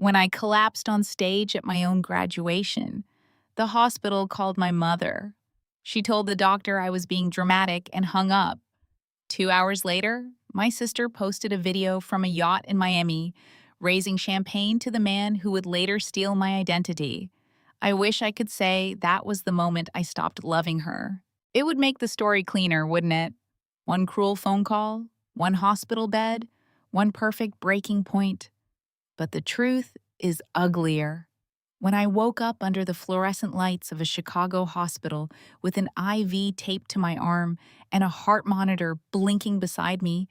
When I collapsed on stage at my own graduation, the hospital called my mother. She told the doctor I was being dramatic and hung up. 2 hours later, my sister posted a video from a yacht in Miami, raising champagne to the man who would later steal my identity. I wish I could say that was the moment I stopped loving her. It would make the story cleaner, wouldn't it? One cruel phone call, one hospital bed, one perfect breaking point. But the truth is uglier. When I woke up under the fluorescent lights of a Chicago hospital with an IV taped to my arm and a heart monitor blinking beside me,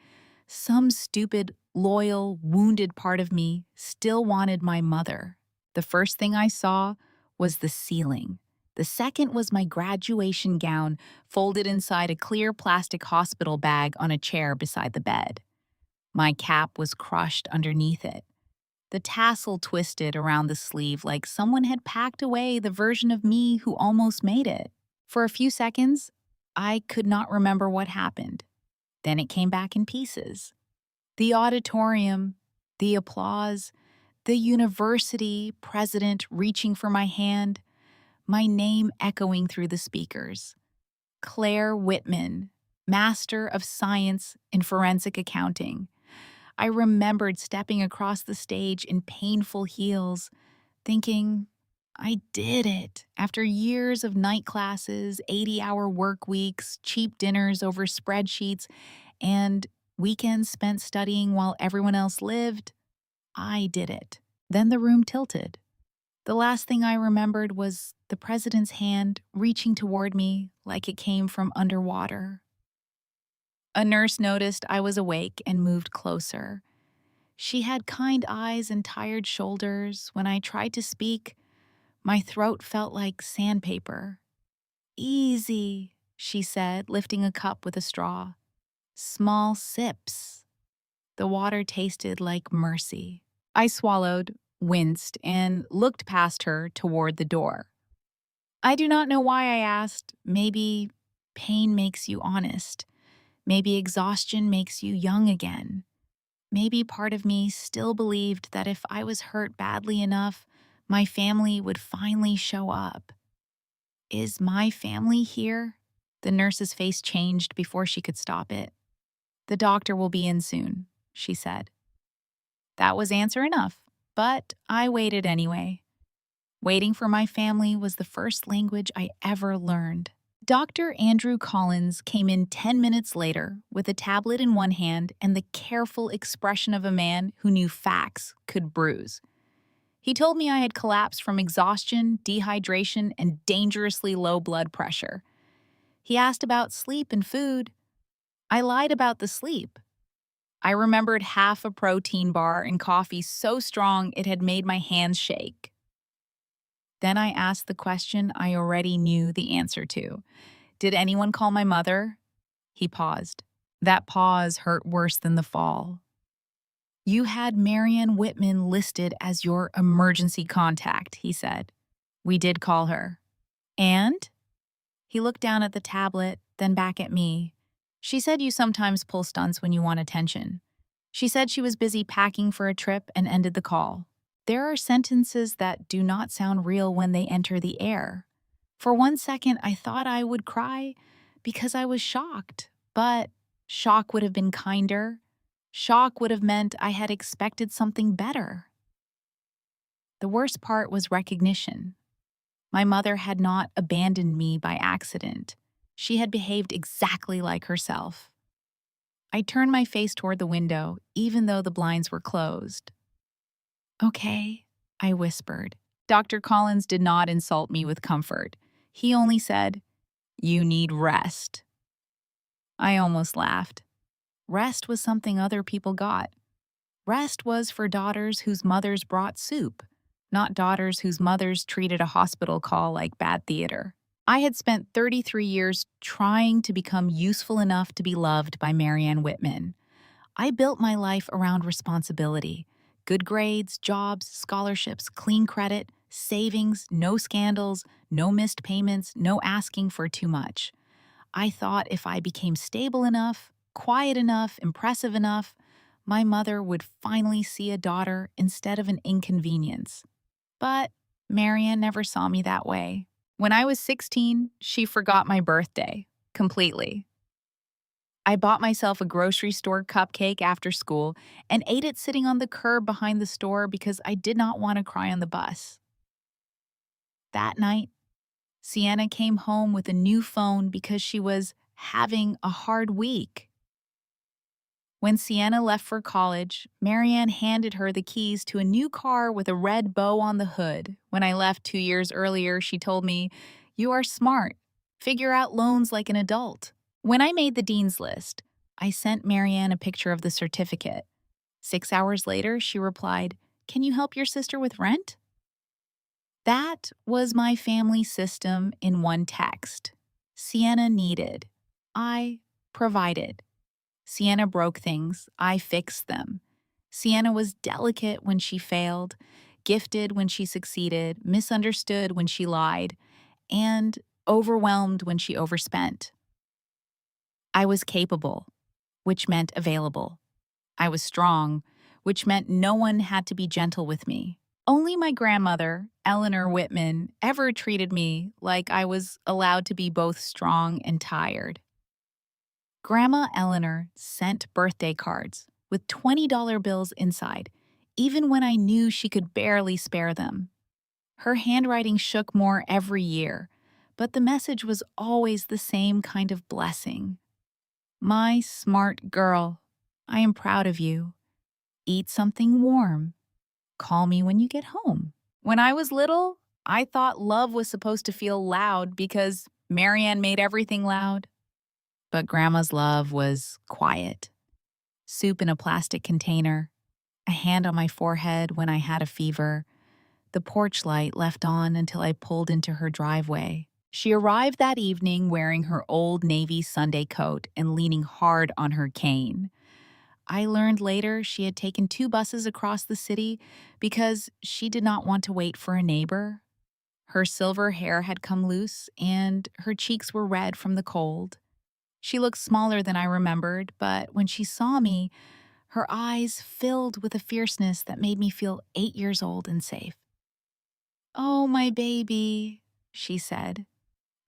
some stupid, loyal, wounded part of me still wanted my mother. The first thing I saw was the ceiling. The second was my graduation gown folded inside a clear plastic hospital bag on a chair beside the bed. My cap was crushed underneath it. The tassel twisted around the sleeve like someone had packed away the version of me who almost made it. For a few seconds, I could not remember what happened. Then it came back in pieces. The auditorium, the applause, the university president reaching for my hand, my name echoing through the speakers. Claire Whitman, Master of Science in Forensic Accounting. I remembered stepping across the stage in painful heels, thinking, I did it. After years of night classes, 80-hour work weeks, cheap dinners over spreadsheets, and weekends spent studying while everyone else lived, I did it. Then the room tilted. The last thing I remembered was the president's hand reaching toward me like it came from underwater. A nurse noticed I was awake and moved closer. She had kind eyes and tired shoulders. When I tried to speak, my throat felt like sandpaper. Easy, she said, lifting a cup with a straw. Small sips. The water tasted like mercy. I swallowed, winced, and looked past her toward the door. I do not know why I asked. Maybe pain makes you honest. Maybe exhaustion makes you young again. Maybe part of me still believed that if I was hurt badly enough, my family would finally show up. Is my family here? The nurse's face changed before she could stop it. The doctor will be in soon, she said. That was answer enough, but I waited anyway. Waiting for my family was the first language I ever learned. Dr. Andrew Collins came in 10 minutes later with a tablet in one hand and the careful expression of a man who knew facts could bruise. He told me I had collapsed from exhaustion, dehydration, and dangerously low blood pressure. He asked about sleep and food. I lied about the sleep. I remembered half a protein bar and coffee so strong it had made my hands shake. Then I asked the question I already knew the answer to. Did anyone call my mother? He paused. That pause hurt worse than the fall. You had Marianne Whitman listed as your emergency contact, he said. We did call her. And? He looked down at the tablet, then back at me. She said you sometimes pull stunts when you want attention. She said she was busy packing for a trip and ended the call. There are sentences that do not sound real when they enter the air. For 1 second, I thought I would cry because I was shocked, but shock would have been kinder. Shock would have meant I had expected something better. The worst part was recognition. My mother had not abandoned me by accident. She had behaved exactly like herself. I turned my face toward the window, even though the blinds were closed. Okay, I whispered. Dr. Collins did not insult me with comfort. He only said, You need rest. I almost laughed. Rest was something other people got. Rest was for daughters whose mothers brought soup, not daughters whose mothers treated a hospital call like bad theater. I had spent 33 years trying to become useful enough to be loved by Marianne Whitman. I built my life around responsibility. Good grades, jobs, scholarships, clean credit, savings, no scandals, no missed payments, no asking for too much. I thought if I became stable enough, quiet enough, impressive enough, my mother would finally see a daughter instead of an inconvenience. But Marianne never saw me that way. When I was 16, she forgot my birthday completely. I bought myself a grocery store cupcake after school and ate it sitting on the curb behind the store because I did not want to cry on the bus. That night, Sienna came home with a new phone because she was having a hard week. When Sienna left for college, Marianne handed her the keys to a new car with a red bow on the hood. When I left 2 years earlier, she told me, "You are smart. Figure out loans like an adult." When I made the dean's list, I sent Marianne a picture of the certificate. 6 hours later, she replied, "Can you help your sister with rent?" That was my family system in one text. Sienna needed. I provided. Sienna broke things. I fixed them. Sienna was delicate when she failed, gifted when she succeeded, misunderstood when she lied, and overwhelmed when she overspent. I was capable, which meant available. I was strong, which meant no one had to be gentle with me. Only my grandmother, Claire Whitman, ever treated me like I was allowed to be both strong and tired. Grandma Eleanor sent birthday cards with $20 bills inside, even when I knew she could barely spare them. Her handwriting shook more every year, but the message was always the same kind of blessing. "My smart girl, I am proud of you. Eat something warm. Call me when you get home." When I was little, I thought love was supposed to feel loud because Marianne made everything loud. But Grandma's love was quiet. Soup in a plastic container, a hand on my forehead when I had a fever, the porch light left on until I pulled into her driveway. She arrived that evening wearing her old navy Sunday coat and leaning hard on her cane. I learned later she had taken 2 buses across the city because she did not want to wait for a neighbor. Her silver hair had come loose and her cheeks were red from the cold. She looked smaller than I remembered, but when she saw me, her eyes filled with a fierceness that made me feel 8 years old and safe. "Oh, my baby," she said.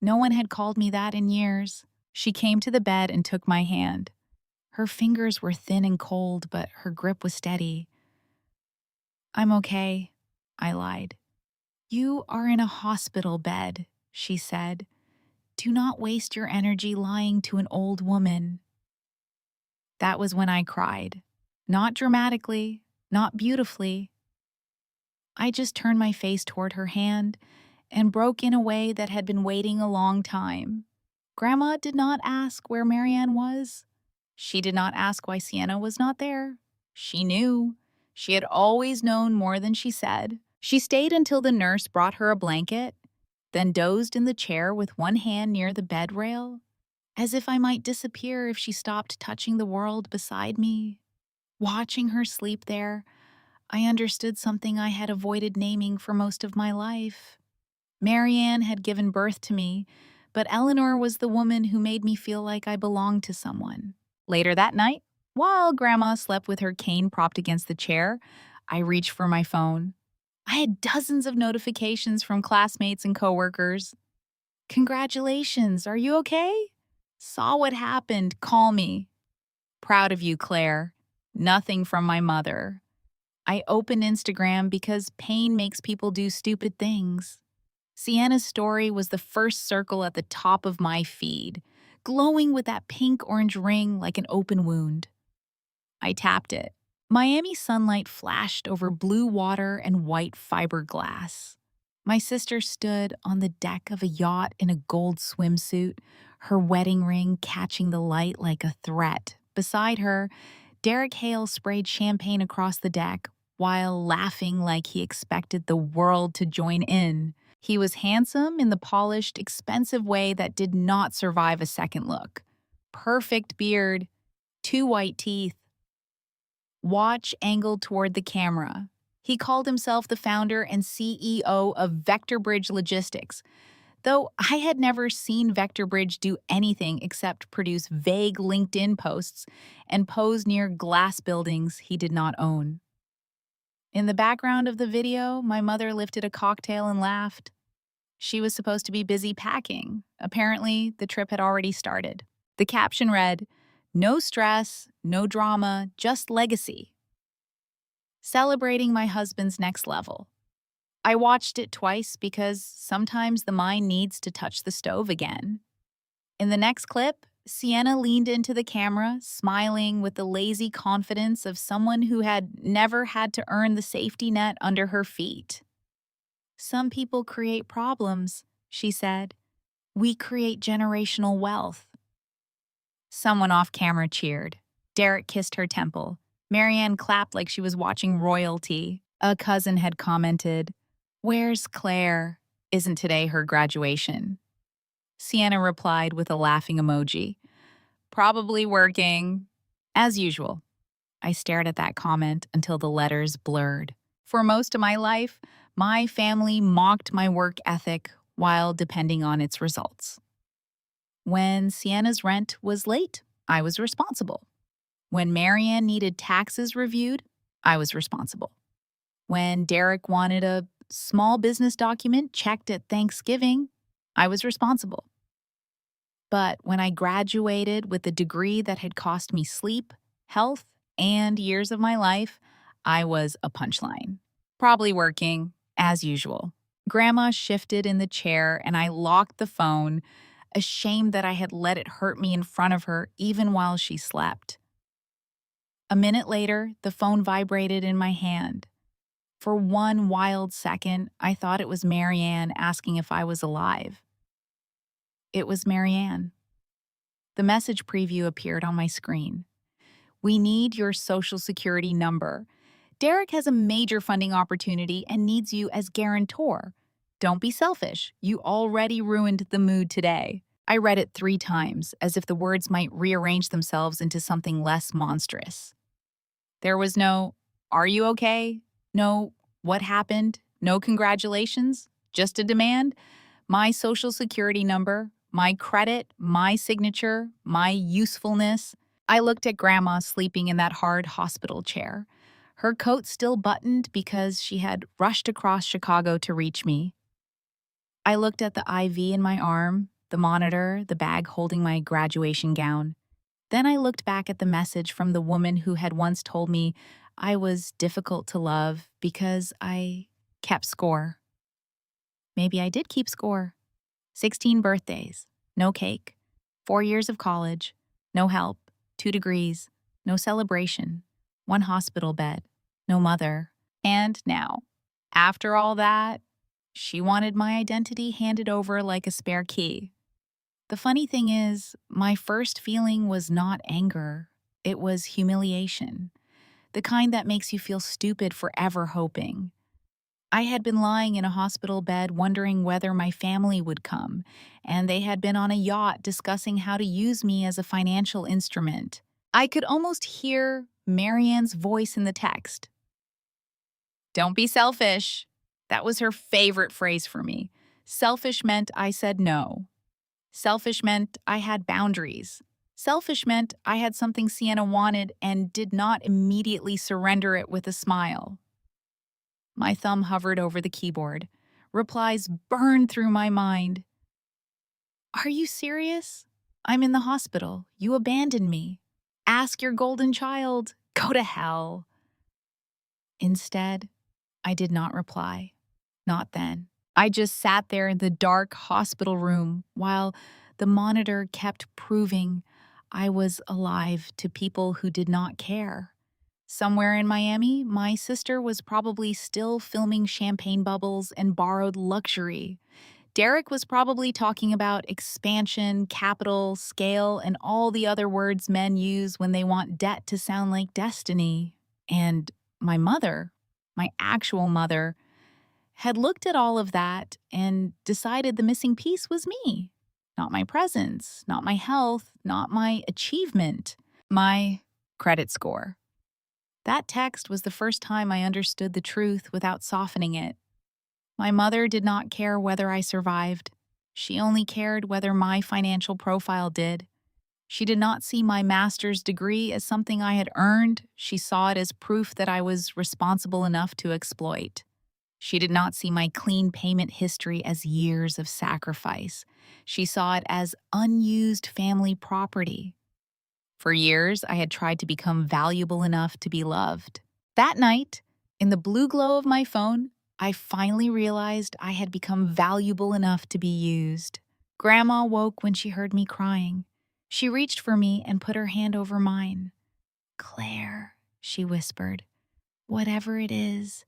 No one had called me that in years. She came to the bed and took my hand. Her fingers were thin and cold, but her grip was steady. "I'm okay," I lied. "You are in a hospital bed," she said. "Do not waste your energy lying to an old woman." That was when I cried. Not dramatically, not beautifully. I just turned my face toward her hand and broke in a way that had been waiting a long time. Grandma did not ask where Marianne was. She did not ask why Sienna was not there. She knew. She had always known more than she said. She stayed until the nurse brought her a blanket, then dozed in the chair with one hand near the bed rail, as if I might disappear if she stopped touching the world beside me. Watching her sleep there, I understood something I had avoided naming for most of my life. Marianne had given birth to me, but Eleanor was the woman who made me feel like I belonged to someone. Later that night, while Grandma slept with her cane propped against the chair, I reached for my phone. I had dozens of notifications from classmates and coworkers. "Congratulations, are you okay? Saw what happened, call me. Proud of you, Claire." Nothing from my mother. I opened Instagram because pain makes people do stupid things. Sienna's story was the first circle at the top of my feed, glowing with that pink-orange ring like an open wound. I tapped it. Miami sunlight flashed over blue water and white fiberglass. My sister stood on the deck of a yacht in a gold swimsuit, her wedding ring catching the light like a threat. Beside her, Derek Hale sprayed champagne across the deck while laughing like he expected the world to join in. He was handsome in the polished, expensive way that did not survive a second look. Perfect beard, 2 white teeth. Watch angled toward the camera. He called himself the founder and CEO of Vector Bridge Logistics, Though I had never seen Vector Bridge do anything except produce vague LinkedIn posts and pose near glass buildings he did not own. In the background of the video, my mother lifted a cocktail and laughed. She was supposed to be busy packing. Apparently, the trip had already started. The caption read, "No stress, no drama, just legacy. Celebrating my husband's next level." I watched it twice because sometimes the mind needs to touch the stove again. In the next clip, Sienna leaned into the camera, smiling with the lazy confidence of someone who had never had to earn the safety net under her feet. "Some people create problems," she said. "We create generational wealth." Someone off camera cheered. Derek kissed her temple. Marianne clapped like she was watching royalty. A cousin had commented, "Where's Claire? Isn't today her graduation?" Sienna replied with a laughing emoji. "Probably working." As usual. I stared at that comment until the letters blurred. For most of my life, my family mocked my work ethic while depending on its results. When Sienna's rent was late, I was responsible. When Marianne needed taxes reviewed, I was responsible. When Derek wanted a small business document checked at Thanksgiving, I was responsible. But when I graduated with a degree that had cost me sleep, health, and years of my life, I was a punchline. Probably working, as usual. Grandma shifted in the chair and I locked the phone, ashamed that I had let it hurt me in front of her even while she slept. A minute later, the phone vibrated in my hand. For one wild second, I thought it was Marianne asking if I was alive. It was Marianne. The message preview appeared on my screen. "We need your social security number. Derek has a major funding opportunity and needs you as guarantor. Don't be selfish. You already ruined the mood today." I read it 3 times, as if the words might rearrange themselves into something less monstrous. There was no, "Are you okay?" No, "What happened?" No congratulations. Just a demand. My social security number, my credit, my signature, my usefulness. I looked at Grandma sleeping in that hard hospital chair. Her coat still buttoned because she had rushed across Chicago to reach me. I looked at the IV in my arm, the monitor, the bag holding my graduation gown. Then I looked back at the message from the woman who had once told me I was difficult to love because I kept score. Maybe I did keep score. 16 birthdays, no cake. 4 years of college, no help, 2 degrees, no celebration, 1 hospital bed, no mother. And now, after all that, she wanted my identity handed over like a spare key. The funny thing is, my first feeling was not anger. It was humiliation, the kind that makes you feel stupid for ever hoping. I had been lying in a hospital bed wondering whether my family would come, and they had been on a yacht discussing how to use me as a financial instrument. I could almost hear Marianne's voice in the text. "Don't be selfish." That was her favorite phrase for me. Selfish meant I said no. Selfish meant I had boundaries. Selfish meant I had something Sienna wanted and did not immediately surrender it with a smile. My thumb hovered over the keyboard. Replies burned through my mind. "Are you serious? I'm in the hospital. You abandoned me. Ask your golden child. Go to hell." Instead, I did not reply. Not then. I just sat there in the dark hospital room while the monitor kept proving I was alive to people who did not care. Somewhere in Miami, my sister was probably still filming champagne bubbles and borrowed luxury. Derek was probably talking about expansion, capital, scale, and all the other words men use when they want debt to sound like destiny. And my mother, my actual mother, had looked at all of that and decided the missing piece was me. Not my presence, not my health, not my achievement, my credit score. That text was the first time I understood the truth without softening it. My mother did not care whether I survived. She only cared whether my financial profile did. She did not see my master's degree as something I had earned. She saw it as proof that I was responsible enough to exploit. She did not see my clean payment history as years of sacrifice. She saw it as unused family property. For years, I had tried to become valuable enough to be loved. That night, in the blue glow of my phone, I finally realized I had become valuable enough to be used. Grandma woke when she heard me crying. She reached for me and put her hand over mine. "Claire," she whispered, "whatever it is,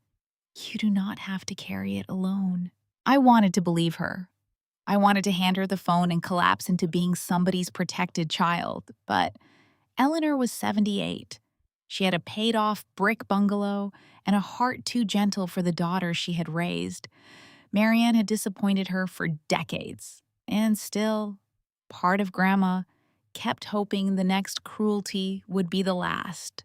you do not have to carry it alone." I wanted to believe her. I wanted to hand her the phone and collapse into being somebody's protected child, but Eleanor was 78. She had a paid-off brick bungalow and a heart too gentle for the daughter she had raised. Marianne had disappointed her for decades, and still, part of Grandma kept hoping the next cruelty would be the last.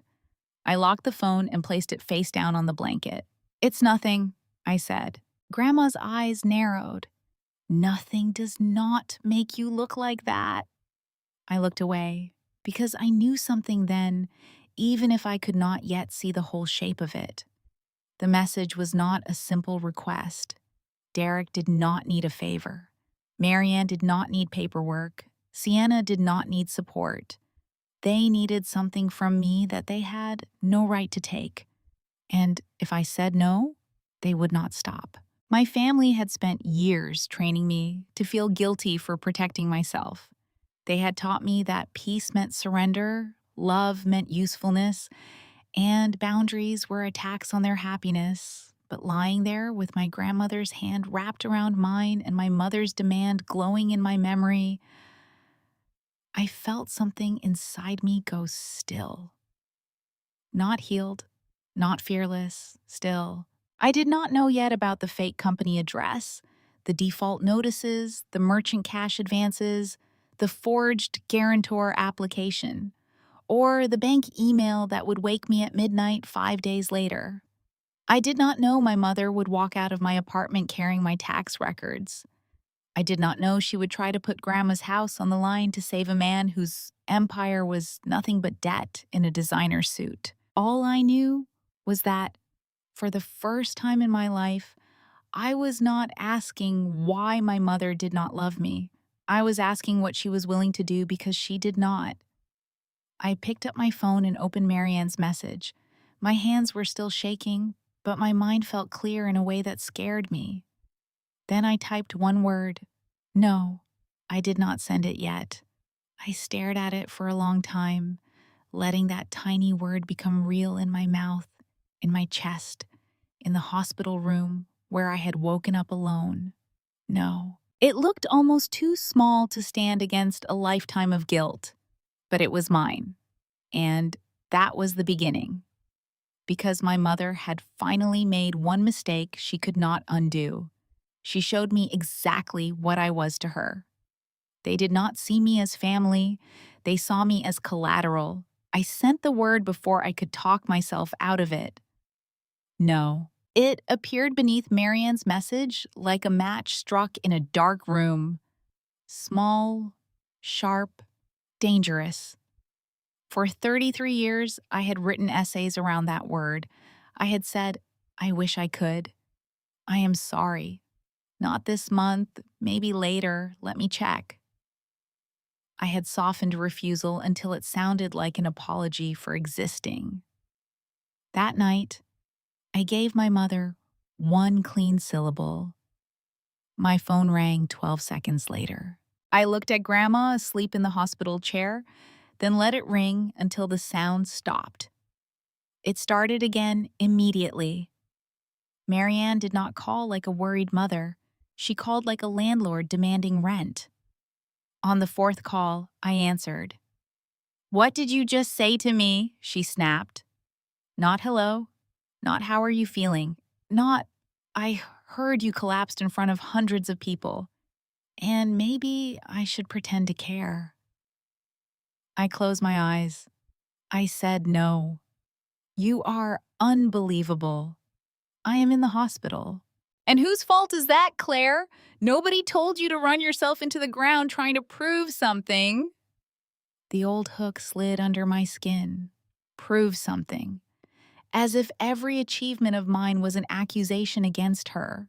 I locked the phone and placed it face down on the blanket. "It's nothing," I said. Grandma's eyes narrowed. "Nothing does not make you look like that." I looked away, because I knew something then, even if I could not yet see the whole shape of it. The message was not a simple request. Derek did not need a favor. Marianne did not need paperwork. Sienna did not need support. They needed something from me that they had no right to take. And if I said no, they would not stop. My family had spent years training me to feel guilty for protecting myself. They had taught me that peace meant surrender, love meant usefulness, and boundaries were attacks on their happiness. But lying there with my grandmother's hand wrapped around mine and my mother's demand glowing in my memory, I felt something inside me go still. Not healed, not fearless, still. I did not know yet about the fake company address, the default notices, the merchant cash advances, the forged guarantor application, or the bank email that would wake me at midnight 5 days later. I did not know my mother would walk out of my apartment carrying my tax records. I did not know she would try to put Grandma's house on the line to save a man whose empire was nothing but debt in a designer suit. All I knew was that, for the first time in my life, I was not asking why my mother did not love me. I was asking what she was willing to do because she did not. I picked up my phone and opened Marianne's message. My hands were still shaking, but my mind felt clear in a way that scared me. Then I typed one word. No, I did not send it yet. I stared at it for a long time, letting that tiny word become real in my mouth, in my chest, in the hospital room where I had woken up alone. No. It looked almost too small to stand against a lifetime of guilt, but it was mine. And that was the beginning. Because my mother had finally made one mistake she could not undo. She showed me exactly what I was to her. They did not see me as family. They saw me as collateral. I sent the word before I could talk myself out of it. No. It appeared beneath Marianne's message like a match struck in a dark room. Small, sharp, dangerous. For 33 years, I had written essays around that word. I had said, "I wish I could. I am sorry. Not this month, maybe later, let me check." I had softened refusal until it sounded like an apology for existing. That night, I gave my mother one clean syllable. My phone rang 12 seconds later. I looked at Grandma asleep in the hospital chair, then let it ring until the sound stopped. It started again immediately. Marianne did not call like a worried mother. She called like a landlord demanding rent. On the fourth call, I answered. "What did you just say to me?" she snapped. Not hello, not how are you feeling, not I heard you collapsed in front of hundreds of people, and maybe I should pretend to care. I closed my eyes. I said no. You are unbelievable. I am in the hospital, And whose fault is that, Claire? Nobody told you to run yourself into the ground trying to prove something. The old hook slid under my skin. Prove something. As if every achievement of mine was an accusation against her.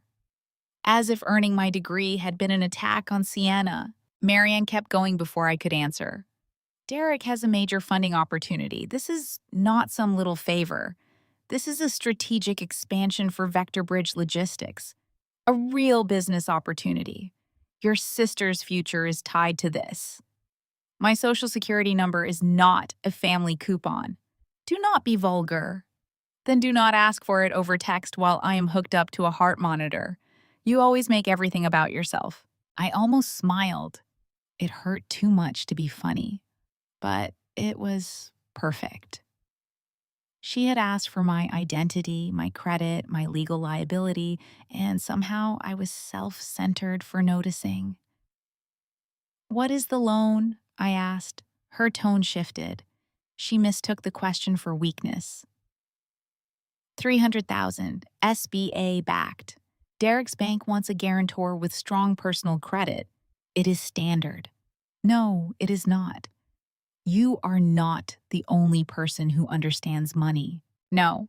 As if earning my degree had been an attack on Sienna. Marianne kept going before I could answer. Derek has a major funding opportunity. This is not some little favor. This is a strategic expansion for Vector Bridge Logistics. A real business opportunity. Your sister's future is tied to this. My social security number is not a family coupon. Do not be vulgar. Then do not ask for it over text while I am hooked up to a heart monitor. You always make everything about yourself. I almost smiled. It hurt too much to be funny, but it was perfect. She had asked for my identity, my credit, my legal liability, and somehow I was self-centered for noticing. "What is the loan?" I asked. Her tone shifted. She mistook the question for weakness. 300,000, SBA backed. Derek's bank wants a guarantor with strong personal credit. It is standard. No, it is not. You are not the only person who understands money. No,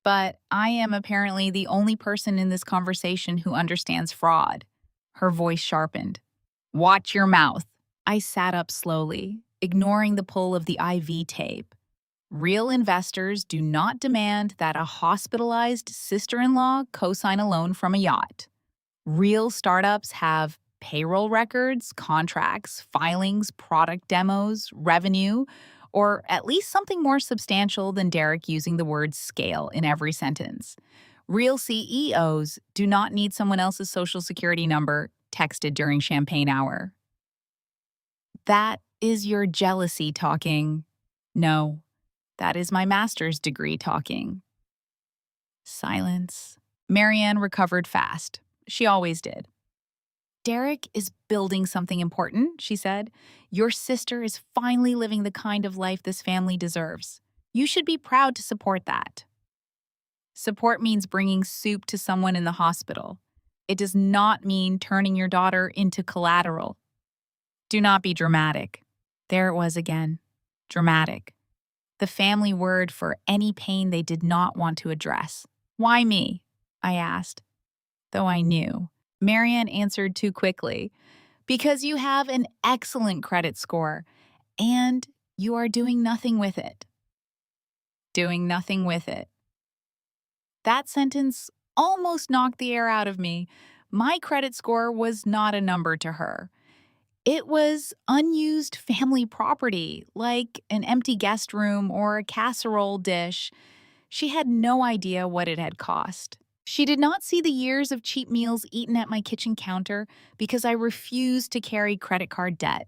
but I am apparently the only person in this conversation who understands fraud. Her voice sharpened. Watch your mouth. I sat up slowly, ignoring the pull of the IV tape. Real investors do not demand that a hospitalized sister-in-law co-sign a loan from a yacht. Real startups have payroll records, contracts, filings, product demos, revenue, or at least something more substantial than Derek using the word scale in every sentence. Real CEOs do not need someone else's social security number texted during champagne hour. That is your jealousy talking. No, that is my master's degree talking. Silence. Marianne recovered fast. She always did. Derek is building something important, she said. Your sister is finally living the kind of life this family deserves. You should be proud to support that. Support means bringing soup to someone in the hospital. It does not mean turning your daughter into collateral. Do not be dramatic. There it was again. Dramatic. The family word for any pain they did not want to address. Why me? I asked, though I knew. Marianne answered too quickly. Because you have an excellent credit score, and you are doing nothing with it. Doing nothing with it. That sentence almost knocked the air out of me. My credit score was not a number to her. It was unused family property, like an empty guest room or a casserole dish. She had no idea what it had cost. She did not see the years of cheap meals eaten at my kitchen counter because I refused to carry credit card debt.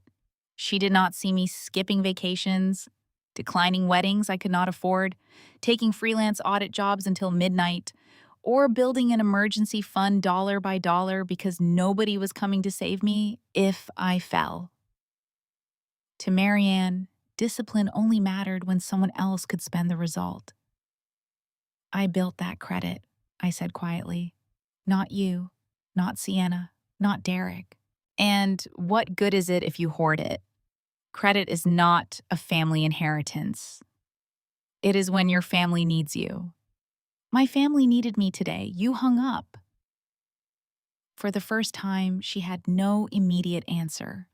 She did not see me skipping vacations, declining weddings I could not afford, taking freelance audit jobs until midnight, or building an emergency fund dollar by dollar because nobody was coming to save me if I fell. To Marianne, discipline only mattered when someone else could spend the result. I built that credit, I said quietly. Not you, not Sienna, not Derek. And what good is it if you hoard it? Credit is not a family inheritance. It is when your family needs you. My family needed me today. You hung up. For the first time, she had no immediate answer.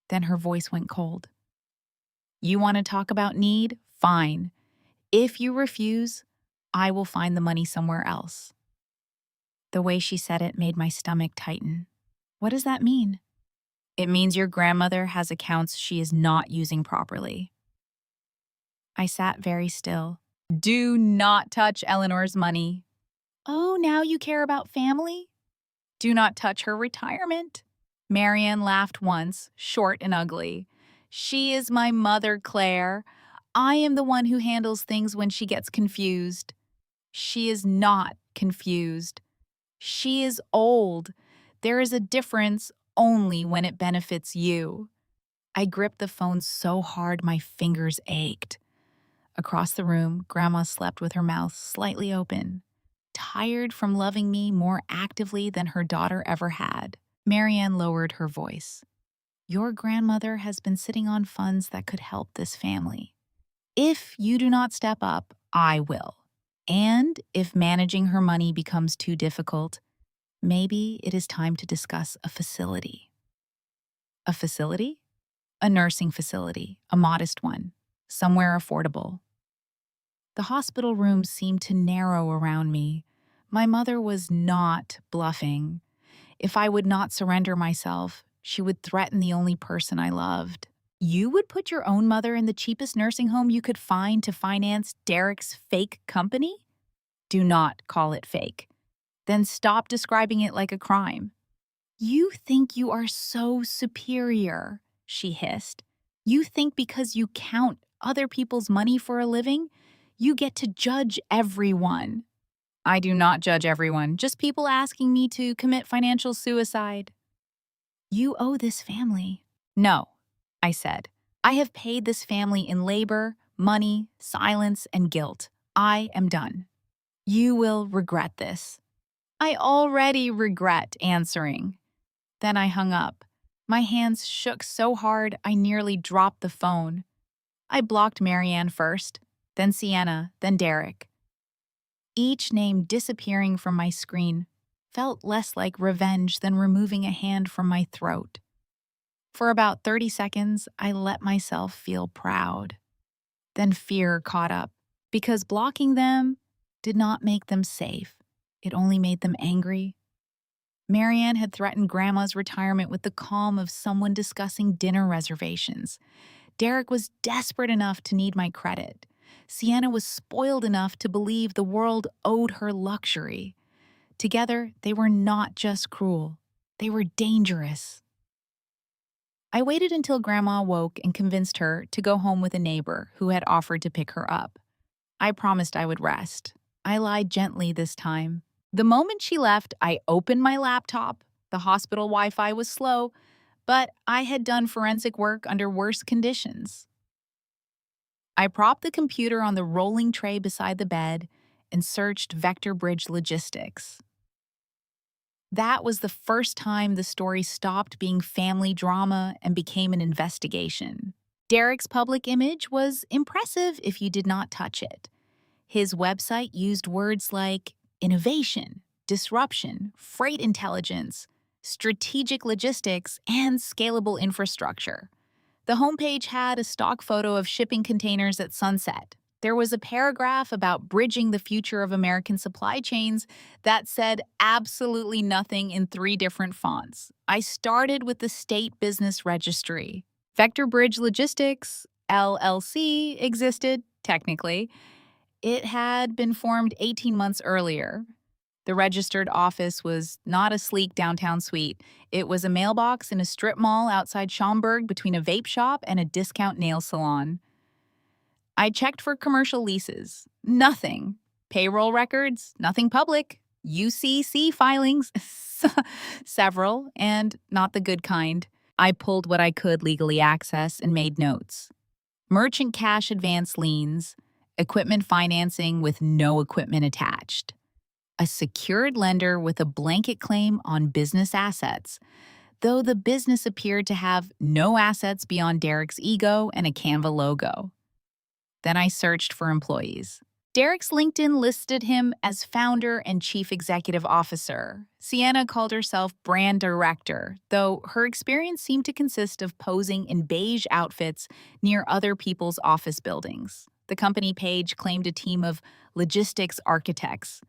Then her voice went cold. You want to talk about need? Fine. If you refuse, I will find the money somewhere else. The way she said it made my stomach tighten. What does that mean? It means your grandmother has accounts she is not using properly. I sat very still. Do not touch Eleanor's money. Oh, now you care about family? Do not touch her retirement. Marianne laughed once, short and ugly. She is my mother, Claire. I am the one who handles things when she gets confused. She is not confused. She is old. There is a difference only when it benefits you. I gripped the phone so hard my fingers ached. Across the room, Grandma slept with her mouth slightly open, tired from loving me more actively than her daughter ever had. Marianne lowered her voice. Your grandmother has been sitting on funds that could help this family. If you do not step up, I will. And if managing her money becomes too difficult, maybe it is time to discuss a facility. A facility? A nursing facility, a modest one, somewhere affordable. The hospital rooms seemed to narrow around me. My mother was not bluffing. If I would not surrender myself, she would threaten the only person I loved. You would put your own mother in the cheapest nursing home you could find to finance Derek's fake company? Do not call it fake. Then stop describing it like a crime. You think you are so superior, she hissed. You think because you count other people's money for a living, you get to judge everyone. I do not judge everyone, just people asking me to commit financial suicide. You owe this family. No, I said. I have paid this family in labor, money, silence, and guilt. I am done. You will regret this. I already regret answering. Then I hung up. My hands shook so hard I nearly dropped the phone. I blocked Marianne first, then Sienna, then Derek. Each name disappearing from my screen felt less like revenge than removing a hand from my throat. For about 30 seconds, I let myself feel proud. Then fear caught up, because blocking them did not make them safe. It only made them angry. Marianne had threatened Grandma's retirement with the calm of someone discussing dinner reservations. Derek was desperate enough to need my credit. Sienna was spoiled enough to believe the world owed her luxury. Together, they were not just cruel. They were dangerous. I waited until Grandma woke and convinced her to go home with a neighbor who had offered to pick her up. I promised I would rest. I lied gently this time. The moment she left, I opened my laptop. The hospital Wi-Fi was slow, but I had done forensic work under worse conditions. I propped the computer on the rolling tray beside the bed and searched Vector Bridge Logistics. That was the first time the story stopped being family drama and became an investigation. Derek's public image was impressive if you did not touch it. His website used words like innovation, disruption, freight intelligence, strategic logistics, and scalable infrastructure. The homepage had a stock photo of shipping containers at sunset. There was a paragraph about bridging the future of American supply chains that said absolutely nothing in 3 different fonts. I started with the State Business Registry. Vector Bridge Logistics, LLC, existed, technically. It had been formed 18 months earlier. The registered office was not a sleek downtown suite. It was a mailbox in a strip mall outside Schaumburg between a vape shop and a discount nail salon. I checked for commercial leases. Nothing. Payroll records, nothing public. UCC filings, several, and not the good kind. I pulled what I could legally access and made notes. Merchant cash advance liens, equipment financing with no equipment attached. A secured lender with a blanket claim on business assets, though the business appeared to have no assets beyond Derek's ego and a Canva logo. Then I searched for employees. Derek's LinkedIn listed him as founder and chief executive officer. Sienna called herself brand director, though her experience seemed to consist of posing in beige outfits near other people's office buildings. The company page claimed a team of logistics architects,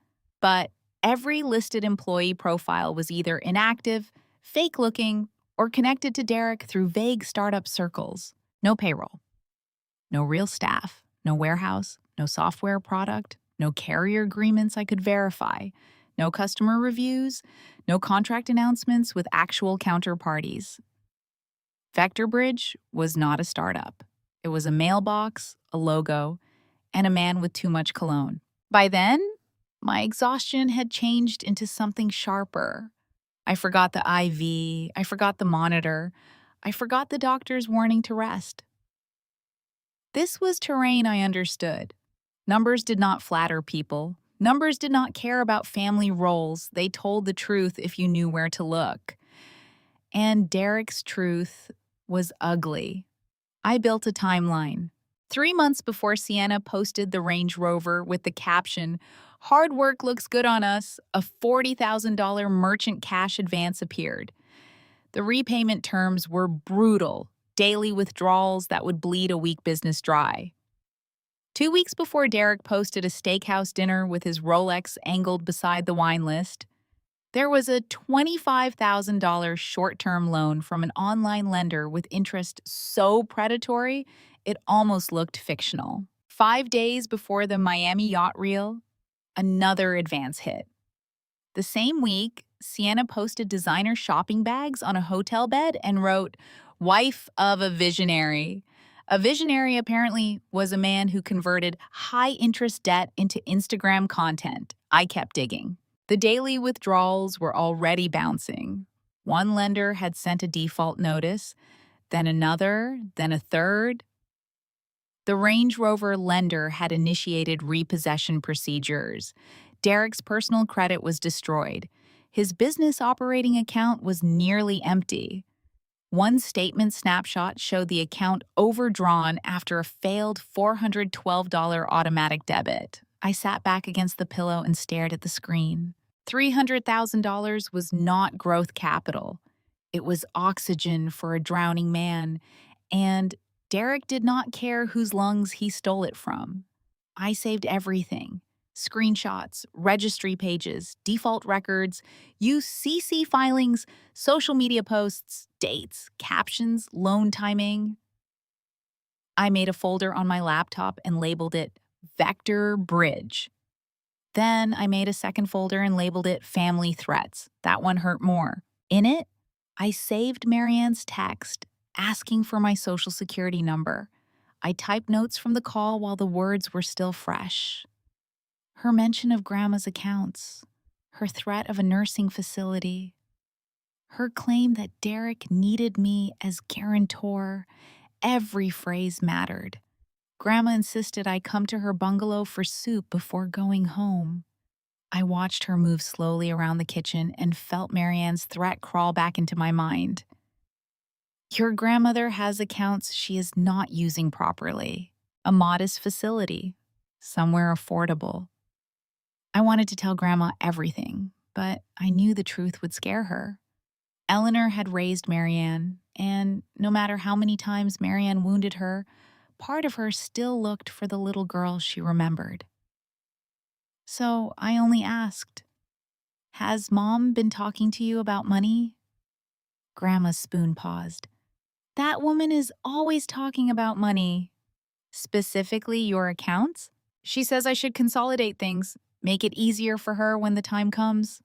but every listed employee profile was either inactive, fake-looking, or connected to Derek through vague startup circles. No payroll. No real staff. No warehouse. No software product. No carrier agreements I could verify. No customer reviews. No contract announcements with actual counterparties. Vector Bridge was not a startup. It was a mailbox, a logo, and a man with too much cologne. By then, my exhaustion had changed into something sharper. I forgot the IV, I forgot the monitor, I forgot the doctor's warning to rest. This was terrain I understood. Numbers did not flatter people. Numbers did not care about family roles. They told the truth if you knew where to look. And Derek's truth was ugly. I built a timeline. 3 months before Sienna posted the Range Rover with the caption, "Hard work looks good on us," a $40,000 merchant cash advance appeared. The repayment terms were brutal, daily withdrawals that would bleed a weak business dry. 2 weeks before Derek posted a steakhouse dinner with his Rolex angled beside the wine list, there was a $25,000 short-term loan from an online lender with interest so predatory it almost looked fictional. 5 days before the Miami yacht reel, another advance hit. The same week, Sienna posted designer shopping bags on a hotel bed and wrote, "Wife of a visionary." A visionary apparently was a man who converted high-interest debt into Instagram content. I kept digging. The daily withdrawals were already bouncing. One lender had sent a default notice, then another, then a third. The Range Rover lender had initiated repossession procedures. Derek's personal credit was destroyed. His business operating account was nearly empty. One statement snapshot showed the account overdrawn after a failed $412 automatic debit. I sat back against the pillow and stared at the screen. $300,000 was not growth capital. It was oxygen for a drowning man, and Derek did not care whose lungs he stole it from. I saved everything: screenshots, registry pages, default records, UCC filings, social media posts, dates, captions, loan timing. I made a folder on my laptop and labeled it Vector Bridge. Then I made a second folder and labeled it Family Threats. That one hurt more. In it, I saved Marianne's text asking for my social security number. I typed notes from the call while the words were still fresh. Her mention of Grandma's accounts, her threat of a nursing facility, her claim that Derek needed me as guarantor. Every phrase mattered. Grandma insisted I come to her bungalow for soup before going home. I watched her move slowly around the kitchen and felt Marianne's threat crawl back into my mind. Your grandmother has accounts she is not using properly. A modest facility. Somewhere affordable. I wanted to tell Grandma everything, but I knew the truth would scare her. Eleanor had raised Marianne, and no matter how many times Marianne wounded her, part of her still looked for the little girl she remembered. So I only asked, "Has Mom been talking to you about money?" Grandma's spoon paused. "That woman is always talking about money." "Specifically your accounts?" "She says I should consolidate things, make it easier for her when the time comes."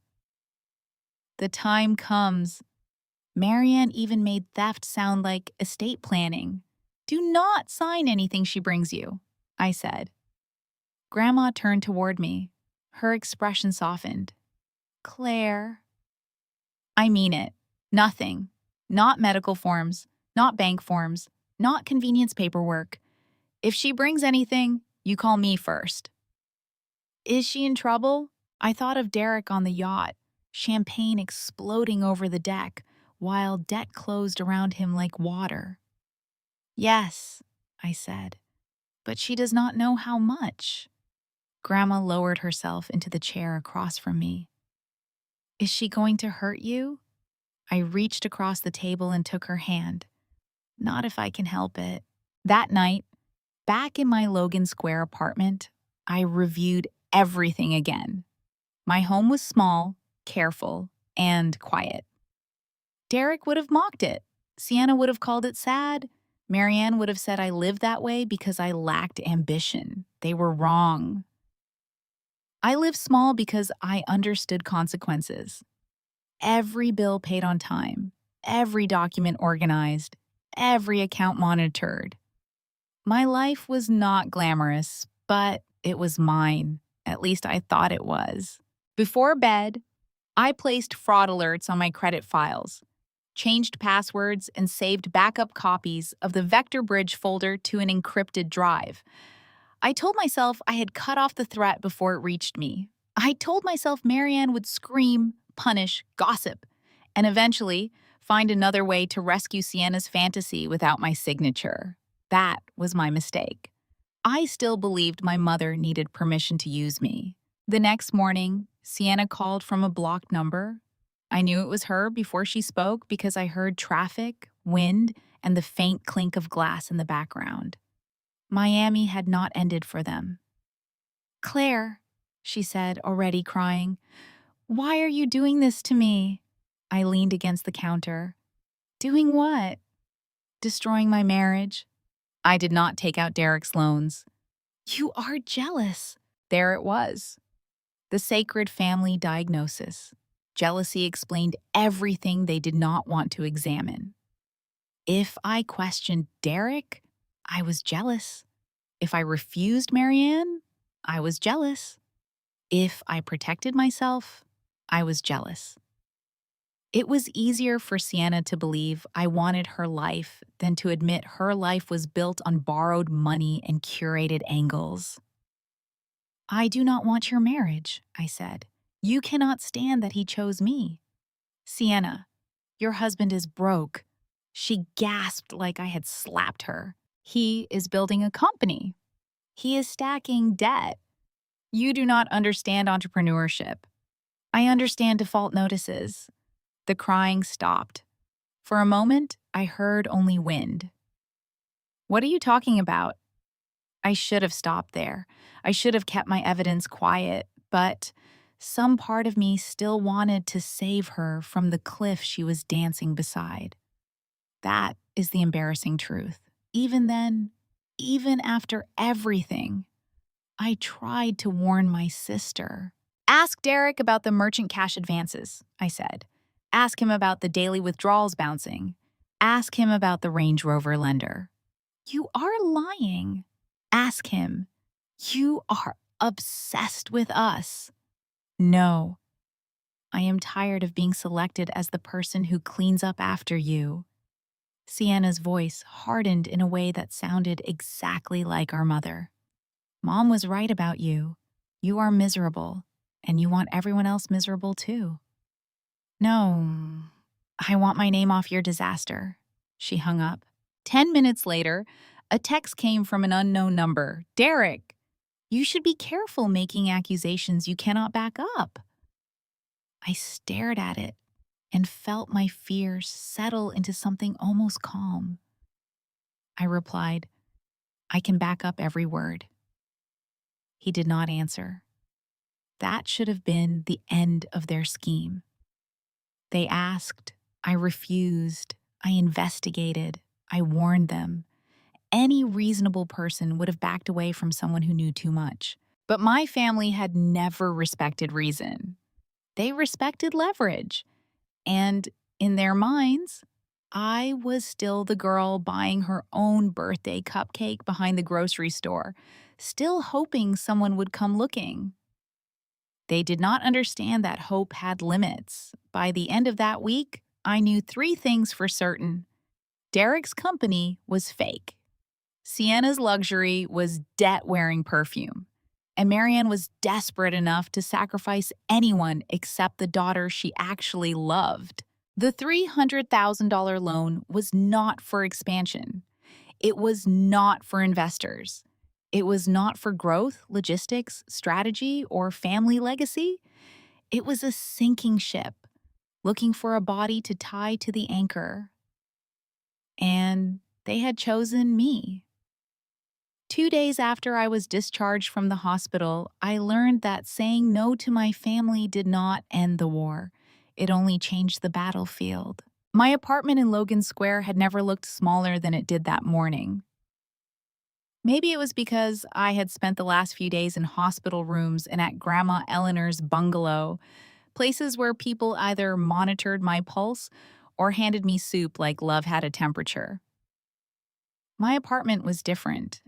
The time comes. Marianne even made theft sound like estate planning. "Do not sign anything she brings you," I said. Grandma turned toward me. Her expression softened. "Claire." "I mean it. Nothing. Not medical forms, not bank forms, not convenience paperwork. If she brings anything, you call me first." "Is she in trouble?" I thought of Derek on the yacht, champagne exploding over the deck, while debt closed around him like water. "Yes," I said, "but she does not know how much." Grandma lowered herself into the chair across from me. "Is she going to hurt you?" I reached across the table and took her hand. "Not if I can help it." That night, back in my Logan Square apartment, I reviewed everything again. My home was small, careful, and quiet. Derek would have mocked it. Sienna would have called it sad. Marianne would have said I lived that way because I lacked ambition. They were wrong. I lived small because I understood consequences. Every bill paid on time, every document organized, every account monitored. My life was not glamorous, but it was mine. At least I thought it was. Before bed, I placed fraud alerts on my credit files, changed passwords, and saved backup copies of the Vector Bridge folder to an encrypted drive. I told myself I had cut off the threat before it reached me. I told myself Marianne would scream, punish, gossip, and eventually find another way to rescue Sienna's fantasy without my signature. That was my mistake. I still believed my mother needed permission to use me. The next morning, Sienna called from a blocked number. I knew it was her before she spoke because I heard traffic, wind, and the faint clink of glass in the background. Miami had not ended for them. "Claire," she said, already crying, "why are you doing this to me?" I leaned against the counter. "Doing what?" "Destroying my marriage." I did not take out Derek's loans. "You are jealous." There it was. The sacred family diagnosis. Jealousy explained everything they did not want to examine. If I questioned Derek, I was jealous. If I refused Marianne, I was jealous. If I protected myself, I was jealous. It was easier for Sienna to believe I wanted her life than to admit her life was built on borrowed money and curated angles. "I do not want your marriage," I said. "You cannot stand that he chose me." "Sienna, your husband is broke." She gasped like I had slapped her. "He is building a company. He is stacking debt. You do not understand entrepreneurship." "I understand default notices." The crying stopped. For a moment, I heard only wind. "What are you talking about?" I should have stopped there. I should have kept my evidence quiet, but some part of me still wanted to save her from the cliff she was dancing beside. That is the embarrassing truth. Even then, even after everything, I tried to warn my sister. "Ask Derek about the merchant cash advances," I said. "Ask him about the daily withdrawals bouncing. Ask him about the Range Rover lender." "You are lying." "Ask him. You are obsessed with us." "No. I am tired of being selected as the person who cleans up after you." Sienna's voice hardened in a way that sounded exactly like our mother. "Mom was right about you. You are miserable, and you want everyone else miserable too." "No, I want my name off your disaster." She hung up. 10 minutes later, a text came from an unknown number. "Derek, you should be careful making accusations you cannot back up." I stared at it and felt my fears settle into something almost calm. I replied, "I can back up every word." He did not answer. That should have been the end of their scheme. They asked, I refused, I investigated, I warned them. Any reasonable person would have backed away from someone who knew too much. But my family had never respected reason. They respected leverage. And in their minds, I was still the girl buying her own birthday cupcake behind the grocery store, still hoping someone would come looking. They did not understand that hope had limits. By the end of that week, I knew 3 things for certain. Derek's company was fake. Sienna's luxury was debt-wearing perfume. And Marianne was desperate enough to sacrifice anyone except the daughter she actually loved. The $300,000 loan was not for expansion. It was not for investors. It was not for growth, logistics, strategy, or family legacy. It was a sinking ship, looking for a body to tie to the anchor. And they had chosen me. 2 days after I was discharged from the hospital, I learned that saying no to my family did not end the war. It only changed the battlefield. My apartment in Logan Square had never looked smaller than it did that morning. Maybe it was because I had spent the last few days in hospital rooms and at Grandma Eleanor's bungalow, places where people either monitored my pulse or handed me soup like love had a temperature. My apartment was different.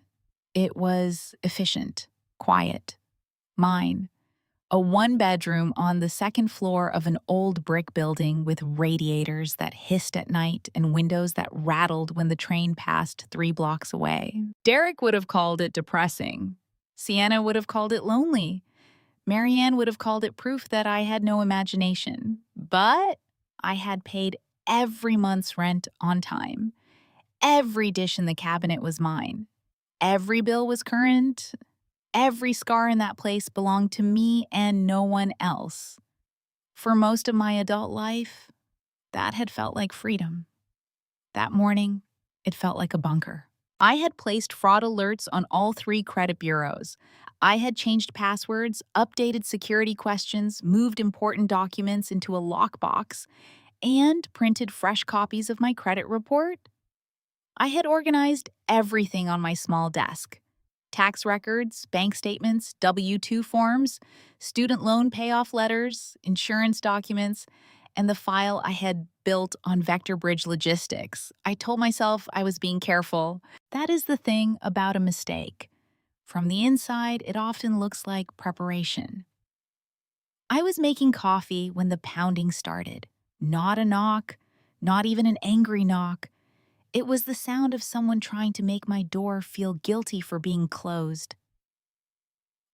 It was efficient, quiet, mine. A 1-bedroom on the second floor of an old brick building with radiators that hissed at night and windows that rattled when the train passed 3 blocks away. Derek would have called it depressing. Sienna would have called it lonely. Marianne would have called it proof that I had no imagination. But I had paid every month's rent on time. Every dish in the cabinet was mine. Every bill was current. Every scar in that place belonged to me and no one else. For most of my adult life, that had felt like freedom. That morning, it felt like a bunker. I had placed fraud alerts on all 3 credit bureaus. I had changed passwords, updated security questions, moved important documents into a lockbox, and printed fresh copies of my credit report. I had organized everything on my small desk: tax records, bank statements, W-2 forms, student loan payoff letters, insurance documents, and the file I had built on Vector Bridge Logistics. I told myself I was being careful. That is the thing about a mistake. From the inside, it often looks like preparation. I was making coffee when the pounding started. Not a knock, not even an angry knock. It was the sound of someone trying to make my door feel guilty for being closed.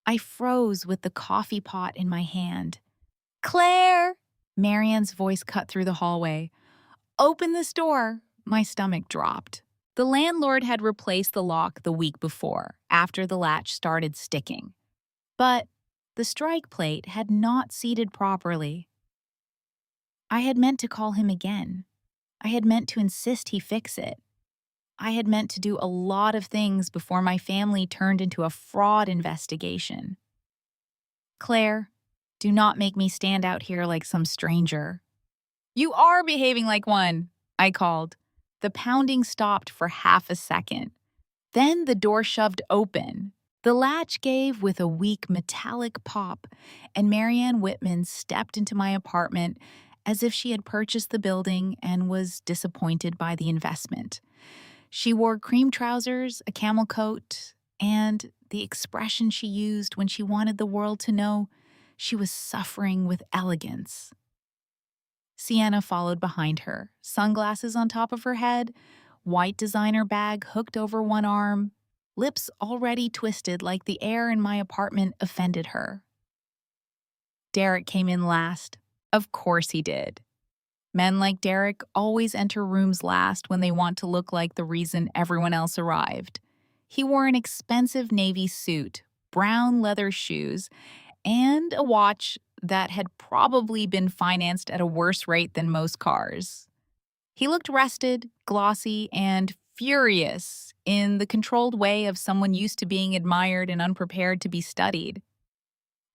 I froze with the coffee pot in my hand. "Claire!" Marianne's voice cut through the hallway. "Open this door." My stomach dropped. The landlord had replaced the lock the week before, after the latch started sticking. But the strike plate had not seated properly. I had meant to call him again. I had meant to insist he fix it. I had meant to do a lot of things before my family turned into a fraud investigation. "Claire, do not make me stand out here like some stranger." "You are behaving like one," I called. The pounding stopped for half a second. Then the door shoved open. The latch gave with a weak metallic pop, and Marianne Whitman stepped into my apartment as if she had purchased the building and was disappointed by the investment. She wore cream trousers, a camel coat, and the expression she used when she wanted the world to know she was suffering with elegance. Sienna followed behind her, sunglasses on top of her head, white designer bag hooked over one arm, lips already twisted like the air in my apartment offended her. Derek came in last. Of course he did. Men like Derek always enter rooms last when they want to look like the reason everyone else arrived. He wore an expensive navy suit, brown leather shoes, and a watch that had probably been financed at a worse rate than most cars. He looked rested, glossy, and furious in the controlled way of someone used to being admired and unprepared to be studied.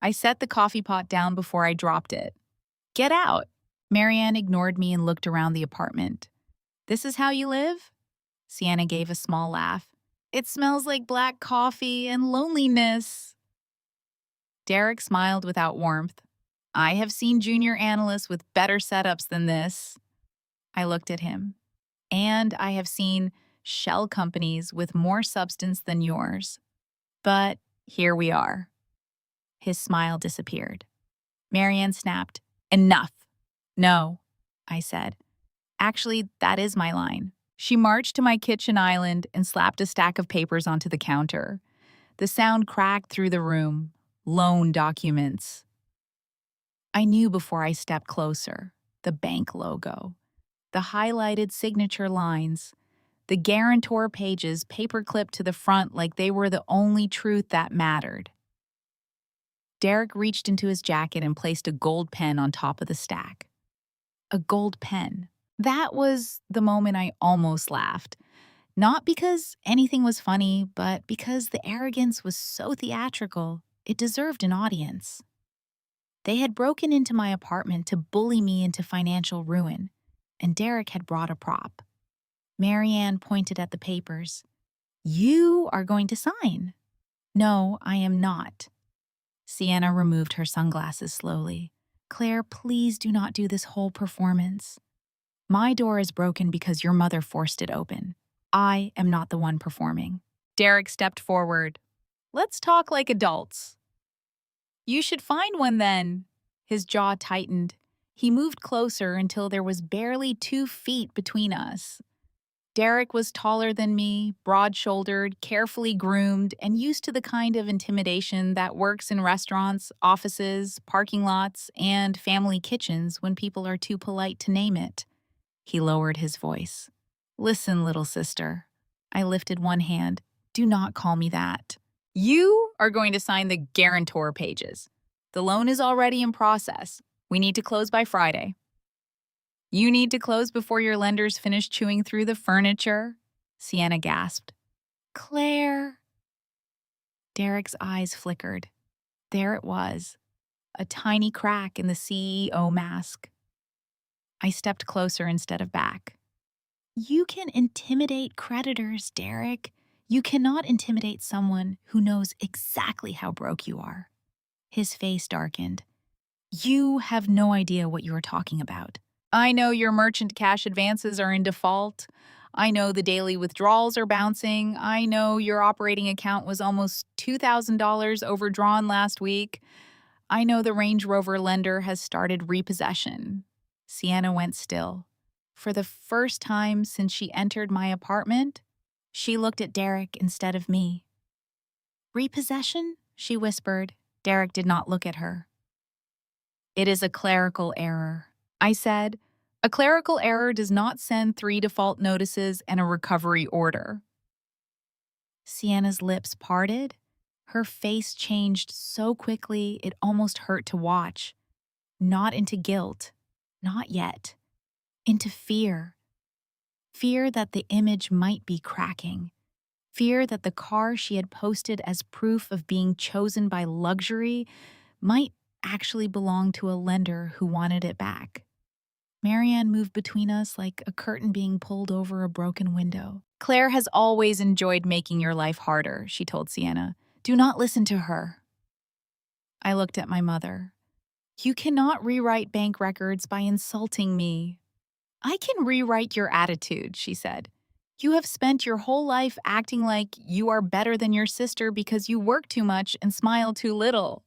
I set the coffee pot down before I dropped it. "Get out." Marianne ignored me and looked around the apartment. "This is how you live?" Sienna gave a small laugh. "It smells like black coffee and loneliness." Derek smiled without warmth. "I have seen junior analysts with better setups than this." I looked at him. "And I have seen shell companies with more substance than yours. But here we are." His smile disappeared. Marianne snapped, "Enough." "No," I said. "Actually, that is my line." She marched to my kitchen island and slapped a stack of papers onto the counter. The sound cracked through the room. Loan documents. I knew before I stepped closer. The bank logo. The highlighted signature lines. The guarantor pages paperclipped to the front like they were the only truth that mattered. Derek reached into his jacket and placed a gold pen on top of the stack. A gold pen. That was the moment I almost laughed. Not because anything was funny, but because the arrogance was so theatrical, it deserved an audience. They had broken into my apartment to bully me into financial ruin, and Derek had brought a prop. Marianne pointed at the papers. "You are going to sign." "No, I am not." Sienna removed her sunglasses slowly. "Claire, please do not do this whole performance. My door is broken because your mother forced it open. I am not the one performing." Derek stepped forward. "Let's talk like adults." "You should find one then." His jaw tightened. He moved closer until there was barely 2 feet between us. Derek was taller than me, broad-shouldered, carefully groomed, and used to the kind of intimidation that works in restaurants, offices, parking lots, and family kitchens when people are too polite to name it. He lowered his voice. "Listen, little sister." I lifted one hand. "Do not call me that. You are going to sign the guarantor pages. The loan is already in process. We need to close by Friday." "You need to close before your lenders finish chewing through the furniture?" Sienna gasped. "Claire." Derek's eyes flickered. There it was, a tiny crack in the CEO mask. I stepped closer instead of back. "You can intimidate creditors, Derek. You cannot intimidate someone who knows exactly how broke you are." His face darkened. "You have no idea what you are talking about. I know your merchant cash advances are in default. I know the daily withdrawals are bouncing. I know your operating account was almost $2,000 overdrawn last week. I know the Range Rover lender has started repossession." Sienna went still. For the first time since she entered my apartment, she looked at Derek instead of me. "Repossession?" she whispered. Derek did not look at her. "It is a clerical error," I said. "A clerical error does not send 3 default notices and a recovery order." Sienna's lips parted. Her face changed so quickly it almost hurt to watch. Not into guilt, not yet. Into fear. Fear that the image might be cracking. Fear that the car she had posted as proof of being chosen by luxury might actually belong to a lender who wanted it back. Marianne moved between us like a curtain being pulled over a broken window. "Claire has always enjoyed making your life harder," she told Sienna. "Do not listen to her." I looked at my mother. "You cannot rewrite bank records by insulting me." "I can rewrite your attitude," she said. "You have spent your whole life acting like you are better than your sister because you work too much and smile too little."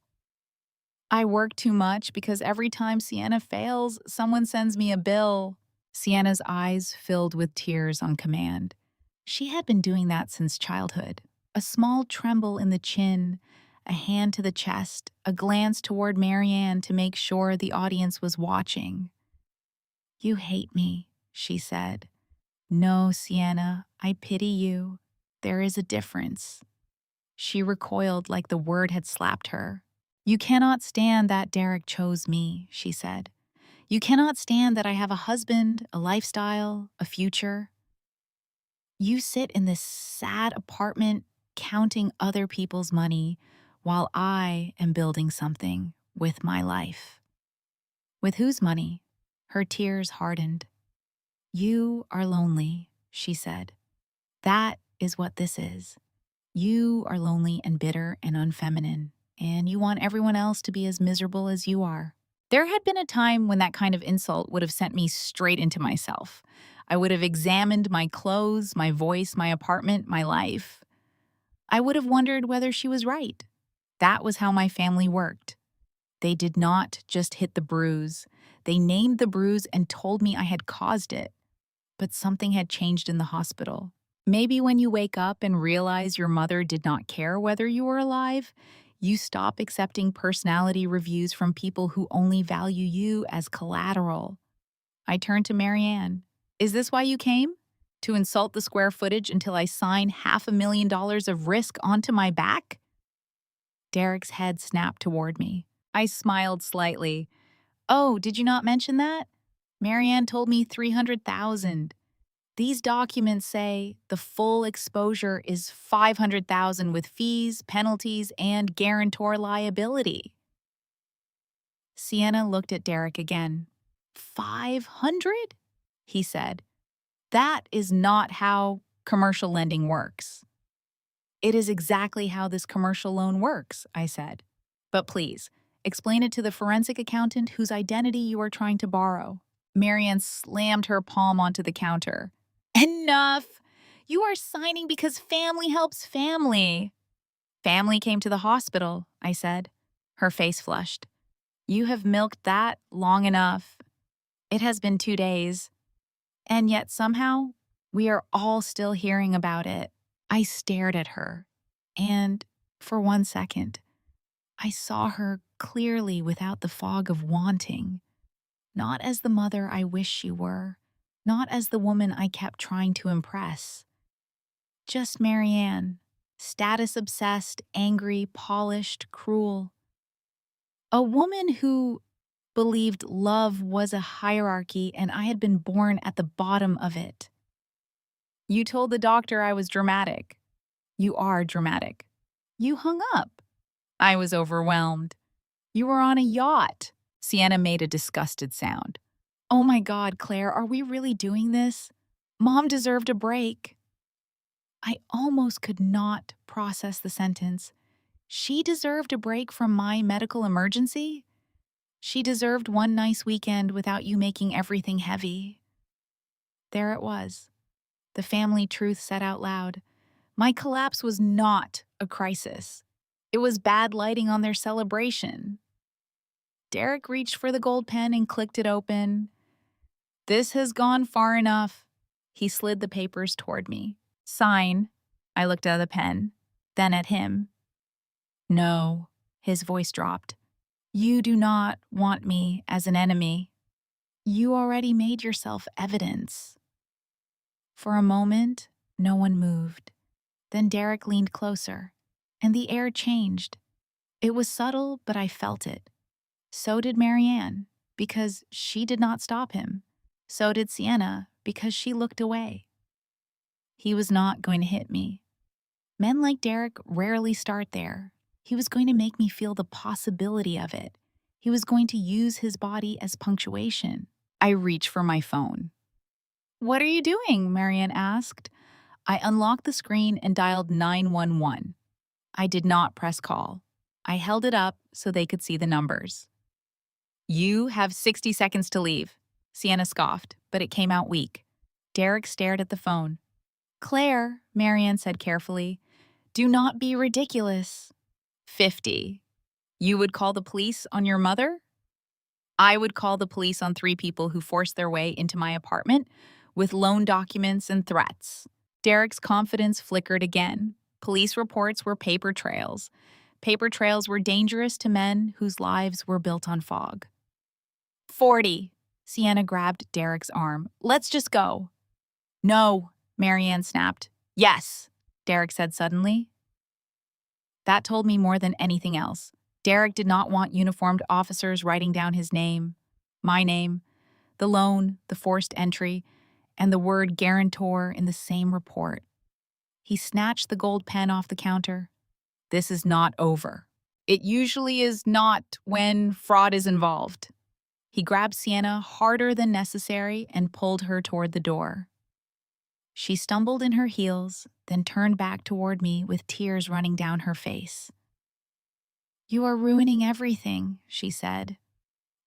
"I work too much because every time Sienna fails, someone sends me a bill." Sienna's eyes filled with tears on command. She had been doing that since childhood. A small tremble in the chin, a hand to the chest, a glance toward Marianne to make sure the audience was watching. "You hate me," she said. "No, Sienna, I pity you. There is a difference." She recoiled like the word had slapped her. "You cannot stand that Derek chose me," she said. "You cannot stand that I have a husband, a lifestyle, a future. You sit in this sad apartment counting other people's money while I am building something with my life." "With whose money?" Her tears hardened. "You are lonely," she said. "That is what this is. You are lonely and bitter and unfeminine, and you want everyone else to be as miserable as you are." There had been a time when that kind of insult would have sent me straight into myself. I would have examined my clothes, my voice, my apartment, my life. I would have wondered whether she was right. That was how my family worked. They did not just hit the bruise. They named the bruise and told me I had caused it. But something had changed in the hospital. Maybe when you wake up and realize your mother did not care whether you were alive, you stop accepting personality reviews from people who only value you as collateral. I turned to Marianne. "Is this why you came? To insult the square footage until I sign $500,000 of risk onto my back?" Derek's head snapped toward me. I smiled slightly. "Oh, did you not mention that? Marianne told me 300,000. These documents say the full exposure is 500,000 with fees, penalties, and guarantor liability." Sienna looked at Derek again. 500? He said. "That is not how commercial lending works." "It is exactly how this commercial loan works," I said. "But please, explain it to the forensic accountant whose identity you are trying to borrow." Marianne slammed her palm onto the counter. "Enough! You are signing because family helps family." "Family came to the hospital," I said. Her face flushed. "You have milked that long enough. It has been 2 days. And yet somehow, We are all still hearing about it. I stared at her, and for 1 second, I saw her clearly without the fog of wanting, not as the mother I wish she were, not as the woman I kept trying to impress. Just Marianne, status obsessed, angry, polished, cruel. A woman who believed love was a hierarchy and I had been born at the bottom of it. You told the doctor I was dramatic. You are dramatic. You hung up. I was overwhelmed. You were on a yacht. Sienna made a disgusted sound. Oh my God, Claire, are we really doing this? Mom deserved a break. I almost could not process the sentence. She deserved a break from my medical emergency? She deserved one nice weekend without you making everything heavy. There it was. The family truth said out loud. My collapse was not a crisis. It was bad lighting on their celebration. Derek reached for the gold pen and clicked it open. This has gone far enough. He slid the papers toward me. Sign. I looked at the pen, then at him. No, his voice dropped. You do not want me as an enemy. You already made yourself evidence. For a moment, no one moved. Then Derek leaned closer, and the air changed. It was subtle, but I felt it. So did Marianne, because she did not stop him. So did Sienna, because she looked away. He was not going to hit me. Men like Derek rarely start there. He was going to make me feel the possibility of it. He was going to use his body as punctuation. I reached for my phone. What are you doing? Marianne asked. I unlocked the screen and dialed 911. I did not press call. I held it up so they could see the numbers. You have 60 seconds to leave. Sienna scoffed, but it came out weak. Derek stared at the phone. Claire, Marianne said carefully, do not be ridiculous. 50. You would call the police on your mother? I would call the police on 3 people who forced their way into my apartment with loan documents and threats. Derek's confidence flickered again. Police reports were paper trails. Paper trails were dangerous to men whose lives were built on fog. 40. Sienna grabbed Derek's arm. Let's just go. No, Marianne snapped. Yes, Derek said suddenly. That told me more than anything else. Derek did not want uniformed officers writing down his name, my name, the loan, the forced entry, and the word guarantor in the same report. He snatched the gold pen off the counter. This is not over. It usually is not when fraud is involved. He grabbed Sienna harder than necessary and pulled her toward the door. She stumbled in her heels, then turned back toward me with tears running down her face. You are ruining everything, she said.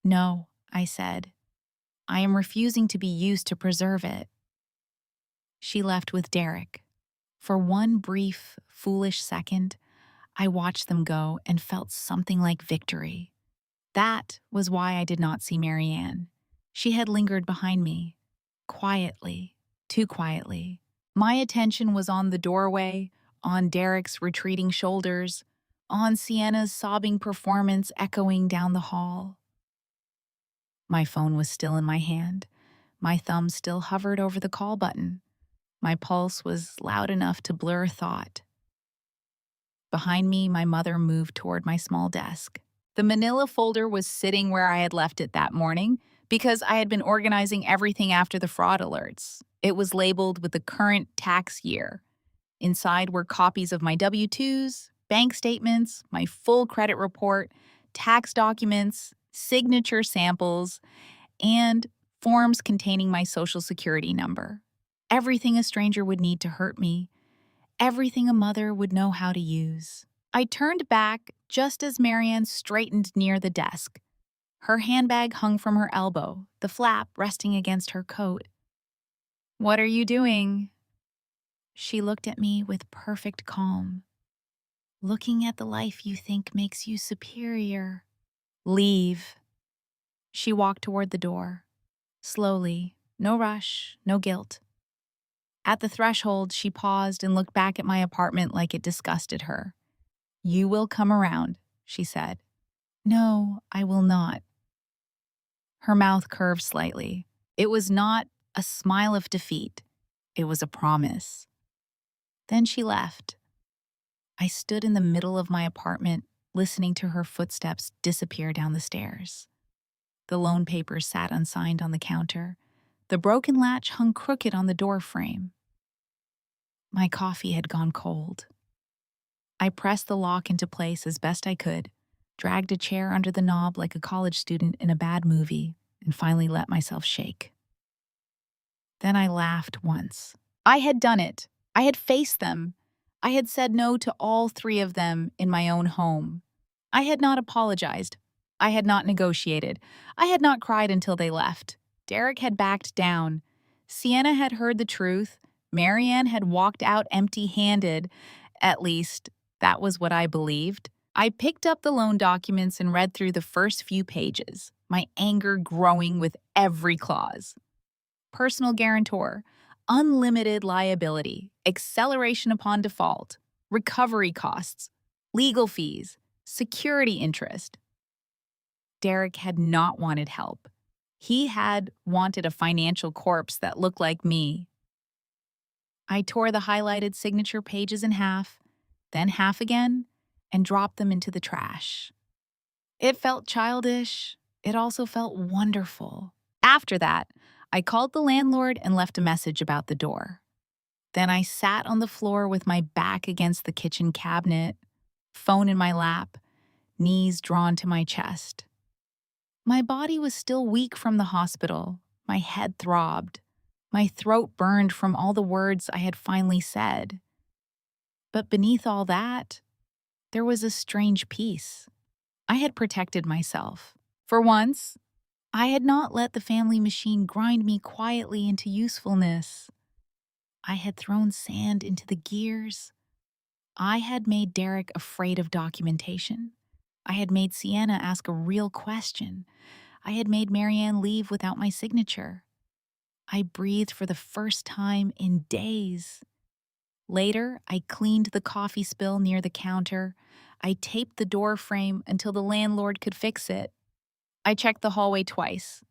No, I said. I am refusing to be used to preserve it. She left with Derek. For one brief, foolish second, I watched them go and felt something like victory. That was why I did not see Marianne. She had lingered behind me, quietly, too quietly. My attention was on the doorway, on Derek's retreating shoulders, on Sienna's sobbing performance echoing down the hall. My phone was still in my hand. My thumb still hovered over the call button. My pulse was loud enough to blur thought. Behind me, my mother moved toward my small desk. The manila folder was sitting where I had left it that morning because I had been organizing everything after the fraud alerts. It was labeled with the current tax year. Inside were copies of my W-2s, bank statements, my full credit report, tax documents, signature samples, and forms containing my social security number. Everything a stranger would need to hurt me. Everything a mother would know how to use. I turned back just as Marianne straightened near the desk. Her handbag hung from her elbow, the flap resting against her coat. What are you doing? She looked at me with perfect calm. Looking at the life you think makes you superior. Leave. She walked toward the door. Slowly, no rush, no guilt. At the threshold, she paused and looked back at my apartment like it disgusted her. "You will come around," she said. "No, I will not." Her mouth curved slightly. It was not a smile of defeat. It was a promise. Then she left. I stood in the middle of my apartment, listening to her footsteps disappear down the stairs. The loan papers sat unsigned on the counter. The broken latch hung crooked on the door frame. My coffee had gone cold. I pressed the lock into place as best I could, dragged a chair under the knob like a college student in a bad movie, and finally let myself shake. Then I laughed once. I had done it. I had faced them. I had said no to all three of them in my own home. I had not apologized. I had not negotiated. I had not cried until they left. Derek had backed down. Sienna had heard the truth. Marianne had walked out empty-handed. At least, that was what I believed. I picked up the loan documents and read through the first few pages, my anger growing with every clause. Personal guarantor, unlimited liability, acceleration upon default, recovery costs, legal fees, security interest. Derek had not wanted help. He had wanted a financial corpse that looked like me. I tore the highlighted signature pages in half, then half again, and dropped them into the trash. It felt childish. It also felt wonderful. After that, I called the landlord and left a message about the door. Then I sat on the floor with my back against the kitchen cabinet, phone in my lap, knees drawn to my chest. My body was still weak from the hospital. My head throbbed. My throat burned from all the words I had finally said. But beneath all that, there was a strange peace. I had protected myself. For once, I had not let the family machine grind me quietly into usefulness. I had thrown sand into the gears. I had made Derek afraid of documentation. I had made Sienna ask a real question. I had made Marianne leave without my signature. I breathed for the first time in days. Later, I cleaned the coffee spill near the counter. I taped the door frame until the landlord could fix it. I checked the hallway twice.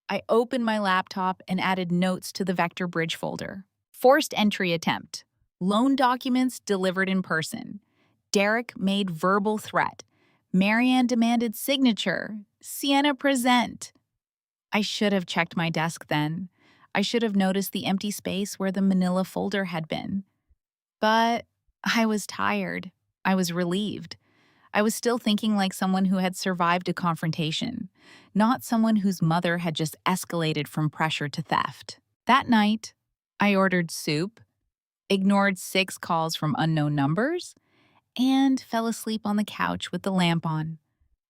I opened my laptop and added notes to the Vector Bridge folder. Forced entry attempt. Loan documents delivered in person. Derek made verbal threat. Marianne demanded signature. Sienna present. I should have checked my desk then. I should have noticed the empty space where the manila folder had been. But I was tired. I was relieved. I was still thinking like someone who had survived a confrontation, not someone whose mother had just escalated from pressure to theft. That night, I ordered soup, ignored 6 calls from unknown numbers, and fell asleep on the couch with the lamp on.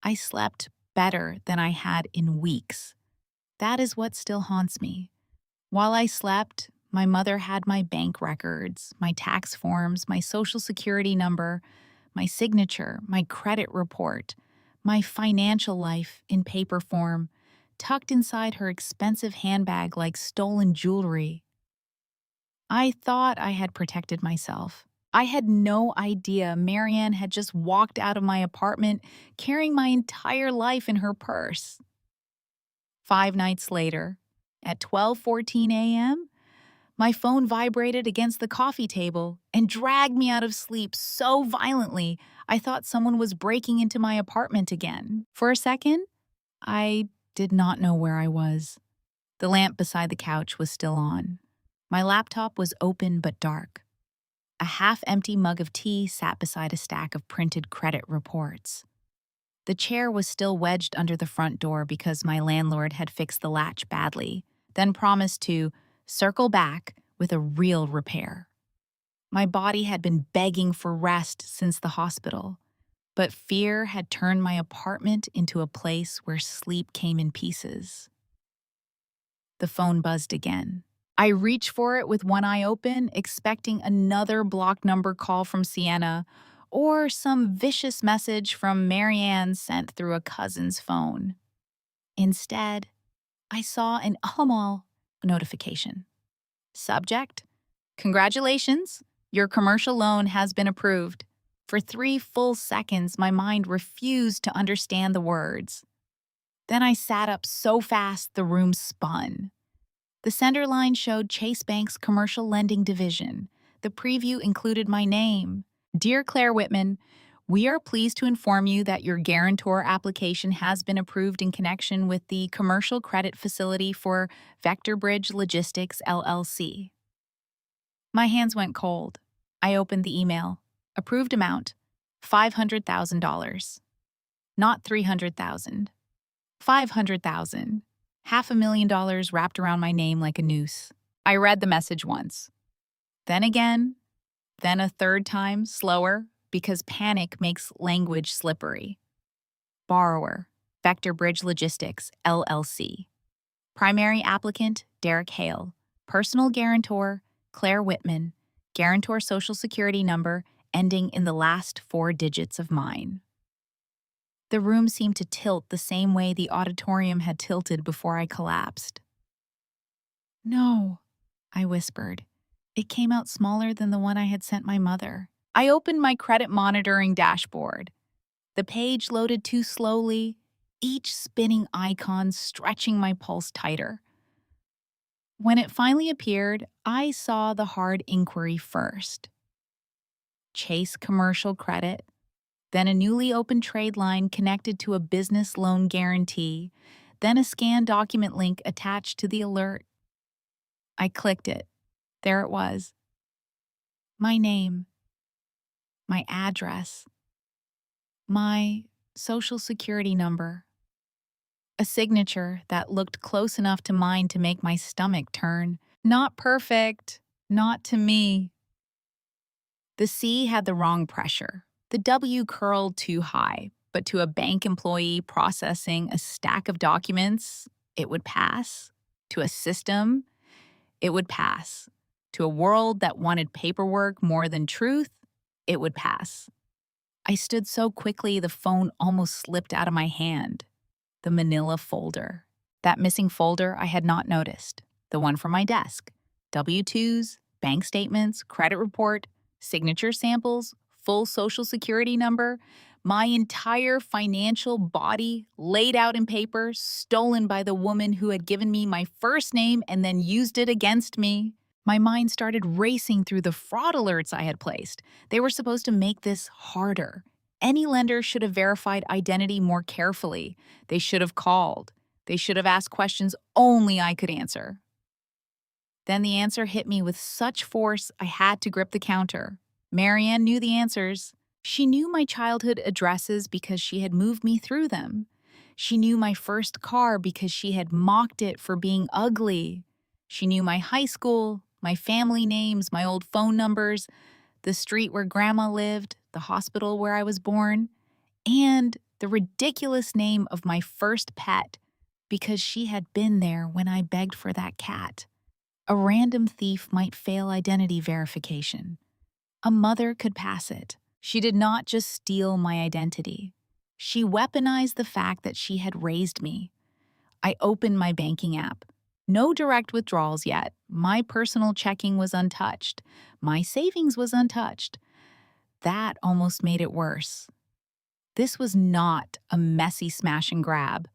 I slept better than I had in weeks. That is what still haunts me. While I slept, my mother had my bank records, my tax forms, my social security number, my signature, my credit report, my financial life in paper form, tucked inside her expensive handbag like stolen jewelry. I thought I had protected myself. I had no idea Marianne had just walked out of my apartment carrying my entire life in her purse. 5 nights later, at 12:14 a.m., my phone vibrated against the coffee table and dragged me out of sleep so violently I thought someone was breaking into my apartment again. For a second, I did not know where I was. The lamp beside the couch was still on. My laptop was open but dark. A half-empty mug of tea sat beside a stack of printed credit reports. The chair was still wedged under the front door because my landlord had fixed the latch badly, then promised to circle back with a real repair. My body had been begging for rest since the hospital, but fear had turned my apartment into a place where sleep came in pieces. The phone buzzed again. I reached for it with one eye open, expecting another block number call from Sienna or some vicious message from Marianne sent through a cousin's phone. Instead, I saw an Amal notification. Subject: Congratulations! Your commercial loan has been approved. For 3 full seconds, my mind refused to understand the words. Then I sat up so fast the room spun. The center line showed Chase Bank's commercial lending division. The preview included my name. Dear Claire Whitman, we are pleased to inform you that your guarantor application has been approved in connection with the commercial credit facility for Vector Bridge Logistics, LLC. My hands went cold. I opened the email. Approved amount, $500,000. Not $300,000. $500,000. $500,000 wrapped around my name like a noose. I read the message once. Then again. Then a third time, slower, because panic makes language slippery. Borrower, Vector Bridge Logistics, LLC. Primary applicant, Derek Hale. Personal guarantor, Claire Whitman. Guarantor Social Security number ending in the last 4 digits of mine. The room seemed to tilt the same way the auditorium had tilted before I collapsed. No, I whispered. It came out smaller than the one I had sent my mother. I opened my credit monitoring dashboard. The page loaded too slowly, each spinning icon stretching my pulse tighter. When it finally appeared, I saw the hard inquiry first. Chase commercial credit, then a newly opened trade line connected to a business loan guarantee, then a scanned document link attached to the alert. I clicked it. There it was. My name, my address, my social security number. A signature that looked close enough to mine to make my stomach turn. Not perfect, not to me. The C had the wrong pressure. The W curled too high, but to a bank employee processing a stack of documents, it would pass. To a system, it would pass. To a world that wanted paperwork more than truth, it would pass. I stood so quickly the phone almost slipped out of my hand. The manila folder. That missing folder I had not noticed. The one from my desk. W-2s, bank statements, credit report, signature samples, full social security number, my entire financial body laid out in paper, stolen by the woman who had given me my first name and then used it against me. My mind started racing through the fraud alerts I had placed. They were supposed to make this harder. Any lender should have verified identity more carefully. They should have called. They should have asked questions only I could answer. Then the answer hit me with such force I had to grip the counter. Marianne knew the answers. She knew my childhood addresses because she had moved me through them. She knew my first car because she had mocked it for being ugly. She knew my high school, my family names, my old phone numbers, the street where Grandma lived, the hospital where I was born, and the ridiculous name of my first pet because she had been there when I begged for that cat. A random thief might fail identity verification. A mother could pass it. She did not just steal my identity. She weaponized the fact that she had raised me. I opened my banking app. No direct withdrawals yet. My personal checking was untouched. My savings was untouched. That almost made it worse. This was not a messy smash and grab.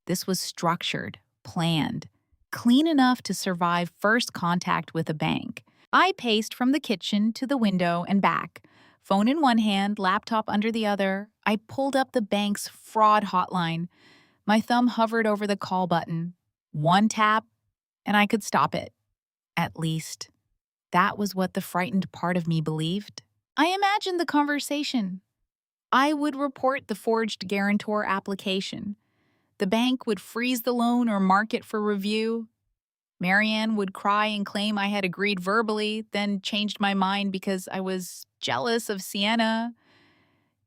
This was structured, planned, clean enough to survive first contact with a bank. I paced from the kitchen to the window and back, phone in one hand, laptop under the other. I pulled up the bank's fraud hotline. My thumb hovered over the call button. One tap, and I could stop it. At least, that was what the frightened part of me believed. I imagined the conversation. I would report the forged guarantor application. The bank would freeze the loan or mark it for review. Marianne would cry and claim I had agreed verbally, then changed my mind because I was jealous of Sienna.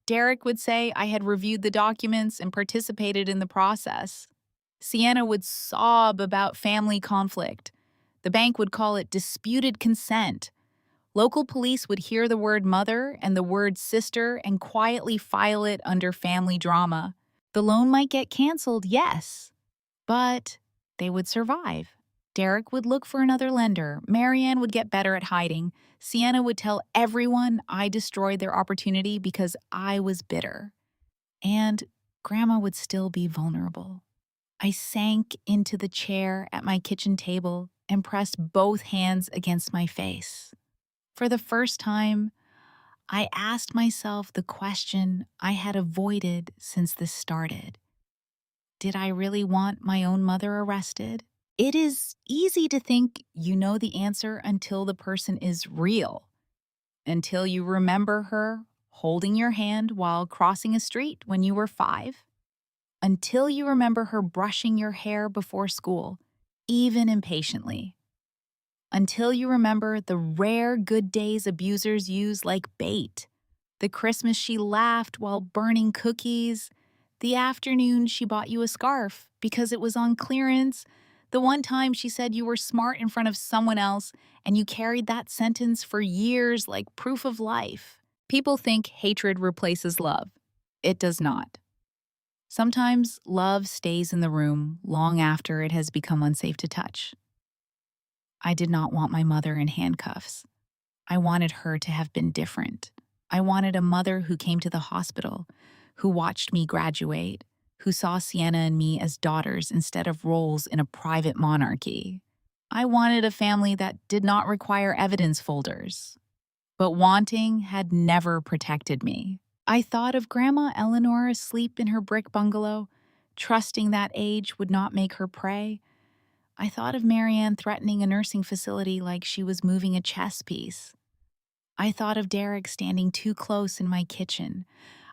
Derek would say I had reviewed the documents and participated in the process. Sienna would sob about family conflict. The bank would call it disputed consent. Local police would hear the word mother and the word sister and quietly file it under family drama. The loan might get canceled, yes, but they would survive. Derek would look for another lender. Marianne would get better at hiding. Sienna would tell everyone I destroyed their opportunity because I was bitter. And Grandma would still be vulnerable. I sank into the chair at my kitchen table and pressed both hands against my face. For the first time, I asked myself the question I had avoided since this started. Did I really want my own mother arrested? It is easy to think you know the answer until the person is real, until you remember her holding your hand while crossing a street when you were 5, until you remember her brushing your hair before school, even impatiently, until you remember the rare good days abusers use like bait, the Christmas she laughed while burning cookies, the afternoon she bought you a scarf because it was on clearance, the one time she said you were smart in front of someone else and you carried that sentence for years like proof of life. People think hatred replaces love. It does not. Sometimes love stays in the room long after it has become unsafe to touch. I did not want my mother in handcuffs. I wanted her to have been different. I wanted a mother who came to the hospital, who watched me graduate, who saw Sienna and me as daughters instead of roles in a private monarchy. I wanted a family that did not require evidence folders. But wanting had never protected me. I thought of Grandma Eleanor asleep in her brick bungalow, trusting that age would not make her prey. I thought of Marianne threatening a nursing facility like she was moving a chess piece. I thought of Derek standing too close in my kitchen.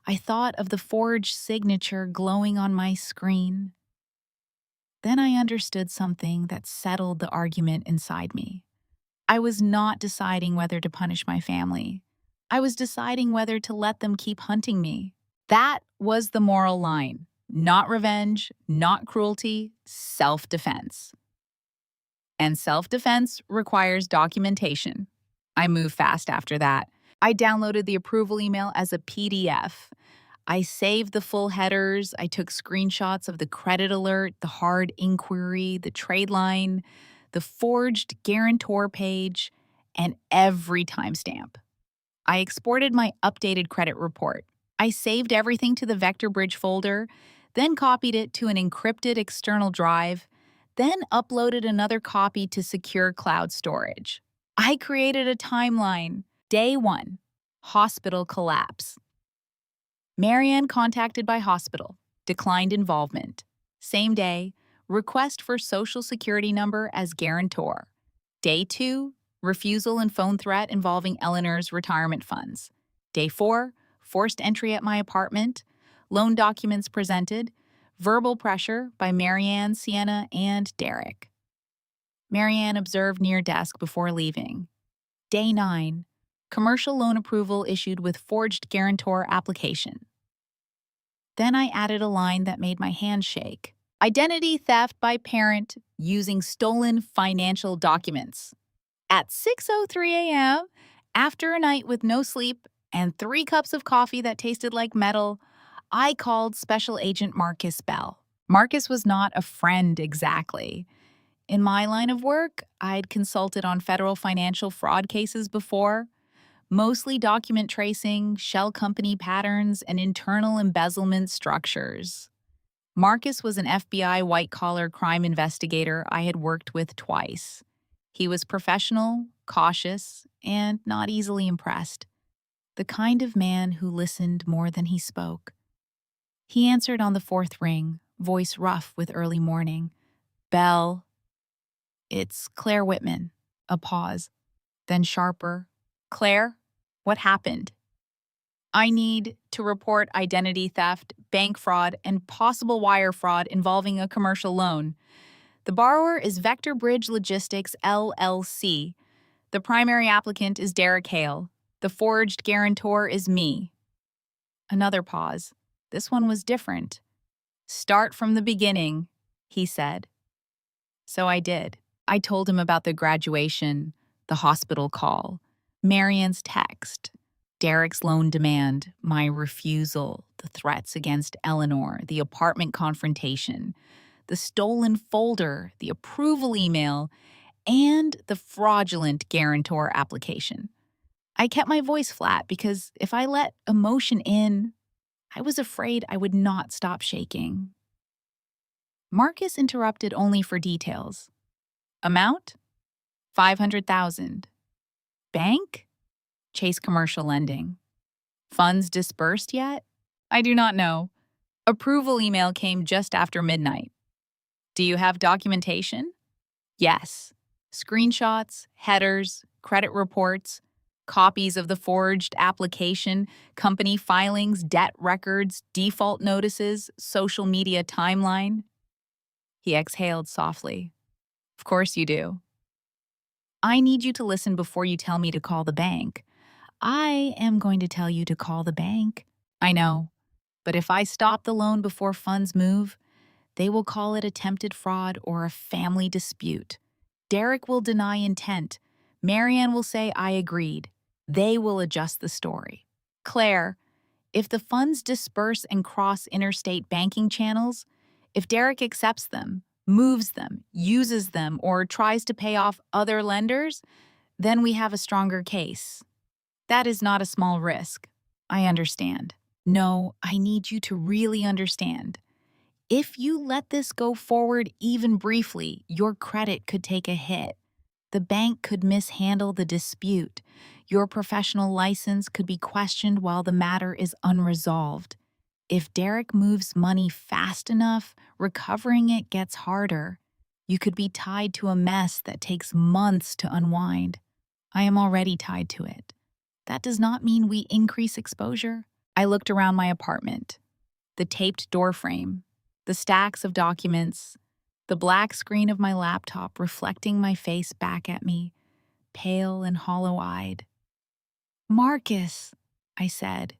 I thought of the forged signature glowing on my screen. Then I understood something that settled the argument inside me. I was not deciding whether to punish my family. I was deciding whether to let them keep hunting me. That was the moral line. Not revenge, not cruelty, self-defense. And self-defense requires documentation. I moved fast after that. I downloaded the approval email as a PDF. I saved the full headers. I took screenshots of the credit alert, the hard inquiry, the trade line, the forged guarantor page, and every timestamp. I exported my updated credit report. I saved everything to the Vector Bridge folder, then copied it to an encrypted external drive, then uploaded another copy to secure cloud storage. I created a timeline. Day 1, hospital collapse. Marianne contacted by hospital, declined involvement. Same day, request for social security number as guarantor. Day 2, refusal and phone threat involving Eleanor's retirement funds. Day 4, forced entry at my apartment, loan documents presented, verbal pressure by Marianne, Sienna, and Derek. Marianne observed near desk before leaving. Day 9, commercial loan approval issued with forged guarantor application. Then I added a line that made my hand shake. Identity theft by parent using stolen financial documents. At 6:03 a.m., after a night with no sleep and 3 cups of coffee that tasted like metal, I called Special Agent Marcus Bell. Marcus was not a friend exactly. In my line of work, I'd consulted on federal financial fraud cases before, mostly document tracing, shell company patterns, and internal embezzlement structures. Marcus was an FBI white-collar crime investigator I had worked with twice. He was professional, cautious, and not easily impressed. The kind of man who listened more than he spoke. He answered on the 4th ring, voice rough with early morning. Bell. It's Claire Whitman. A pause. Then sharper. Claire, what happened? I need to report identity theft, bank fraud, and possible wire fraud involving a commercial loan. The borrower is Vector Bridge Logistics, LLC. The primary applicant is Derek Hale. The forged guarantor is me. Another pause. This one was different. Start from the beginning, he said. So I did. I told him about the graduation, the hospital call, Marianne's text, Derek's loan demand, my refusal, the threats against Eleanor, the apartment confrontation, the stolen folder, the approval email, and the fraudulent guarantor application. I kept my voice flat because if I let emotion in, I was afraid I would not stop shaking. Marcus interrupted only for details. Amount? 500,000. Bank? Chase Commercial Lending. Funds disbursed yet? I do not know. Approval email came just after midnight. Do you have documentation? Yes. Screenshots, headers, credit reports, copies of the forged application, company filings, debt records, default notices, social media timeline. He exhaled softly. Of course you do. I need you to listen before you tell me to call the bank. I am going to tell you to call the bank. I know. But if I stop the loan before funds move, they will call it attempted fraud or a family dispute. Derek will deny intent. Marianne will say I agreed. They will adjust the story. Claire, if the funds disperse and cross interstate banking channels, if Derek accepts them, moves them, uses them, or tries to pay off other lenders, then we have a stronger case. That is not a small risk. I understand. No, I need you to really understand. If you let this go forward even briefly, your credit could take a hit. The bank could mishandle the dispute. Your professional license could be questioned while the matter is unresolved. If Derek moves money fast enough, recovering it gets harder. You could be tied to a mess that takes months to unwind. I am already tied to it. That does not mean we increase exposure. I looked around my apartment. The taped door frame, the stacks of documents, the black screen of my laptop reflecting my face back at me, pale and hollow-eyed. Marcus, I said,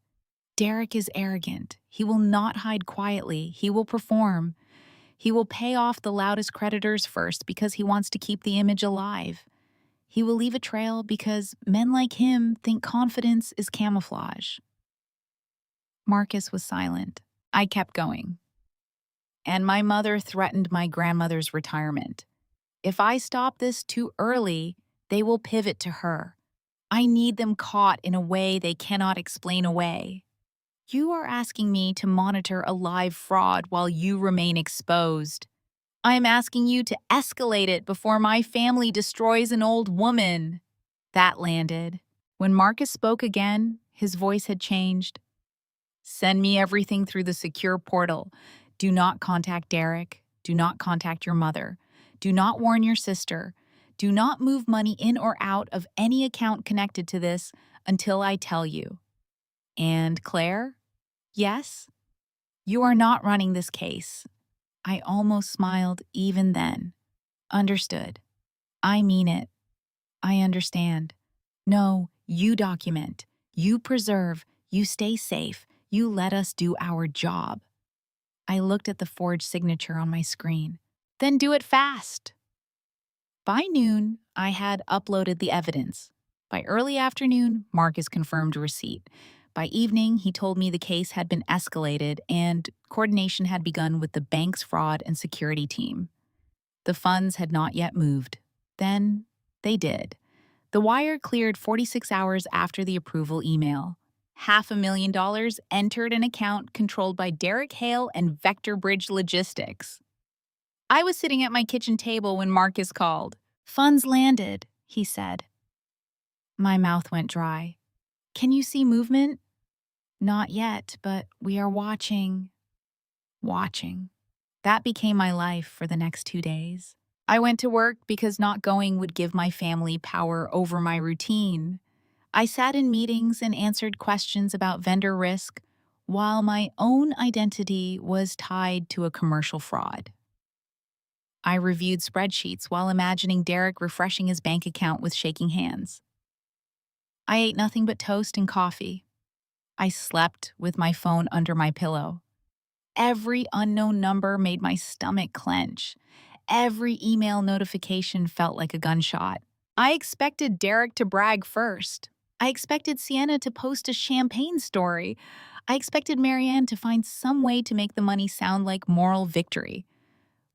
Derek is arrogant. He will not hide quietly. He will perform. He will pay off the loudest creditors first because he wants to keep the image alive. He will leave a trail because men like him think confidence is camouflage. Marcus was silent. I kept going. And my mother threatened my grandmother's retirement. If I stop this too early, they will pivot to her. I need them caught in a way they cannot explain away. You are asking me to monitor a live fraud while you remain exposed. I am asking you to escalate it before my family destroys an old woman. That landed. When Marcus spoke again, his voice had changed. Send me everything through the secure portal. Do not contact Derek. Do not contact your mother. Do not warn your sister. Do not move money in or out of any account connected to this until I tell you. And Claire? Yes? You are not running this case. I almost smiled even then. Understood. I mean it. I understand. No, you document. You preserve. You stay safe. You let us do our job. I looked at the forged signature on my screen. Then do it fast. By noon, I had uploaded the evidence. By early afternoon, Marcus confirmed receipt. By evening, he told me the case had been escalated and coordination had begun with the bank's fraud and security team. The funds had not yet moved. Then, they did. The wire cleared 46 hours after the approval email. $500,000 entered an account controlled by Derek Hale and Vector Bridge Logistics. I was sitting at my kitchen table when Marcus called. Funds landed, he said. My mouth went dry. Can you see movement? Not yet, but we are watching. Watching. That became my life for the next 2 days. I went to work because not going would give my family power over my routine. I sat in meetings and answered questions about vendor risk, while my own identity was tied to a commercial fraud. I reviewed spreadsheets while imagining Derek refreshing his bank account with shaking hands. I ate nothing but toast and coffee. I slept with my phone under my pillow. Every unknown number made my stomach clench. Every email notification felt like a gunshot. I expected Derek to brag first. I expected Sienna to post a champagne story. I expected Marianne to find some way to make the money sound like moral victory.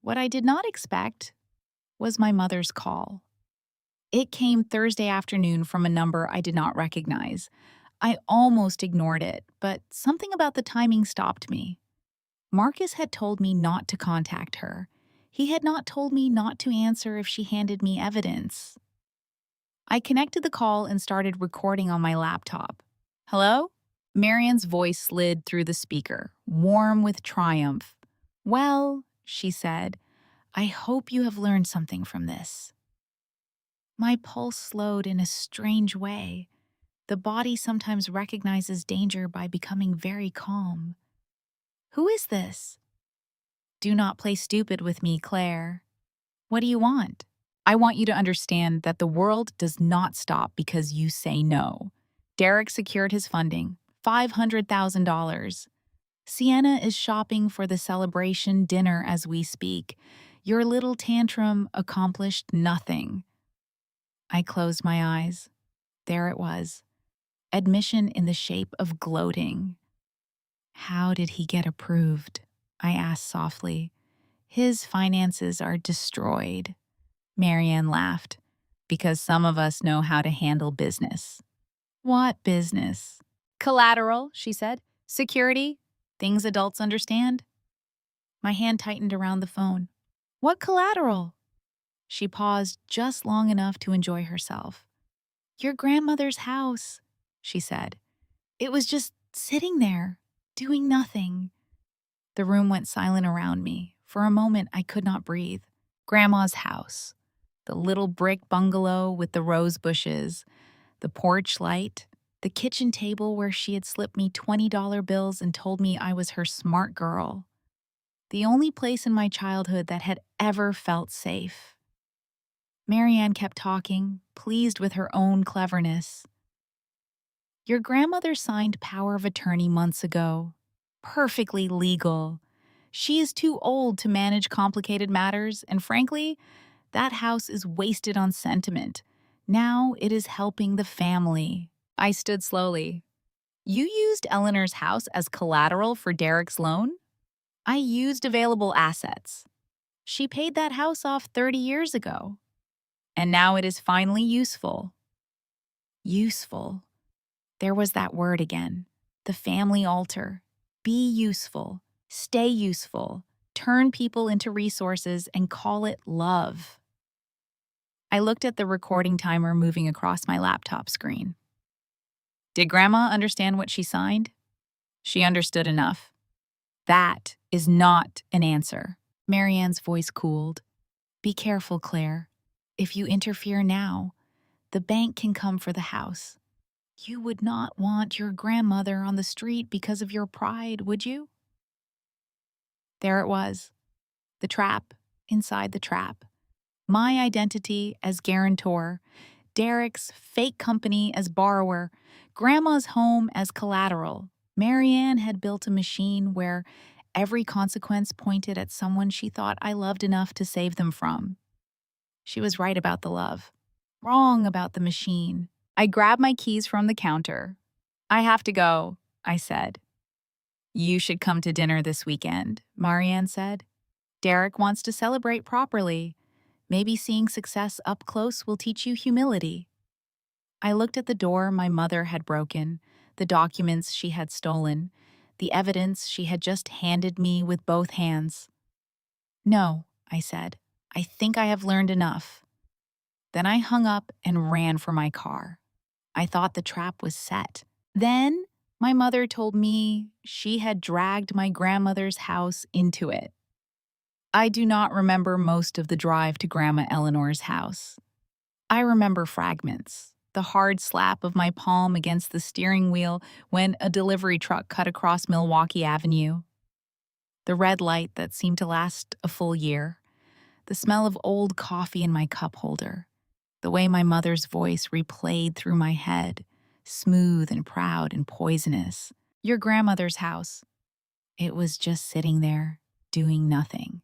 What I did not expect was my mother's call. It came Thursday afternoon from a number I did not recognize. I almost ignored it, but something about the timing stopped me. Marcus had told me not to contact her. He had not told me not to answer if she handed me evidence. I connected the call and started recording on my laptop. Hello? Marianne's voice slid through the speaker, warm with triumph. Well, she said, I hope you have learned something from this. My pulse slowed in a strange way. The body sometimes recognizes danger by becoming very calm. Who is this? Do not play stupid with me, Claire. What do you want? I want you to understand that the world does not stop because you say no. Derek secured his funding, $500,000. Sienna is shopping for the celebration dinner as we speak. Your little tantrum accomplished nothing. I closed my eyes. There it was. Admission in the shape of gloating. How did he get approved? I asked softly. His finances are destroyed. Marianne laughed. Because some of us know how to handle business. What business? Collateral, she said. Security. Things adults understand. My hand tightened around the phone. What collateral? She paused just long enough to enjoy herself. Your grandmother's house, she said. It was just sitting there, doing nothing. The room went silent around me. For a moment, I could not breathe. Grandma's house. The little brick bungalow with the rose bushes, the porch light, the kitchen table where she had slipped me $20 bills and told me I was her smart girl. The only place in my childhood that had ever felt safe. Marianne kept talking, pleased with her own cleverness. Your grandmother signed power of attorney months ago. Perfectly legal. She is too old to manage complicated matters, and frankly, that house is wasted on sentiment. Now it is helping the family. I stood slowly. You used Eleanor's house as collateral for Derek's loan? I used available assets. She paid that house off 30 years ago. And now it is finally useful. Useful. There was that word again. The family altar. Be useful. Stay useful. Turn people into resources and call it love. I looked at the recording timer moving across my laptop screen. Did Grandma understand what she signed? She understood enough. That is not an answer. Marianne's voice cooled. Be careful, Claire. If you interfere now, the bank can come for the house. You would not want your grandmother on the street because of your pride, would you? There it was. The trap inside the trap. My identity as guarantor, Derek's fake company as borrower, Grandma's home as collateral. Marianne had built a machine where every consequence pointed at someone she thought I loved enough to save them from. She was right about the love, wrong about the machine. I grabbed my keys from the counter. I have to go, I said. You should come to dinner this weekend, Marianne said. Derek wants to celebrate properly. Maybe seeing success up close will teach you humility. I looked at the door my mother had broken, the documents she had stolen, the evidence she had just handed me with both hands. No, I said. I think I have learned enough. Then I hung up and ran for my car. I thought the trap was set. Then my mother told me she had dragged my grandmother's house into it. I do not remember most of the drive to Grandma Eleanor's house. I remember fragments, the hard slap of my palm against the steering wheel when a delivery truck cut across Milwaukee Avenue, the red light that seemed to last a full year, the smell of old coffee in my cup holder, the way my mother's voice replayed through my head, smooth and proud and poisonous. Your grandmother's house. It was just sitting there, doing nothing.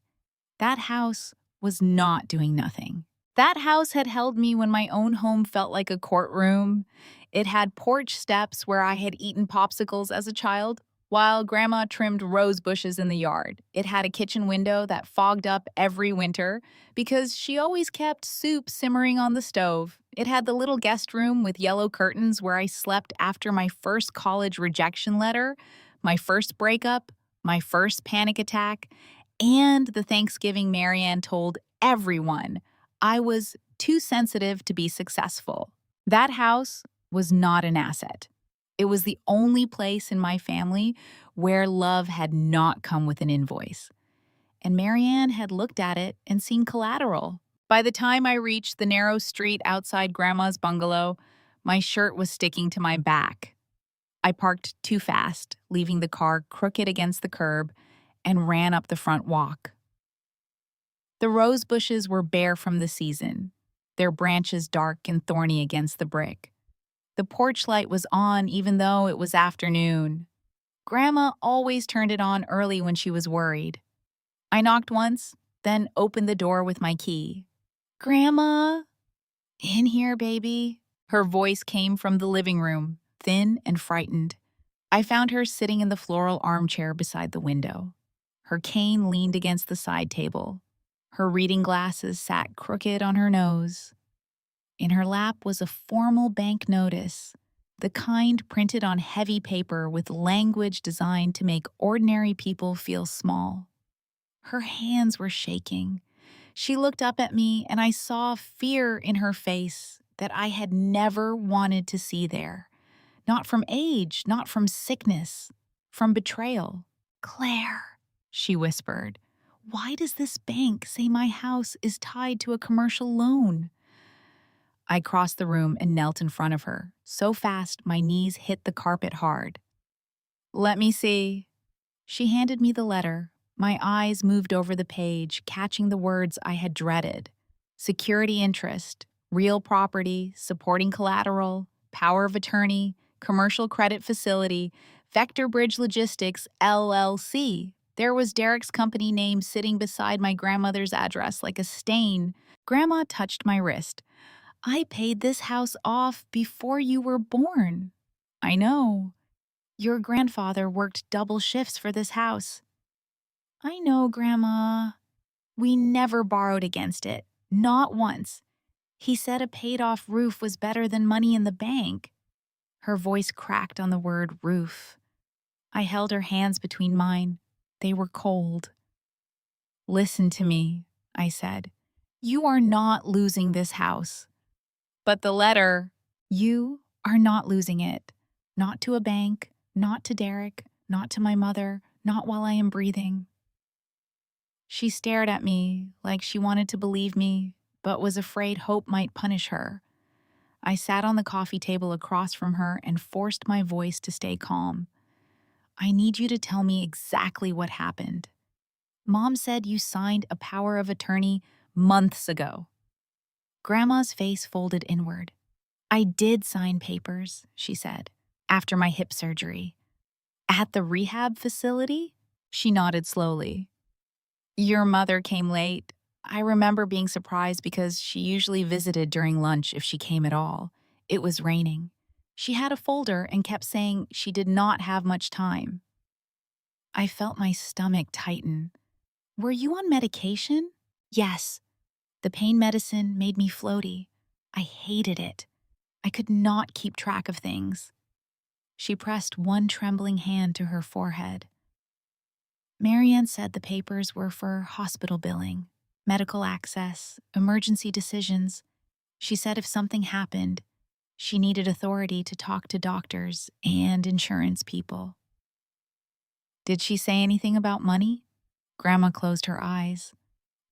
That house was not doing nothing. That house had held me when my own home felt like a courtroom. It had porch steps where I had eaten popsicles as a child, while Grandma trimmed rose bushes in the yard. It had a kitchen window that fogged up every winter because she always kept soup simmering on the stove. It had the little guest room with yellow curtains where I slept after my first college rejection letter, my first breakup, my first panic attack, and the Thanksgiving Marianne told everyone I was too sensitive to be successful. That house was not an asset. It was the only place in my family where love had not come with an invoice. And Marianne had looked at it and seen collateral. By the time I reached the narrow street outside Grandma's bungalow, my shirt was sticking to my back. I parked too fast, leaving the car crooked against the curb, and ran up the front walk. The rose bushes were bare from the season, their branches dark and thorny against the brick. The porch light was on even though it was afternoon. Grandma always turned it on early when she was worried. I knocked once, then opened the door with my key. "Grandma?" "In here, baby." Her voice came from the living room, thin and frightened. I found her sitting in the floral armchair beside the window. Her cane leaned against the side table. Her reading glasses sat crooked on her nose. In her lap was a formal bank notice, the kind printed on heavy paper with language designed to make ordinary people feel small. Her hands were shaking. She looked up at me, and I saw fear in her face that I had never wanted to see there. Not from age, not from sickness, from betrayal. "Claire," she whispered, "why does this bank say my house is tied to a commercial loan?" I crossed the room and knelt in front of her, so fast my knees hit the carpet hard. "Let me see." She handed me the letter. My eyes moved over the page, catching the words I had dreaded. Security interest, real property, supporting collateral, power of attorney, commercial credit facility, Vector Bridge Logistics, LLC. There was Derek's company name sitting beside my grandmother's address like a stain. Grandma touched my wrist. "I paid this house off before you were born." "I know. Your grandfather worked double shifts for this house." "I know, Grandma. We never borrowed against it. Not once. He said a paid-off roof was better than money in the bank." Her voice cracked on the word roof. I held her hands between mine. They were cold. "Listen to me," I said. "You are not losing this house. But the letter, you are not losing it. Not to a bank, not to Derek, not to my mother, not while I am breathing." She stared at me like she wanted to believe me, but was afraid hope might punish her. I sat on the coffee table across from her and forced my voice to stay calm. "I need you to tell me exactly what happened. Mom said you signed a power of attorney months ago." Grandma's face folded inward. "I did sign papers," she said, "after my hip surgery." "At the rehab facility?" She nodded slowly. "Your mother came late. I remember being surprised because she usually visited during lunch if she came at all. It was raining. She had a folder and kept saying she did not have much time." I felt my stomach tighten. "Were you on medication?" "Yes. The pain medicine made me floaty. I hated it. I could not keep track of things." She pressed one trembling hand to her forehead. "Marianne said the papers were for hospital billing, medical access, emergency decisions. She said if something happened, she needed authority to talk to doctors and insurance people." "Did she say anything about money?" Grandma closed her eyes.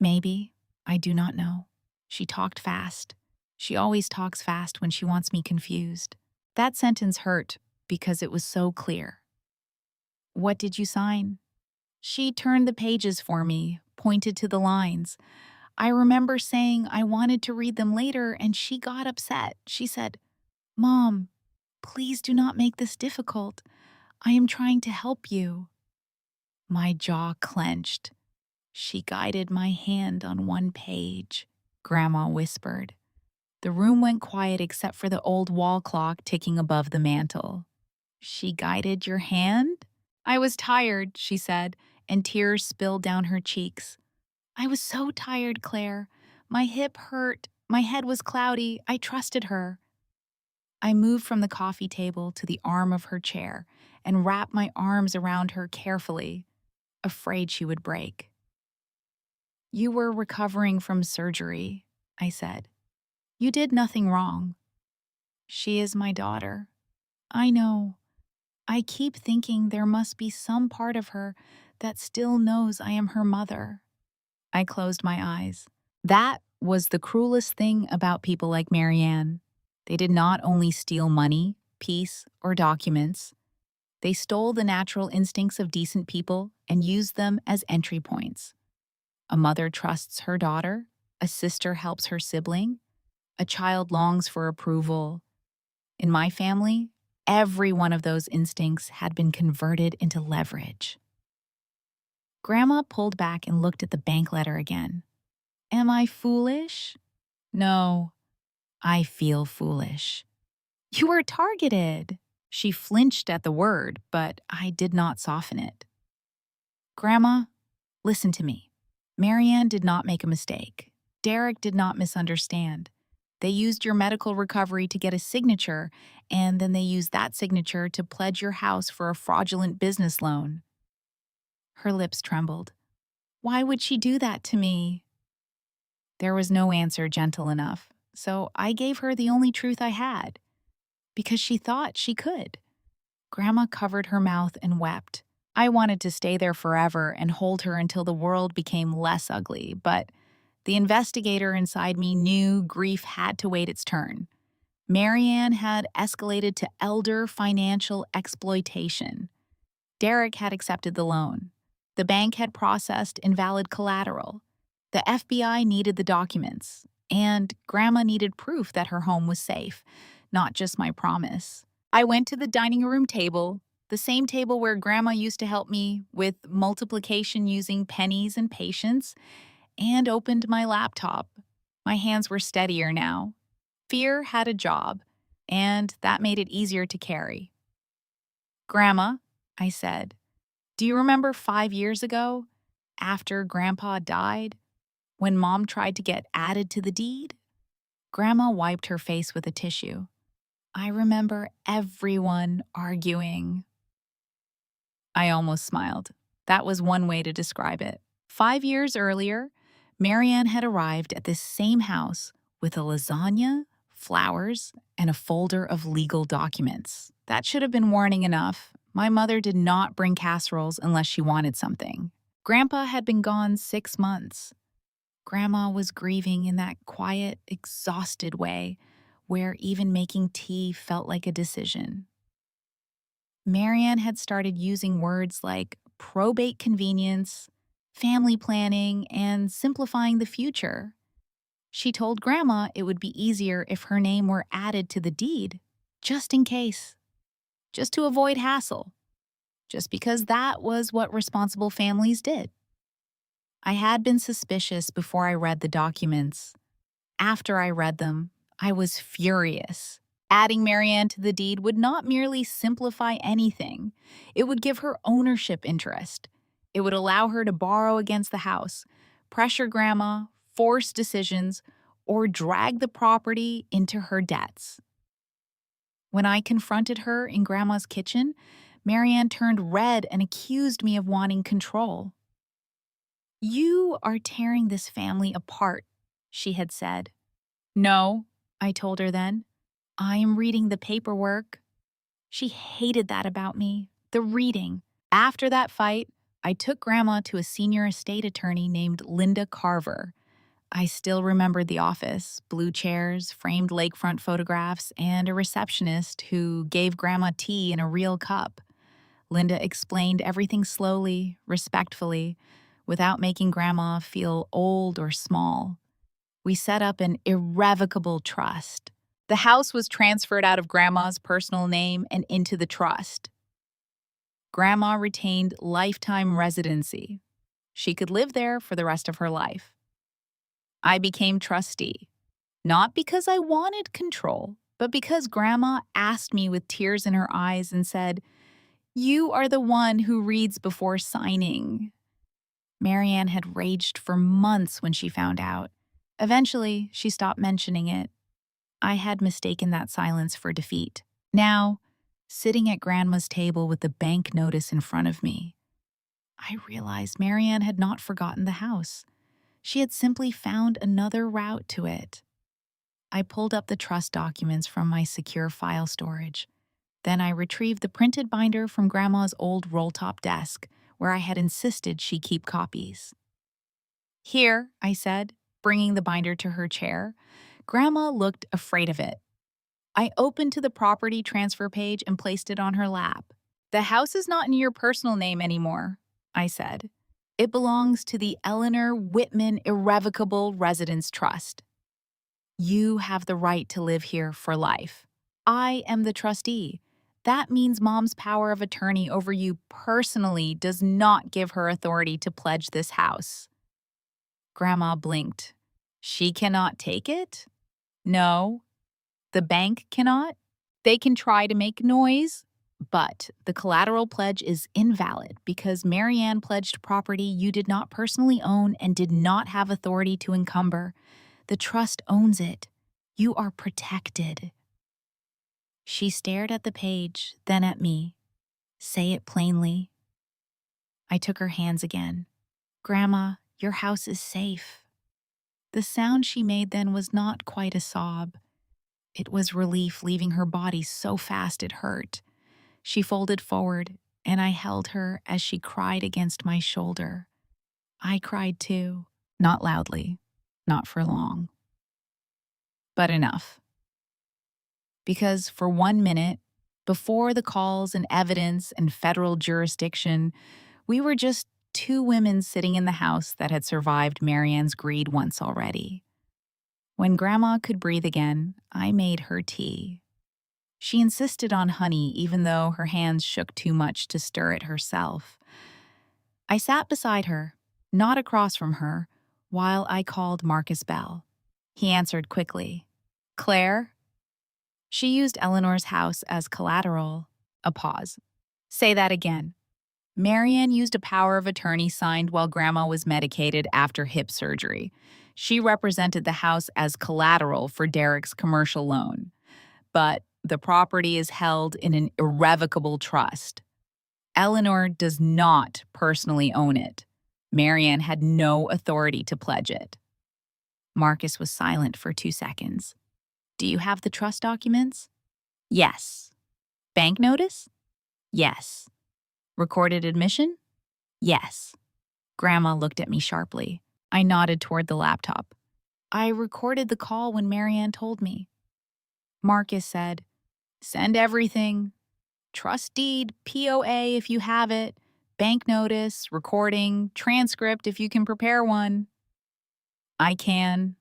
"Maybe. I do not know. She talked fast. She always talks fast when she wants me confused." That sentence hurt because it was so clear. "What did you sign?" She turned the pages for me, pointed to the lines. I remember saying I wanted to read them later, and she got upset. She said, "Mom, please do not make this difficult. I am trying to help you." My jaw clenched. "She guided my hand on one page," Grandma whispered. The room went quiet except for the old wall clock ticking above the mantel. "She guided your hand?" I was tired, she said, and tears spilled down her cheeks. I was so tired, Claire. My hip hurt. My head was cloudy. I trusted her. I moved from the coffee table to the arm of her chair and wrapped my arms around her carefully, afraid she would break. You were recovering from surgery, I said. You did nothing wrong. She is my daughter. I know. I keep thinking there must be some part of her that still knows I am her mother. I closed my eyes. That was the cruelest thing about people like Marianne. They did not only steal money, peace, or documents. They stole the natural instincts of decent people and used them as entry points. A mother trusts her daughter, a sister helps her sibling, a child longs for approval. In my family, every one of those instincts had been converted into leverage. Grandma pulled back and looked at the bank letter again. Am I foolish? No, I feel foolish. You were targeted. She flinched at the word, but I did not soften it. Grandma, listen to me. Marianne did not make a mistake. Derek did not misunderstand. They used your medical recovery to get a signature, and then they used that signature to pledge your house for a fraudulent business loan. Her lips trembled. Why would she do that to me? There was no answer gentle enough, so I gave her the only truth I had. Because she thought she could. Grandma covered her mouth and wept. I wanted to stay there forever and hold her until the world became less ugly, but the investigator inside me knew grief had to wait its turn. Marianne had escalated to elder financial exploitation. Derek had accepted the loan. The bank had processed invalid collateral. The FBI needed the documents, and Grandma needed proof that her home was safe, not just my promise. I went to the dining room table, the same table where Grandma used to help me with multiplication using pennies and patience, and opened my laptop. My hands were steadier now. Fear had a job, and that made it easier to carry. Grandma, I said, do you remember 5 years ago, after Grandpa died, when Mom tried to get added to the deed? Grandma wiped her face with a tissue. I remember everyone arguing. I almost smiled. That was one way to describe it. 5 years earlier, Marianne had arrived at this same house with a lasagna, flowers, and a folder of legal documents. That should have been warning enough. My mother did not bring casseroles unless she wanted something. Grandpa had been gone 6 months. Grandma was grieving in that quiet, exhausted way where even making tea felt like a decision. Marianne had started using words like probate convenience, family planning, and simplifying the future. She told Grandma it would be easier if her name were added to the deed, just in case, just to avoid hassle, just because that was what responsible families did. I had been suspicious before I read the documents. After I read them, I was furious. Adding Marianne to the deed would not merely simplify anything. It would give her ownership interest. It would allow her to borrow against the house, pressure Grandma, force decisions, or drag the property into her debts. When I confronted her in Grandma's kitchen, Marianne turned red and accused me of wanting control. You are tearing this family apart, she had said. No, I told her then. I am reading the paperwork. She hated that about me, the reading. After that fight, I took Grandma to a senior estate attorney named Linda Carver. I still remembered the office, blue chairs, framed lakefront photographs, and a receptionist who gave Grandma tea in a real cup. Linda explained everything slowly, respectfully, without making Grandma feel old or small. We set up an irrevocable trust. The house was transferred out of Grandma's personal name and into the trust. Grandma retained lifetime residency. She could live there for the rest of her life. I became trustee, not because I wanted control, but because Grandma asked me with tears in her eyes and said, You are the one who reads before signing. Marianne had raged for months when she found out. Eventually, she stopped mentioning it. I had mistaken that silence for defeat. Now, sitting at Grandma's table with the bank notice in front of me, I realized Marianne had not forgotten the house. She had simply found another route to it. I pulled up the trust documents from my secure file storage. Then I retrieved the printed binder from Grandma's old roll-top desk, where I had insisted she keep copies. Here, I said, bringing the binder to her chair. Grandma looked afraid of it. I opened to the property transfer page and placed it on her lap. The house is not in your personal name anymore, I said. It belongs to the Claire Whitman Irrevocable Residence Trust. You have the right to live here for life. I am the trustee. That means Mom's power of attorney over you personally does not give her authority to pledge this house. Grandma blinked. She cannot take it? No. The bank cannot? They can try to make noise, but the collateral pledge is invalid because Marianne pledged property you did not personally own and did not have authority to encumber. The trust owns it. You are protected. She stared at the page, then at me. Say it plainly. I took her hands again. Grandma, your house is safe. The sound she made then was not quite a sob. It was relief leaving her body so fast it hurt. She folded forward, and I held her as she cried against my shoulder. I cried too, not loudly, not for long. But enough. Because for 1 minute, before the calls and evidence and federal jurisdiction, we were just two women sitting in the house that had survived Marianne's greed once already. When Grandma could breathe again, I made her tea. She insisted on honey even though her hands shook too much to stir it herself. I sat beside her, not across from her, while I called Marcus Bell. He answered quickly. Claire? She used Eleanor's house as collateral. A pause. Say that again. Marianne used a power of attorney signed while Grandma was medicated after hip surgery. She represented the house as collateral for Derek's commercial loan. But the property is held in an irrevocable trust. Eleanor does not personally own it. Marianne had no authority to pledge it. Marcus was silent for 2 seconds. Do you have the trust documents? Yes. Bank notice? Yes. Recorded admission? Yes. Grandma looked at me sharply. I nodded toward the laptop. I recorded the call when Marianne told me. Marcus said, send everything. Trust deed, POA if you have it, bank notice, recording, transcript if you can prepare one. I can.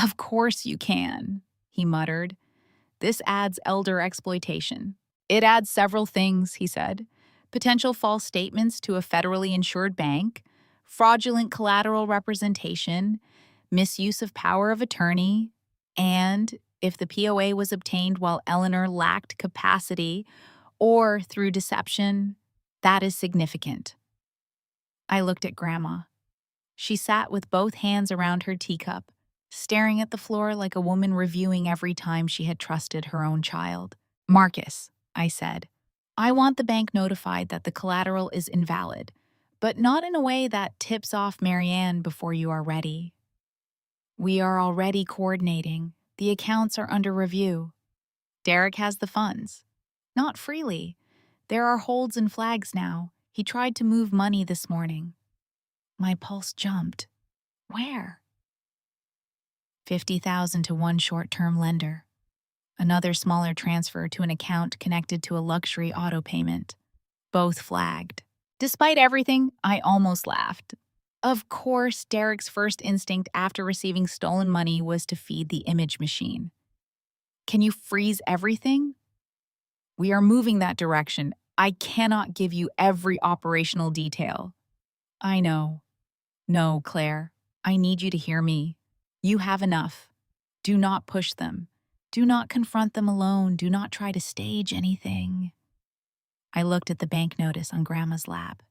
Of course you can, he muttered. This adds elder exploitation. It adds several things, he said. Potential false statements to a federally insured bank, fraudulent collateral representation, misuse of power of attorney, and if the POA was obtained while Eleanor lacked capacity or through deception, that is significant. I looked at Grandma. She sat with both hands around her teacup, staring at the floor like a woman reviewing every time she had trusted her own child. Marcus, I said, I want the bank notified that the collateral is invalid, but not in a way that tips off Marianne before you are ready. We are already coordinating. The accounts are under review. Derek has the funds. Not freely. There are holds and flags now. He tried to move money this morning. My pulse jumped. Where? 50,000 to one short-term lender. Another smaller transfer to an account connected to a luxury auto payment. Both flagged. Despite everything, I almost laughed. Of course, Derek's first instinct after receiving stolen money was to feed the image machine. Can you freeze everything? We are moving that direction. I cannot give you every operational detail. I know. No, Claire. I need you to hear me. You have enough. Do not push them. Do not confront them alone. Do not try to stage anything. I looked at the bank notice on Grandma's lap.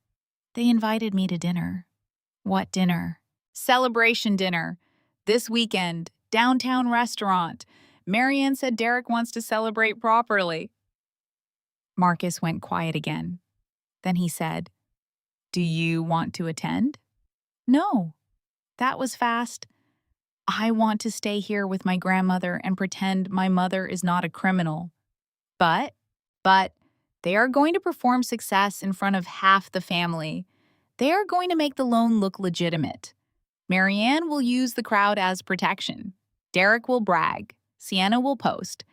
They invited me to dinner. What dinner? Celebration dinner. This weekend, downtown restaurant. Marianne said Derek wants to celebrate properly. Marcus went quiet again. Then he said, "Do you want to attend?" "No." That was fast. "I want to stay here with my grandmother and pretend my mother is not a criminal." But, they are going to perform success in front of half the family. They are going to make the loan look legitimate. Marianne will use the crowd as protection. Derek will brag. Sienna will post.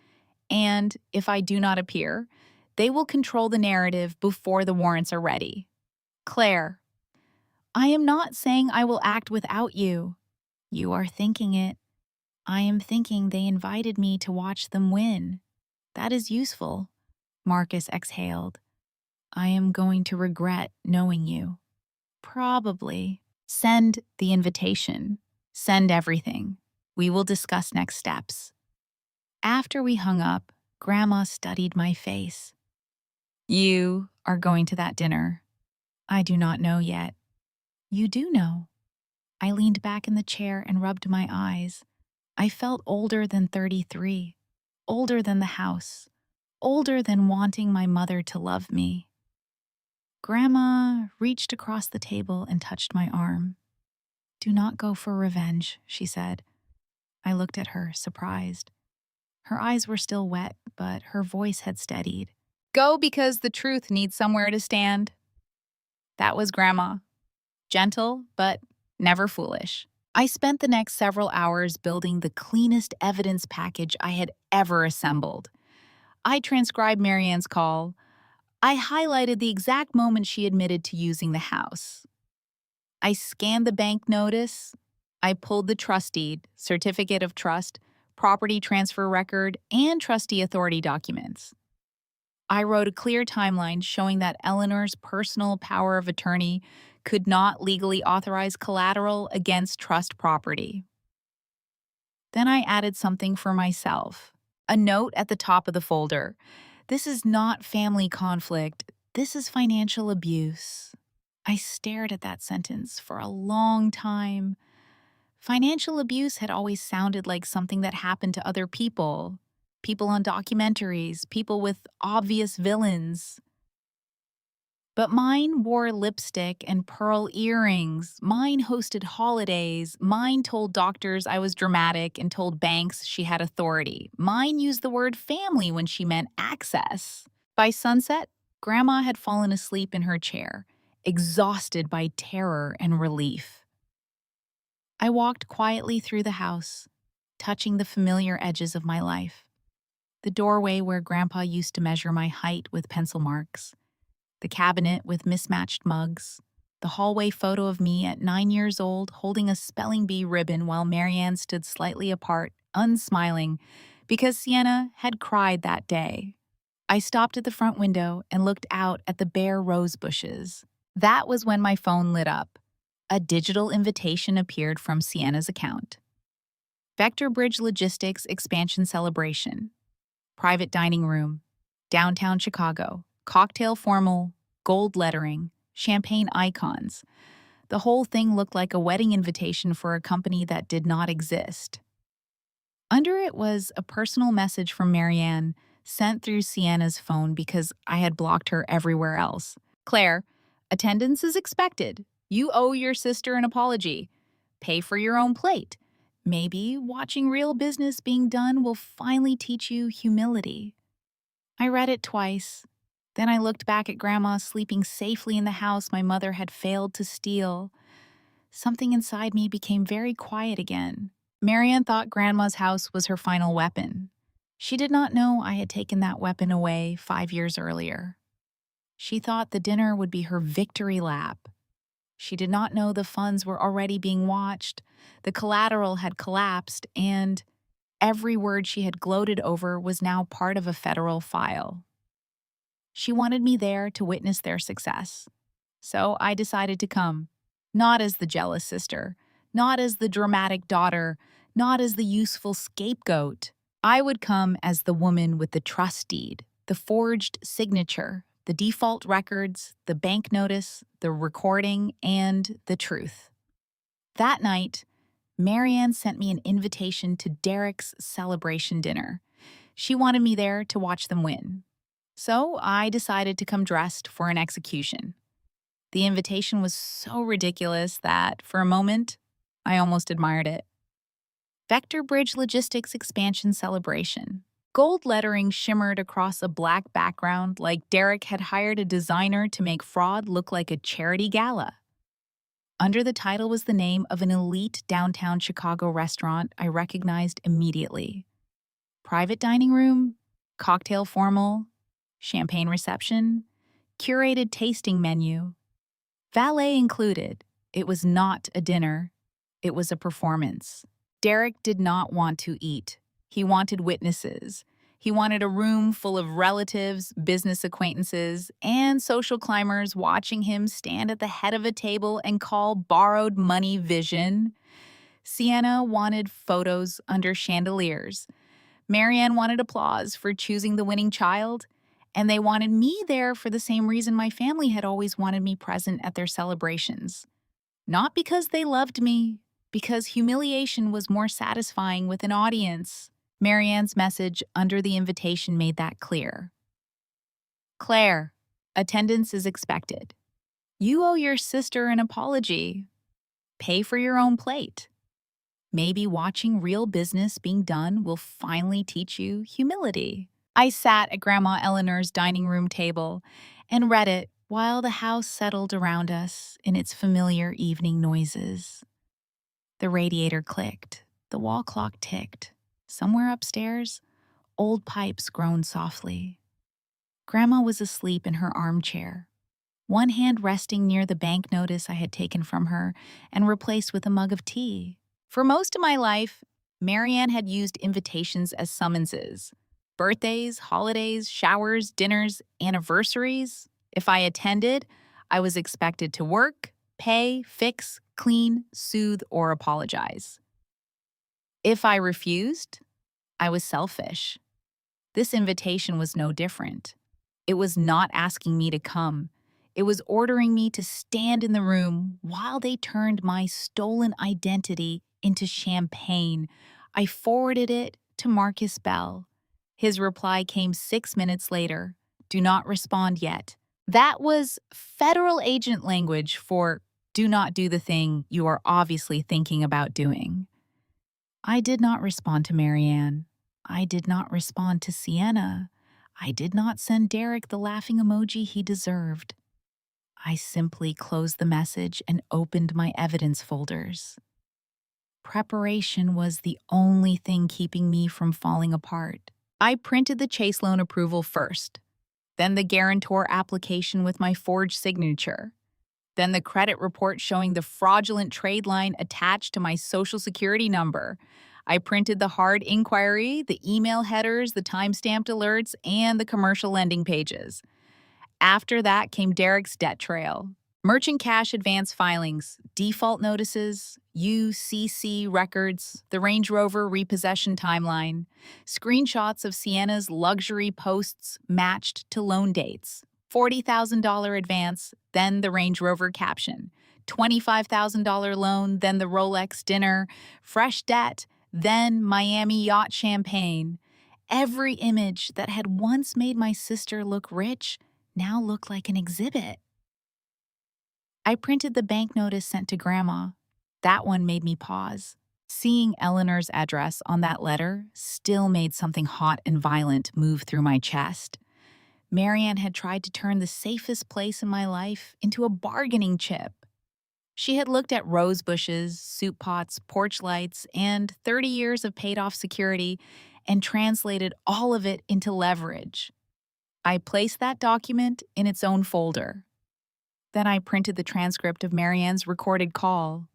And if I do not appear, they will control the narrative before the warrants are ready. Claire, I am not saying I will act without you. You are thinking it. I am thinking they invited me to watch them win. That is useful. Marcus exhaled. I am going to regret knowing you. Probably. Send the invitation. Send everything. We will discuss next steps. After we hung up, Grandma studied my face. You are going to that dinner. I do not know yet. You do know. I leaned back in the chair and rubbed my eyes. I felt older than 33, older than the house, older than wanting my mother to love me. Grandma reached across the table and touched my arm. Do not go for revenge, she said. I looked at her, surprised. Her eyes were still wet, but her voice had steadied. Go because the truth needs somewhere to stand. That was Grandma. Gentle, but never foolish. I spent the next several hours building the cleanest evidence package I had ever assembled. I transcribed Marianne's call. I highlighted the exact moment she admitted to using the house. I scanned the bank notice. I pulled the trust deed, certificate of trust, property transfer record, and trustee authority documents. I wrote a clear timeline showing that Eleanor's personal power of attorney could not legally authorize collateral against trust property. Then I added something for myself. A note at the top of the folder. This is not family conflict. This is financial abuse. I stared at that sentence for a long time. Financial abuse had always sounded like something that happened to other people. People on documentaries, people with obvious villains. But mine wore lipstick and pearl earrings. Mine hosted holidays. Mine told doctors I was dramatic and told banks she had authority. Mine used the word family when she meant access. By sunset, Grandma had fallen asleep in her chair, exhausted by terror and relief. I walked quietly through the house, touching the familiar edges of my life. The doorway where Grandpa used to measure my height with pencil marks, the cabinet with mismatched mugs, the hallway photo of me at 9 years old holding a spelling bee ribbon while Marianne stood slightly apart, unsmiling, because Sienna had cried that day. I stopped at the front window and looked out at the bare rose bushes. That was when my phone lit up. A digital invitation appeared from Sienna's account. Vector Bridge Logistics Expansion Celebration. Private dining room. Downtown Chicago. Cocktail formal, gold lettering, champagne icons. The whole thing looked like a wedding invitation for a company that did not exist. Under it was a personal message from Marianne sent through Sienna's phone because I had blocked her everywhere else. Claire, attendance is expected. You owe your sister an apology. Pay for your own plate. Maybe watching real business being done will finally teach you humility. I read it twice. Then I looked back at Grandma sleeping safely in the house my mother had failed to steal. Something inside me became very quiet again. Marianne thought Grandma's house was her final weapon. She did not know I had taken that weapon away 5 years earlier. She thought the dinner would be her victory lap. She did not know the funds were already being watched, the collateral had collapsed, and every word she had gloated over was now part of a federal file. She wanted me there to witness their success. So I decided to come, not as the jealous sister, not as the dramatic daughter, not as the useful scapegoat. I would come as the woman with the trust deed, the forged signature, the default records, the bank notice, the recording, and the truth. That night, Marianne sent me an invitation to Derek's celebration dinner. She wanted me there to watch them win. So I decided to come dressed for an execution. The invitation was so ridiculous that, for a moment, I almost admired it. Vector Bridge Logistics Expansion Celebration. Gold lettering shimmered across a black background like Derek had hired a designer to make fraud look like a charity gala. Under the title was the name of an elite downtown Chicago restaurant I recognized immediately. Private dining room, cocktail formal, champagne reception, curated tasting menu. Valet included. It was not a dinner. It was a performance. Derek did not want to eat. He wanted witnesses. He wanted a room full of relatives, business acquaintances, and social climbers watching him stand at the head of a table and call borrowed money vision. Sienna wanted photos under chandeliers. Marianne wanted applause for choosing the winning child. And they wanted me there for the same reason my family had always wanted me present at their celebrations. Not because they loved me, because humiliation was more satisfying with an audience. Marianne's message under the invitation made that clear. Claire, attendance is expected. You owe your sister an apology. Pay for your own plate. Maybe watching real business being done will finally teach you humility. I sat at Grandma Eleanor's dining room table and read it while the house settled around us in its familiar evening noises. The radiator clicked, the wall clock ticked. Somewhere upstairs, old pipes groaned softly. Grandma was asleep in her armchair, one hand resting near the bank notice I had taken from her and replaced with a mug of tea. For most of my life, Marianne had used invitations as summonses. Birthdays, holidays, showers, dinners, anniversaries. If I attended, I was expected to work, pay, fix, clean, soothe, or apologize. If I refused, I was selfish. This invitation was no different. It was not asking me to come. It was ordering me to stand in the room while they turned my stolen identity into champagne. I forwarded it to Marcus Bell. His reply came 6 minutes later. Do not respond yet. That was federal agent language for do not do the thing you are obviously thinking about doing. I did not respond to Marianne. I did not respond to Sienna. I did not send Derek the laughing emoji he deserved. I simply closed the message and opened my evidence folders. Preparation was the only thing keeping me from falling apart. I printed the Chase loan approval first, then the guarantor application with my forged signature, then the credit report showing the fraudulent trade line attached to my Social Security number. I printed the hard inquiry, the email headers, the time-stamped alerts, and the commercial lending pages. After that came Derek's debt trail. Merchant cash advance filings, default notices, UCC records, the Range Rover repossession timeline, screenshots of Sienna's luxury posts matched to loan dates, $40,000 advance, then the Range Rover caption, $25,000 loan, then the Rolex dinner, fresh debt, then Miami yacht champagne. Every image that had once made my sister look rich now looked like an exhibit. I printed the bank notice sent to Grandma. That one made me pause. Seeing Eleanor's address on that letter still made something hot and violent move through my chest. Marianne had tried to turn the safest place in my life into a bargaining chip. She had looked at rose bushes, soup pots, porch lights, and 30 years of paid-off security and translated all of it into leverage. I placed that document in its own folder. Then I printed the transcript of Marianne's recorded call.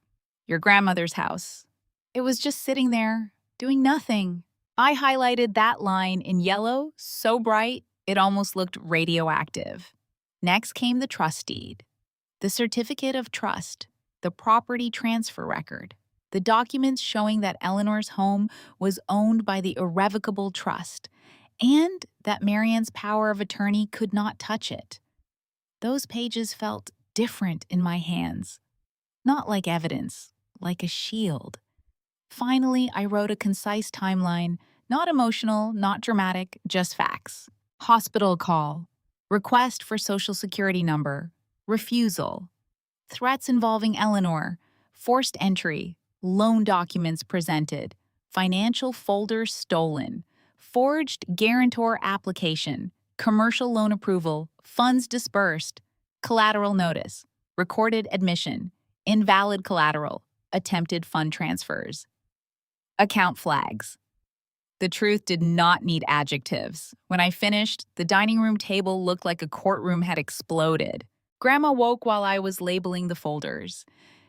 Your grandmother's house. It was just sitting there, doing nothing. I highlighted that line in yellow, so bright it almost looked radioactive. Next came the trust deed, the certificate of trust, the property transfer record, the documents showing that Eleanor's home was owned by the irrevocable trust, and that Marianne's power of attorney could not touch it. Those pages felt different in my hands, not like evidence, like a shield. Finally, I wrote a concise timeline, not emotional, not dramatic, just facts. Hospital call, request for social security number, refusal, threats involving Eleanor, forced entry, loan documents presented, financial folder stolen, forged guarantor application, commercial loan approval, funds disbursed, collateral notice, recorded admission, invalid collateral, attempted fund transfers. Account flags. The truth did not need adjectives. When I finished, the dining room table looked like a courtroom had exploded. Grandma woke while I was labeling the folders.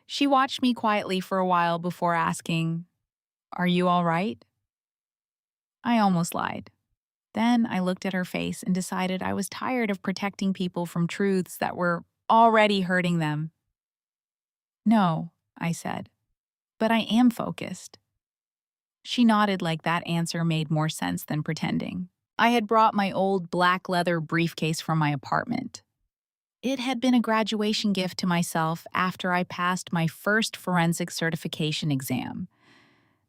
She watched me quietly for a while before asking, "Are you all right?" I almost lied. Then I looked at her face and decided I was tired of protecting people from truths that were already hurting them. "No," I said, "but I am focused." She nodded like that answer made more sense than pretending. I had brought my old black leather briefcase from my apartment. It had been a graduation gift to myself after I passed my first forensic certification exam.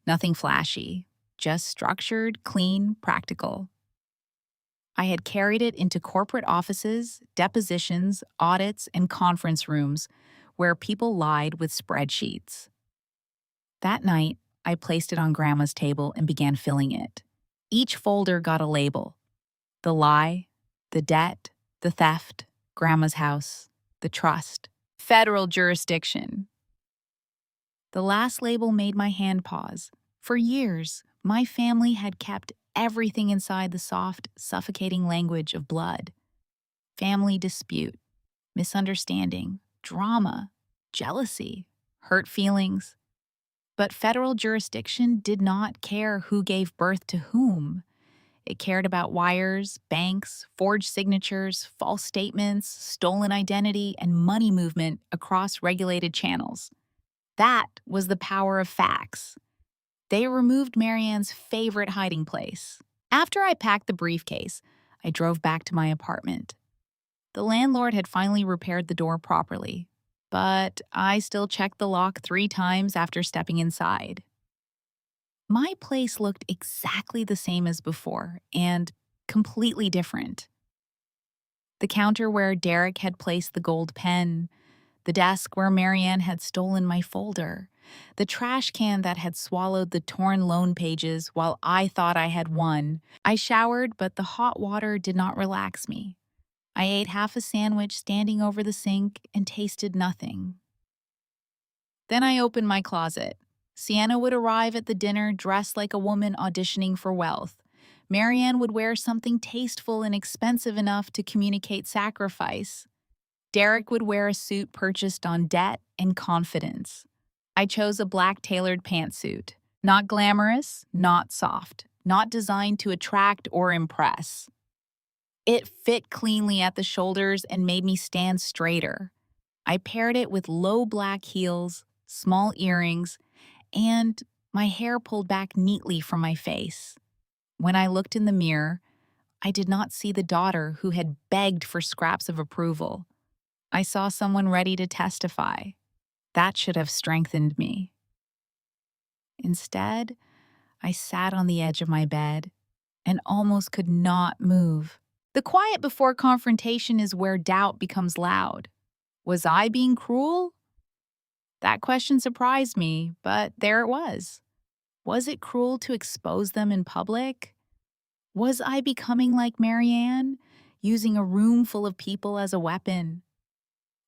Nothing flashy, just structured, clean, practical. I had carried it into corporate offices, depositions, audits, and conference rooms where people lied with spreadsheets. That night, I placed it on Grandma's table and began filling it. Each folder got a label: the lie, the debt, the theft, Grandma's house, the trust, federal jurisdiction. The last label made my hand pause. For years, my family had kept everything inside the soft, suffocating language of blood. Family dispute, misunderstanding, drama, jealousy, hurt feelings. But federal jurisdiction did not care who gave birth to whom. It cared about wires, banks, forged signatures, false statements, stolen identity, and money movement across regulated channels. That was the power of facts. They removed Marianne's favorite hiding place. After I packed the briefcase, I drove back to my apartment. The landlord had finally repaired the door properly, but I still checked the lock 3 times after stepping inside. My place looked exactly the same as before, and completely different. The counter where Derek had placed the gold pen, the desk where Marianne had stolen my folder, the trash can that had swallowed the torn loan pages while I thought I had won. I showered, but the hot water did not relax me. I ate half a sandwich standing over the sink and tasted nothing. Then I opened my closet. Sienna would arrive at the dinner dressed like a woman auditioning for wealth. Marianne would wear something tasteful and expensive enough to communicate sacrifice. Derek would wear a suit purchased on debt and confidence. I chose a black tailored pantsuit. Not glamorous, not soft, not designed to attract or impress. It fit cleanly at the shoulders and made me stand straighter. I paired it with low black heels, small earrings, and my hair pulled back neatly from my face. When I looked in the mirror, I did not see the daughter who had begged for scraps of approval. I saw someone ready to testify. That should have strengthened me. Instead, I sat on the edge of my bed and almost could not move. The quiet before confrontation is where doubt becomes loud. Was I being cruel? That question surprised me, but there it was. Was it cruel to expose them in public? Was I becoming like Marianne, using a room full of people as a weapon?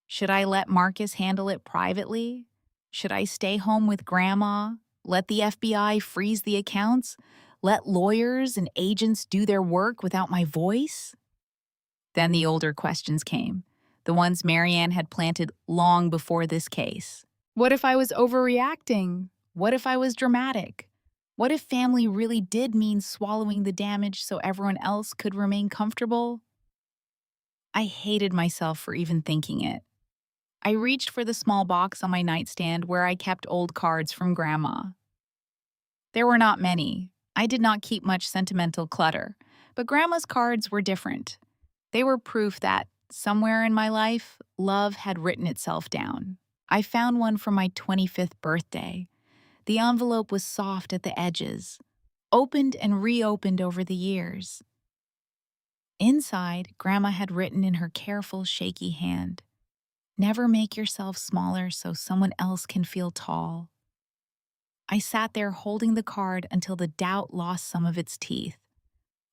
Should I let Marcus handle it privately? Should I stay home with Grandma, let the FBI freeze the accounts, let lawyers and agents do their work without my voice? Then the older questions came, the ones Marianne had planted long before this case. What if I was overreacting? What if I was dramatic? What if family really did mean swallowing the damage so everyone else could remain comfortable? I hated myself for even thinking it. I reached for the small box on my nightstand where I kept old cards from Grandma. There were not many. I did not keep much sentimental clutter, But Grandma's cards were different. They were proof that, somewhere in my life, love had written itself down. I found one for my 25th birthday. The envelope was soft at the edges, opened and reopened over the years. Inside, Grandma had written in her careful, shaky hand, "Never make yourself smaller so someone else can feel tall." I sat there holding the card until the doubt lost some of its teeth.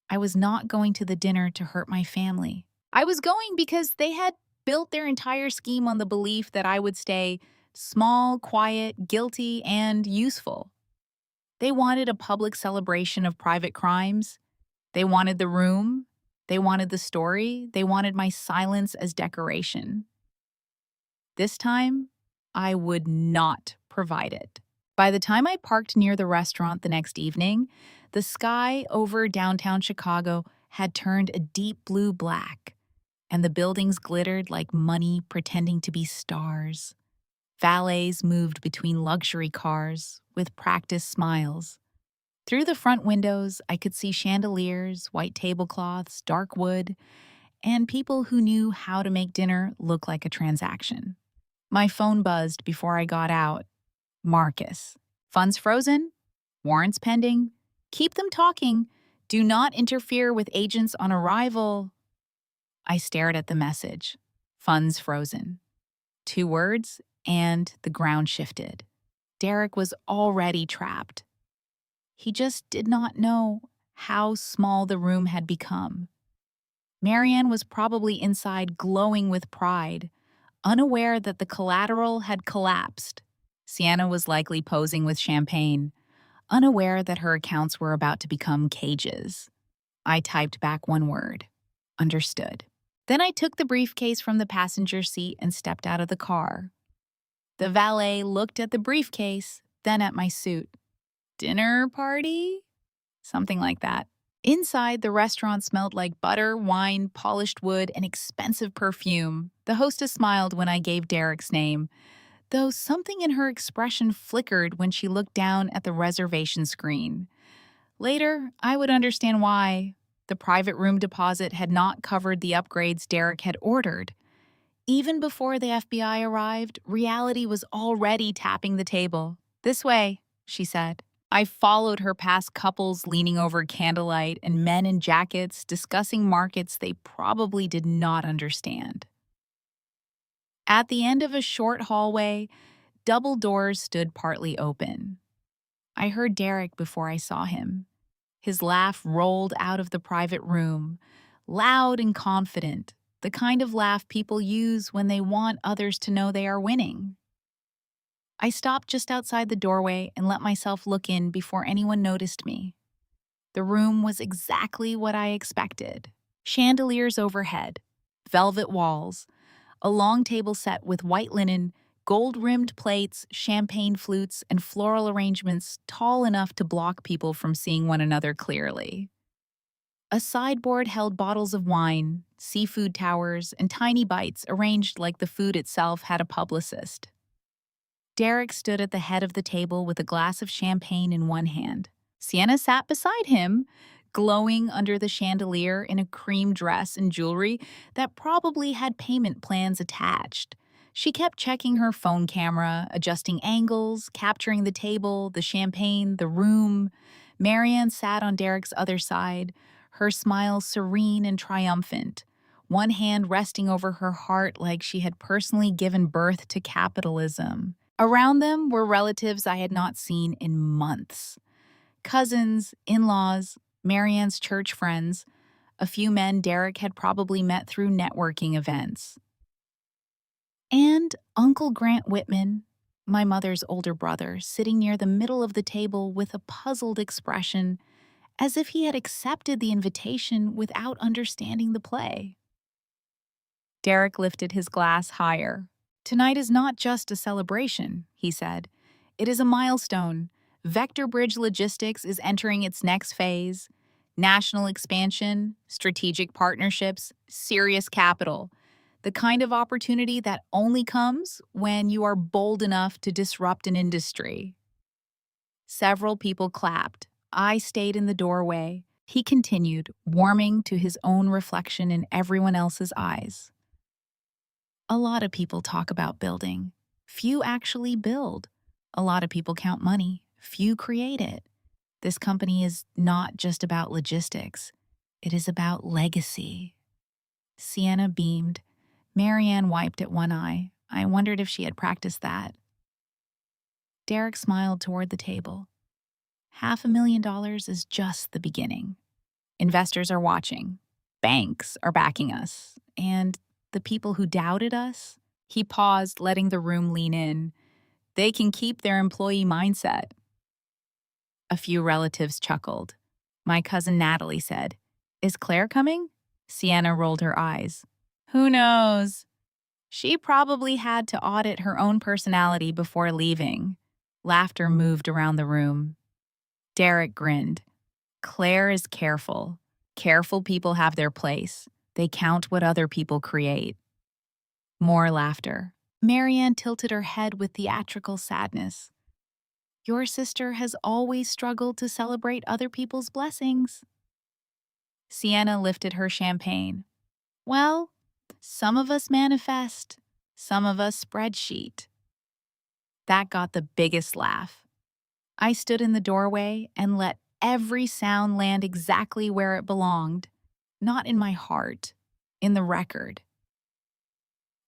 I was not going to the dinner to hurt my family. I was going because they had built their entire scheme on the belief that I would stay small, quiet, guilty, and useful. They wanted a public celebration of private crimes. They wanted the room. They wanted the story. They wanted my silence as decoration. This time, I would not provide it. By the time I parked near the restaurant the next evening, the sky over downtown Chicago had turned a deep blue black, and the buildings glittered like money pretending to be stars. Valets moved between luxury cars with practiced smiles. Through the front windows, I could see chandeliers, white tablecloths, dark wood, and people who knew how to make dinner look like a transaction. My phone buzzed before I got out. Marcus. Funds frozen? Warrants pending? Keep them talking. Do not interfere with agents on arrival. I stared at the message. Funds frozen. 2 words, and the ground shifted. Derek was already trapped. He just did not know how small the room had become. Marianne was probably inside glowing with pride, unaware that the collateral had collapsed. Sienna was likely posing with champagne, unaware that her accounts were about to become cages. I typed back 1 word. Understood. Then I took the briefcase from the passenger seat and stepped out of the car. The valet looked at the briefcase, then at my suit. Dinner party? Something like that. Inside, the restaurant smelled like butter, wine, polished wood, and expensive perfume. The hostess smiled when I gave Derek's name, though something in her expression flickered when she looked down at the reservation screen. Later, I would understand why. The private room deposit had not covered the upgrades Derek had ordered. Even before the FBI arrived, reality was already tapping the table. "This way," she said. I followed her past couples leaning over candlelight and men in jackets discussing markets they probably did not understand. At the end of a short hallway, double doors stood partly open. I heard Derek before I saw him. His laugh rolled out of the private room, loud and confident, the kind of laugh people use when they want others to know they are winning. I stopped just outside the doorway and let myself look in before anyone noticed me. The room was exactly what I expected. Chandeliers overhead, velvet walls, a long table set with white linen, gold-rimmed plates, champagne flutes, and floral arrangements tall enough to block people from seeing one another clearly. A sideboard held bottles of wine, seafood towers, and tiny bites arranged like the food itself had a publicist. Derek stood at the head of the table with a glass of champagne in one hand. Sienna sat beside him, glowing under the chandelier in a cream dress and jewelry that probably had payment plans attached. She kept checking her phone camera, adjusting angles, capturing the table, the champagne, the room. Marianne sat on Derek's other side, her smile serene and triumphant, one hand resting over her heart like she had personally given birth to capitalism. Around them were relatives I had not seen in months. Cousins, in-laws, Marianne's church friends, a few men Derek had probably met through networking events. And Uncle Grant Whitman, my mother's older brother, sitting near the middle of the table with a puzzled expression, as if he had accepted the invitation without understanding the play. Derek lifted his glass higher. "Tonight is not just a celebration," he said. "It is a milestone. Vector Bridge Logistics is entering its next phase. National expansion, strategic partnerships, serious capital. The kind of opportunity that only comes when you are bold enough to disrupt an industry." Several people clapped. I stayed in the doorway, He continued, warming to his own reflection in everyone else's eyes. A lot of people talk about building. Few actually build. A lot of people count money. Few create it. This company is not just about logistics. It is about legacy. Sienna beamed. Marianne wiped at one eye. I wondered if she had practiced that. Derek smiled toward the table. $500,000 is just the beginning. Investors are watching. Banks are backing us. And the people who doubted us? He paused, letting the room lean in. They can keep their employee mindset. A few relatives chuckled. My cousin Natalie said, Is Claire coming? Sienna rolled her eyes. Who knows? She probably had to audit her own personality before leaving. Laughter moved around the room. Derek grinned. Claire is careful. Careful people have their place. They count what other people create. More laughter. Marianne tilted her head with theatrical sadness. Your sister has always struggled to celebrate other people's blessings. Sienna lifted her champagne. Well, some of us manifest, some of us spreadsheet. That got the biggest laugh. I stood in the doorway and let every sound land exactly where it belonged, not in my heart, in the record.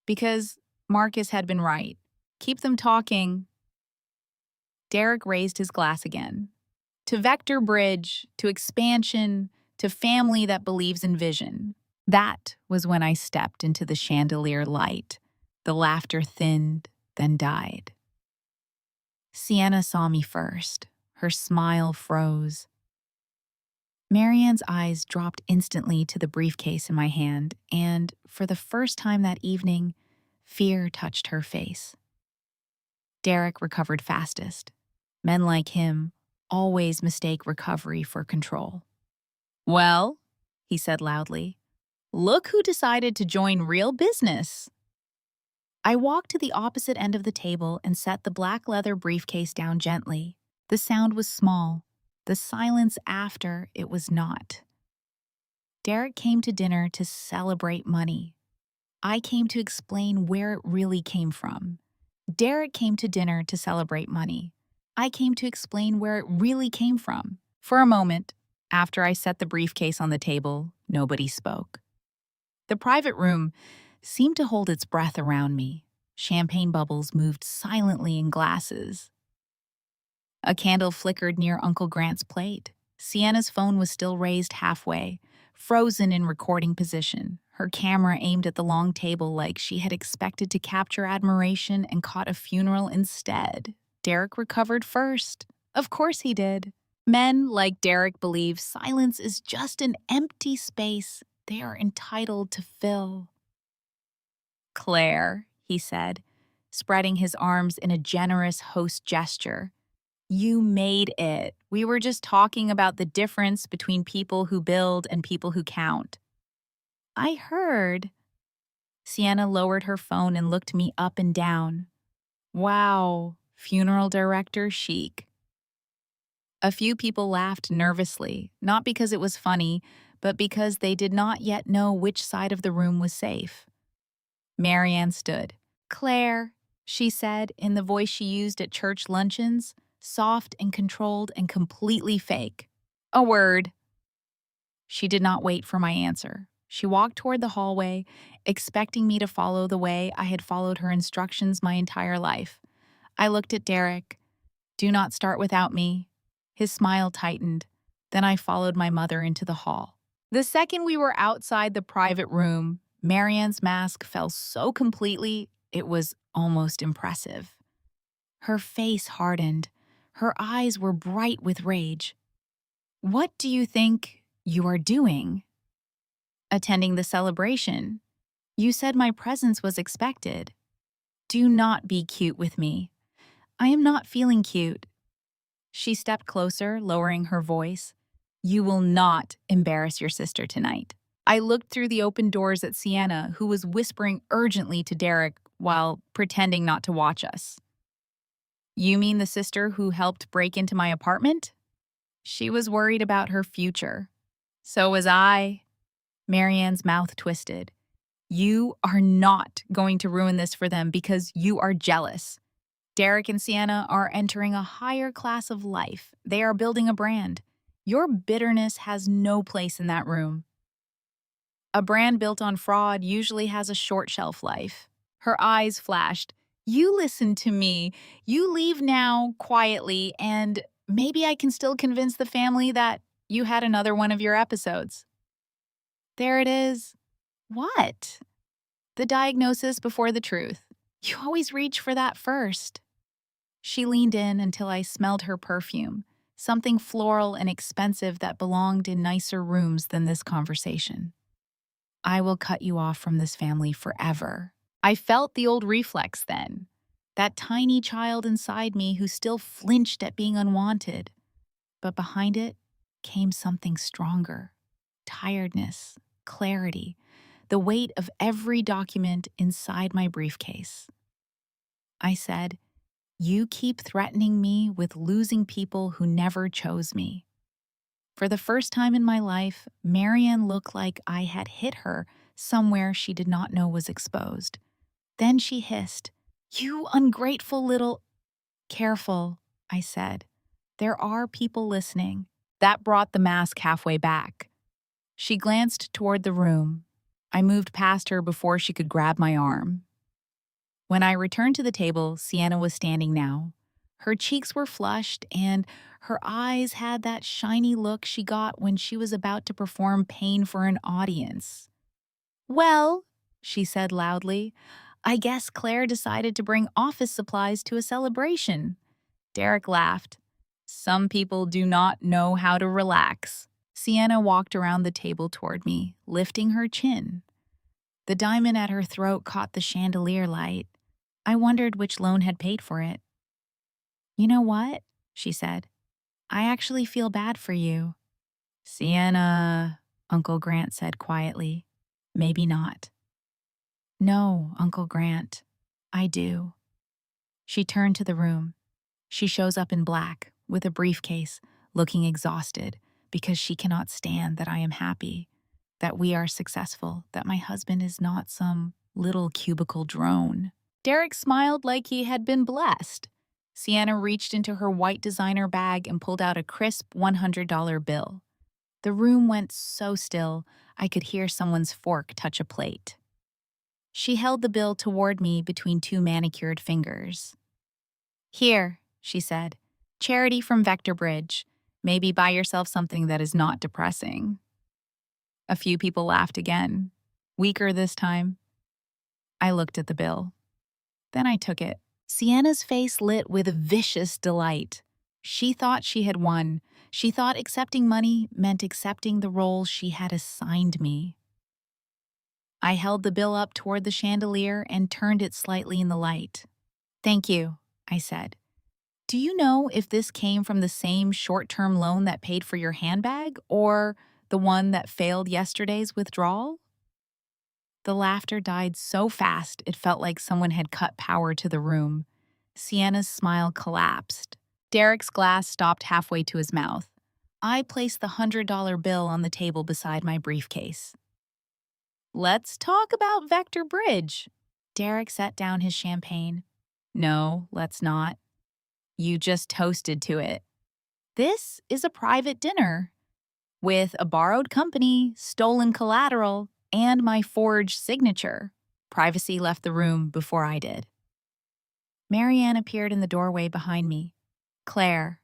Because Marcus had been right. Keep them talking. Derek raised his glass again. To Vector Bridge, to expansion, to family that believes in vision. That was when I stepped into the chandelier light. The laughter thinned, then died. Sienna saw me first. Her smile froze. Marianne's eyes dropped instantly to the briefcase in my hand, and, for the first time that evening, fear touched her face. Derek recovered fastest. Men like him always mistake recovery for control. Well, he said loudly, look who decided to join real business. I walked to the opposite end of the table and set the black leather briefcase down gently. The sound was small. The silence after it was not. Derek came to dinner to celebrate money. I came to explain where it really came from. Derek came to dinner to celebrate money. I came to explain where it really came from. For a moment, after I set the briefcase on the table, nobody spoke. The private room seemed to hold its breath around me. Champagne bubbles moved silently in glasses. A candle flickered near Uncle Grant's plate. Sienna's phone was still raised halfway, frozen in recording position, her camera aimed at the long table like she had expected to capture admiration and caught a funeral instead. Derek recovered first. Of course he did. Men like Derek believe silence is just an empty space they are entitled to fill. Claire, he said, spreading his arms in a generous host gesture. You made it. We were just talking about the difference between people who build and people who count. I heard. Sienna lowered her phone and looked me up and down. Wow, funeral director chic. A few people laughed nervously, not because it was funny, but because they did not yet know which side of the room was safe. Marianne stood. Claire, she said in the voice she used at church luncheons, soft and controlled and completely fake. A word. She did not wait for my answer. She walked toward the hallway, expecting me to follow the way I had followed her instructions my entire life. I looked at Derek. Do not start without me. His smile tightened. Then I followed my mother into the hall. The second we were outside the private room, Marianne's mask fell so completely, it was almost impressive. Her face hardened. Her eyes were bright with rage. What do you think you are doing? Attending the celebration. You said my presence was expected. Do not be cute with me. I am not feeling cute. She stepped closer, lowering her voice. You will not embarrass your sister tonight. I looked through the open doors at Sienna, who was whispering urgently to Derek while pretending not to watch us. You mean the sister who helped break into my apartment? She was worried about her future. So was I. Marianne's mouth twisted. You are not going to ruin this for them because you are jealous. Derek and Sienna are entering a higher class of life. They are building a brand. Your bitterness has no place in that room. A brand built on fraud usually has a short shelf life. Her eyes flashed. You listen to me. You leave now quietly, and maybe I can still convince the family that you had another one of your episodes. There it is. What? The diagnosis before the truth. You always reach for that first. She leaned in until I smelled her perfume, something floral and expensive that belonged in nicer rooms than this conversation. I will cut you off from this family forever. I felt the old reflex then, that tiny child inside me who still flinched at being unwanted. But behind it came something stronger. Tiredness, clarity, the weight of every document inside my briefcase. I said, you keep threatening me with losing people who never chose me. For the first time in my life, Marianne looked like I had hit her somewhere she did not know was exposed. Then she hissed, "You ungrateful little—" "Careful," I said. "There are people listening." That brought the mask halfway back. She glanced toward the room. I moved past her before she could grab my arm. When I returned to the table, Sienna was standing now. Her cheeks were flushed, and her eyes had that shiny look she got when she was about to perform pain for an audience. "Well," she said loudly, "I guess Claire decided to bring office supplies to a celebration." Derek laughed. "Some people do not know how to relax." Sienna walked around the table toward me, lifting her chin. The diamond at her throat caught the chandelier light. I wondered which loan had paid for it. "You know what?" she said. "I actually feel bad for you." "Sienna," Uncle Grant said quietly. "Maybe not." "No, Uncle Grant. I do." She turned to the room. She shows up in black, with a briefcase, looking exhausted, because she cannot stand that I am happy, that we are successful, that my husband is not some little cubicle drone. Derek smiled like he had been blessed. Sienna reached into her white designer bag and pulled out a crisp $100 bill. The room went so still, I could hear someone's fork touch a plate. She held the bill toward me between two manicured fingers. "Here," she said. "Charity from Vector Bridge. Maybe buy yourself something that is not depressing." A few people laughed again. Weaker this time. I looked at the bill. Then I took it. Sienna's face lit with vicious delight. She thought she had won. She thought accepting money meant accepting the role she had assigned me. I held the bill up toward the chandelier and turned it slightly in the light. "Thank you," I said. "Do you know if this came from the same short-term loan that paid for your handbag or the one that failed yesterday's withdrawal?" The laughter died so fast it felt like someone had cut power to the room. Sienna's smile collapsed. Derek's glass stopped halfway to his mouth. I placed the $100 bill on the table beside my briefcase. "Let's talk about Vector Bridge." Derek set down his champagne. "No, let's not. You just toasted to it. This is a private dinner. With a borrowed company, stolen collateral, and my forged signature." Privacy left the room before I did. Marianne appeared in the doorway behind me. "Claire."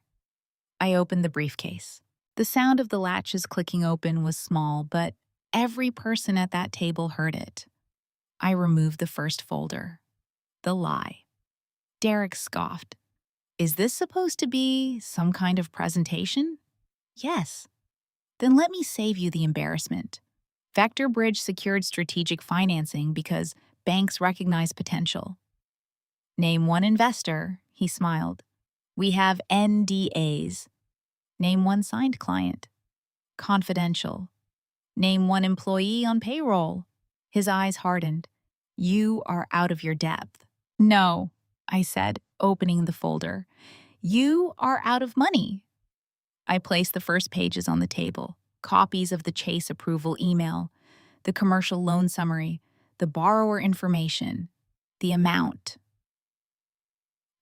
I opened the briefcase. The sound of the latches clicking open was small, but every person at that table heard it. I removed the first folder. The lie. Derek scoffed. "Is this supposed to be some kind of presentation?" "Yes." "Then let me save you the embarrassment." Vector Bridge secured strategic financing because banks recognize potential. "Name one investor," he smiled. "We have NDAs. "Name one signed client." "Confidential." "Name one employee on payroll." His eyes hardened. "You are out of your depth." "No," I said, opening the folder. "You are out of money." I placed the first pages on the table. copies of the Chase approval email, the commercial loan summary, the borrower information, the amount.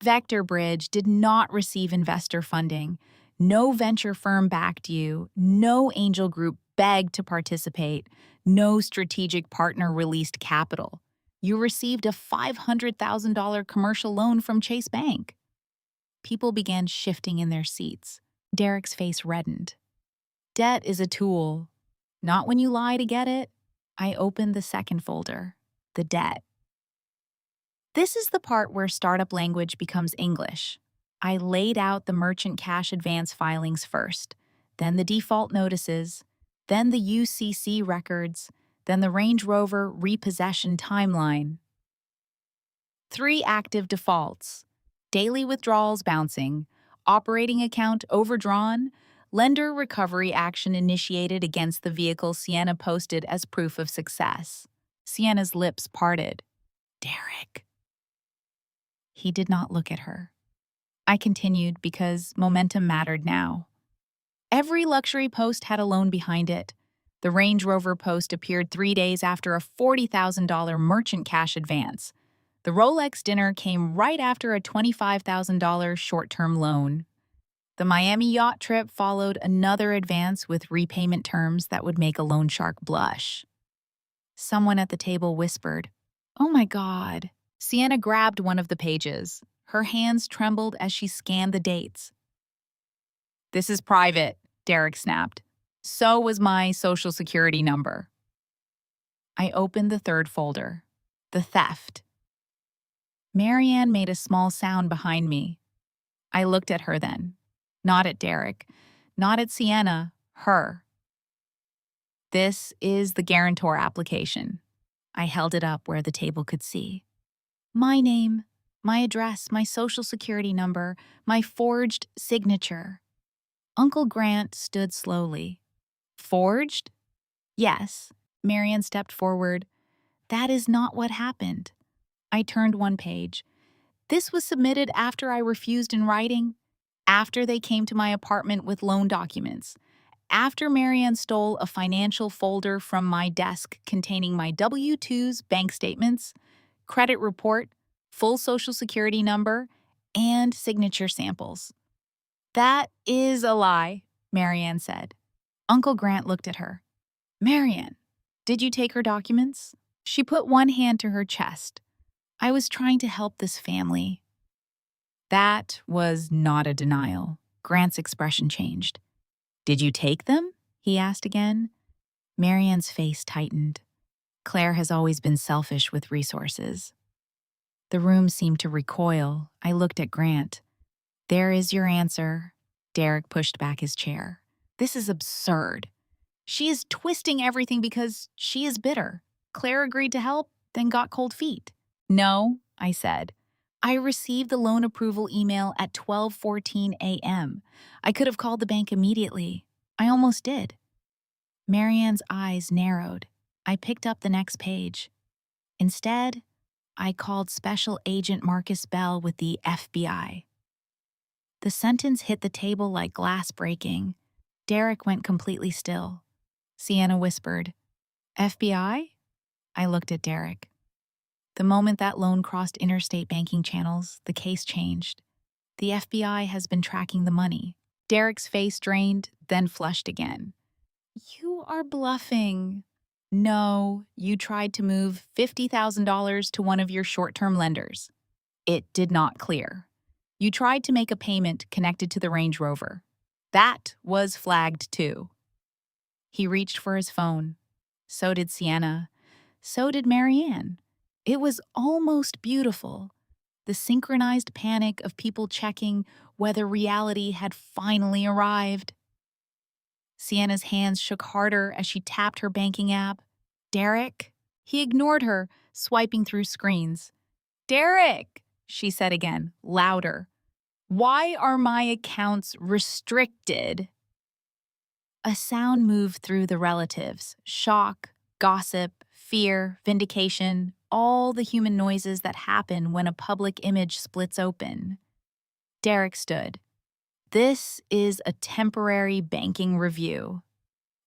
Vector Bridge did not receive investor funding. No venture firm backed you. No angel group begged to participate. No strategic partner released capital. You received a $500,000 commercial loan from Chase Bank. People began shifting in their seats. Derek's face reddened. Debt is a tool. Not when you lie to get it. I opened the second folder, the debt. This is the part where startup language becomes English. I laid out the merchant cash advance filings first, then the default notices, then the UCC records, then the Range Rover repossession timeline. 3 active defaults: daily withdrawals bouncing, operating account overdrawn, lender recovery action initiated against the vehicle Sienna posted as proof of success. Sienna's lips parted. Derek. He did not look at her. I continued because momentum mattered now. Every luxury post had a loan behind it. The Range Rover post appeared 3 days after a $40,000 merchant cash advance. The Rolex dinner came right after a $25,000 short-term loan. The Miami yacht trip followed another advance with repayment terms that would make a loan shark blush. Someone at the table whispered, "Oh my God." Sienna grabbed one of the pages. Her hands trembled as she scanned the dates. "This is private," Derek snapped. "So was my social security number." I opened the third folder, the theft. Marianne made a small sound behind me. I looked at her then. Not at Derek, not at Sienna, her. "This is the guarantor application." I held it up where the table could see. My name, my address, my social security number, my forged signature. Uncle Grant stood slowly. "Forged?" "Yes." Marianne stepped forward. "That is not what happened." I turned one page. "This was submitted after I refused in writing, after they came to my apartment with loan documents, after Marianne stole a financial folder from my desk containing my W-2s, bank statements, credit report, full social security number, and signature samples." "That is a lie," Marianne said. Uncle Grant looked at her. "Marianne, did you take her documents?" She put one hand to her chest. "I was trying to help this family." That was not a denial. Grant's expression changed. "Did you take them?" he asked again. Marianne's face tightened. Claire has always been selfish with resources. The room seemed to recoil. I looked at Grant. "There is your answer." Derek pushed back his chair. "This is absurd. She is twisting everything because she is bitter. Claire agreed to help, then got cold feet." "No," I said. "I received the loan approval email at 12:14 a.m. I could have called the bank immediately. I almost did." Marianne's eyes narrowed. I picked up the next page. "Instead, I called Special Agent Marcus Bell with the FBI." The sentence hit the table like glass breaking. Derek went completely still. Sienna whispered, "FBI?" I looked at Derek. The moment that loan crossed interstate banking channels, the case changed. The FBI has been tracking the money. Derek's face drained, then flushed again. "You are bluffing." "No, you tried to move $50,000 to one of your short-term lenders. It did not clear. You tried to make a payment connected to the Range Rover. That was flagged too." He reached for his phone. So did Sienna. So did Marianne. It was almost beautiful. The synchronized panic of people checking whether reality had finally arrived. Sienna's hands shook harder as she tapped her banking app. "Derek?" He ignored her, swiping through screens. "Derek!" she said again, louder. "Why are my accounts restricted?" A sound moved through the relatives. Shock, gossip, fear, vindication, all the human noises that happen when a public image splits open. Derek stood. "This is a temporary banking review."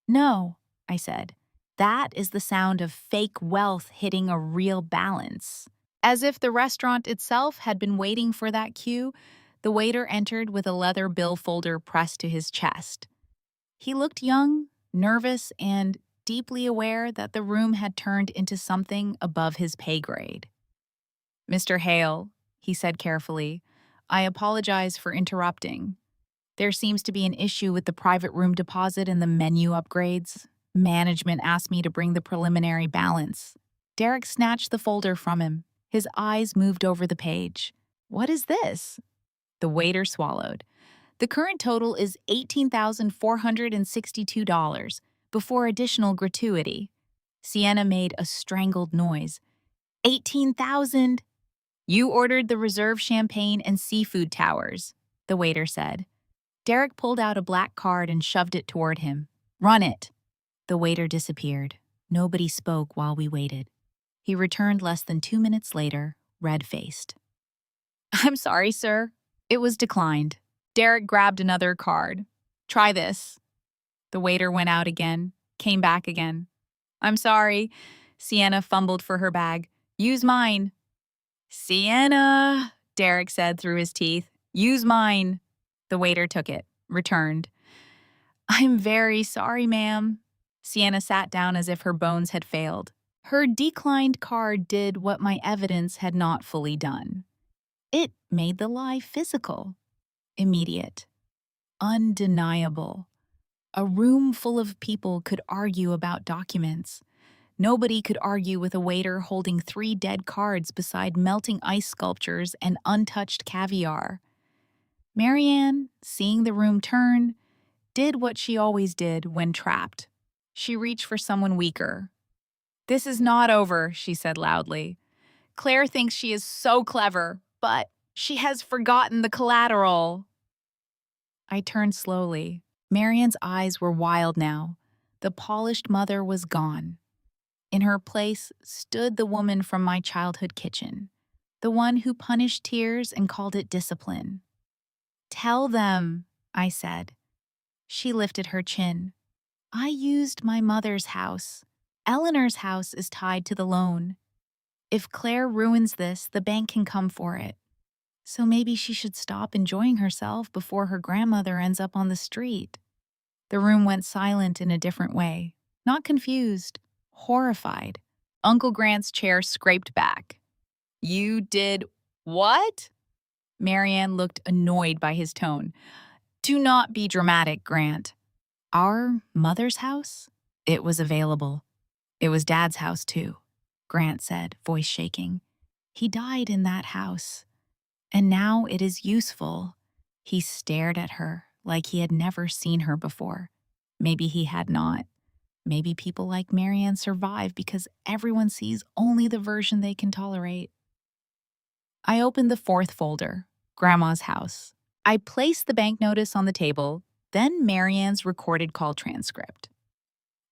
No, I said. That is the sound of fake wealth hitting a real balance. As if the restaurant itself had been waiting for that cue, the waiter entered with a leather bill folder pressed to his chest. He looked young, nervous, and deeply aware that the room had turned into something above his pay grade. "Mr. Hale," he said carefully, "I apologize for interrupting. There seems to be an issue with the private room deposit and the menu upgrades. Management asked me to bring the preliminary balance." Derek snatched the folder from him. His eyes moved over the page. "What is this?" The waiter swallowed. "The current total is $18,462 before additional gratuity." Sienna made a strangled noise. 18,000. "You ordered the reserve champagne and seafood towers," the waiter said. Derek pulled out a black card and shoved it toward him. "Run it." The waiter disappeared. Nobody spoke while we waited. He returned less than 2 minutes later, red-faced. "I'm sorry, sir. It was declined." Derek grabbed another card. "Try this." The waiter went out again, came back again. "I'm sorry." Sienna fumbled for her bag. "Use mine." "Sienna," Derek said through his teeth. "Use mine." The waiter took it, returned. "I'm very sorry, ma'am." Sienna sat down as if her bones had failed. Her declined card did what my evidence had not fully done. It made the lie physical, immediate, undeniable. A room full of people could argue about documents. Nobody could argue with a waiter holding 3 dead cards beside melting ice sculptures and untouched caviar. Marianne, seeing the room turn, did what she always did when trapped. She reached for someone weaker. "This is not over," she said loudly. "Claire thinks she is so clever, but she has forgotten the collateral." I turned slowly. Marianne's eyes were wild now. The polished mother was gone. In her place stood the woman from my childhood kitchen, the one who punished tears and called it discipline. "Tell them," I said. She lifted her chin. "I used my mother's house. Eleanor's house is tied to the loan. If Claire ruins this, the bank can come for it. So maybe she should stop enjoying herself before her grandmother ends up on the street." The room went silent in a different way. Not confused, horrified. Uncle Grant's chair scraped back. "You did what?" Marianne looked annoyed by his tone. "Do not be dramatic, Grant. Our mother's house? It was available. It was Dad's house, too," Grant said, voice shaking. "He died in that house. And now it is useful." He stared at her like he had never seen her before. Maybe he had not. Maybe people like Marianne survive because everyone sees only the version they can tolerate. I opened the 4th folder, Grandma's house. I placed the bank notice on the table, then Marianne's recorded call transcript.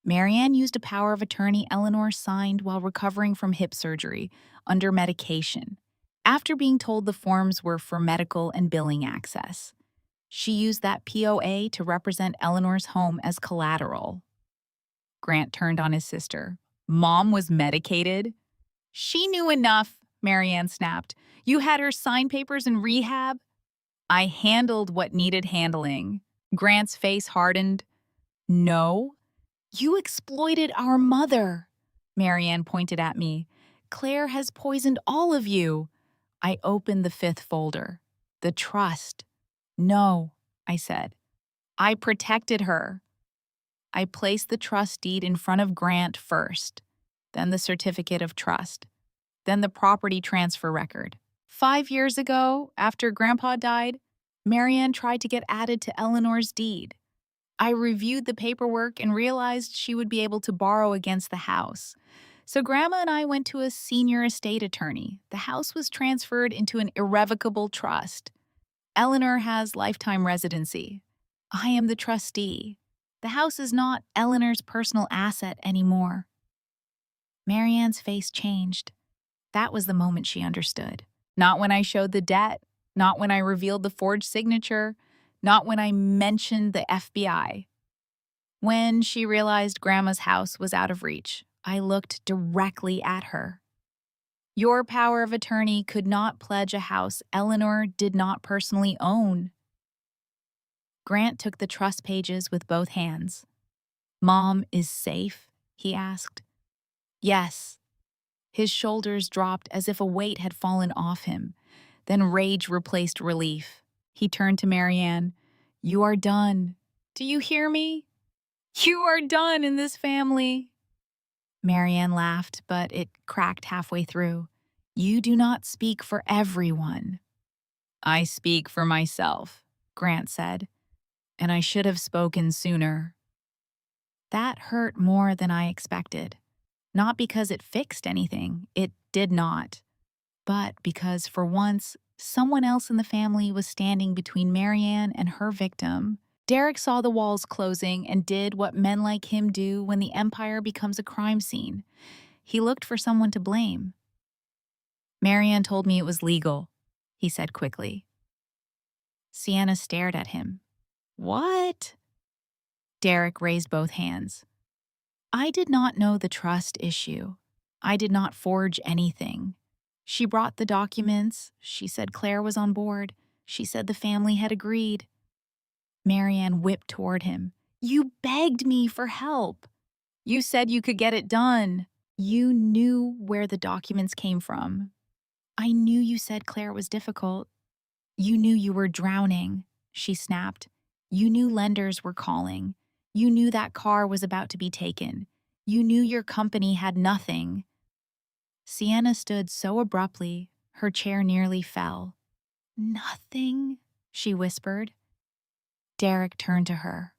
Marianne used a power of attorney Eleanor signed while recovering from hip surgery, under medication, after being told the forms were for medical and billing access. She used that POA to represent Eleanor's home as collateral. Grant turned on his sister. "Mom was medicated?" "She knew enough," Marianne snapped. "You had her sign papers in rehab?" "I handled what needed handling." Grant's face hardened. "No, you exploited our mother." Marianne pointed at me. "Claire has poisoned all of you." I opened the 5th folder. The trust. "No," I said. "I protected her." I placed the trust deed in front of Grant first, then the certificate of trust, then the property transfer record. 5 years ago, after Grandpa died, Marianne tried to get added to Eleanor's deed. I reviewed the paperwork and realized she would be able to borrow against the house. So Grandma and I went to a senior estate attorney. The house was transferred into an irrevocable trust. Eleanor has lifetime residency. I am the trustee. The house is not Eleanor's personal asset anymore. Marianne's face changed. That was the moment she understood. Not when I showed the debt, not when I revealed the forged signature, not when I mentioned the FBI. When she realized Grandma's house was out of reach, I looked directly at her. Your power of attorney could not pledge a house Eleanor did not personally own. Grant took the trust pages with both hands. Mom is safe? He asked. Yes. His shoulders dropped as if a weight had fallen off him. Then rage replaced relief. He turned to Marianne. You are done. Do you hear me? You are done in this family. Marianne laughed, but it cracked halfway through. You do not speak for everyone. I speak for myself, Grant said, and I should have spoken sooner. That hurt more than I expected. Not because it fixed anything, it did not, but because for once, someone else in the family was standing between Marianne and her victim. Derek saw the walls closing and did what men like him do when the empire becomes a crime scene. He looked for someone to blame. Marianne told me it was legal, he said quickly. Sienna stared at him. What? Derek raised both hands. I did not know the trust issue. I did not forge anything. She brought the documents. She said Claire was on board. She said the family had agreed. Marianne whipped toward him. You begged me for help. You said you could get it done. You knew where the documents came from. I knew you said Claire was difficult. You knew you were drowning, she snapped. You knew lenders were calling. You knew that car was about to be taken. You knew your company had nothing. Sienna stood so abruptly, her chair nearly fell. Nothing, she whispered. Derek turned to her.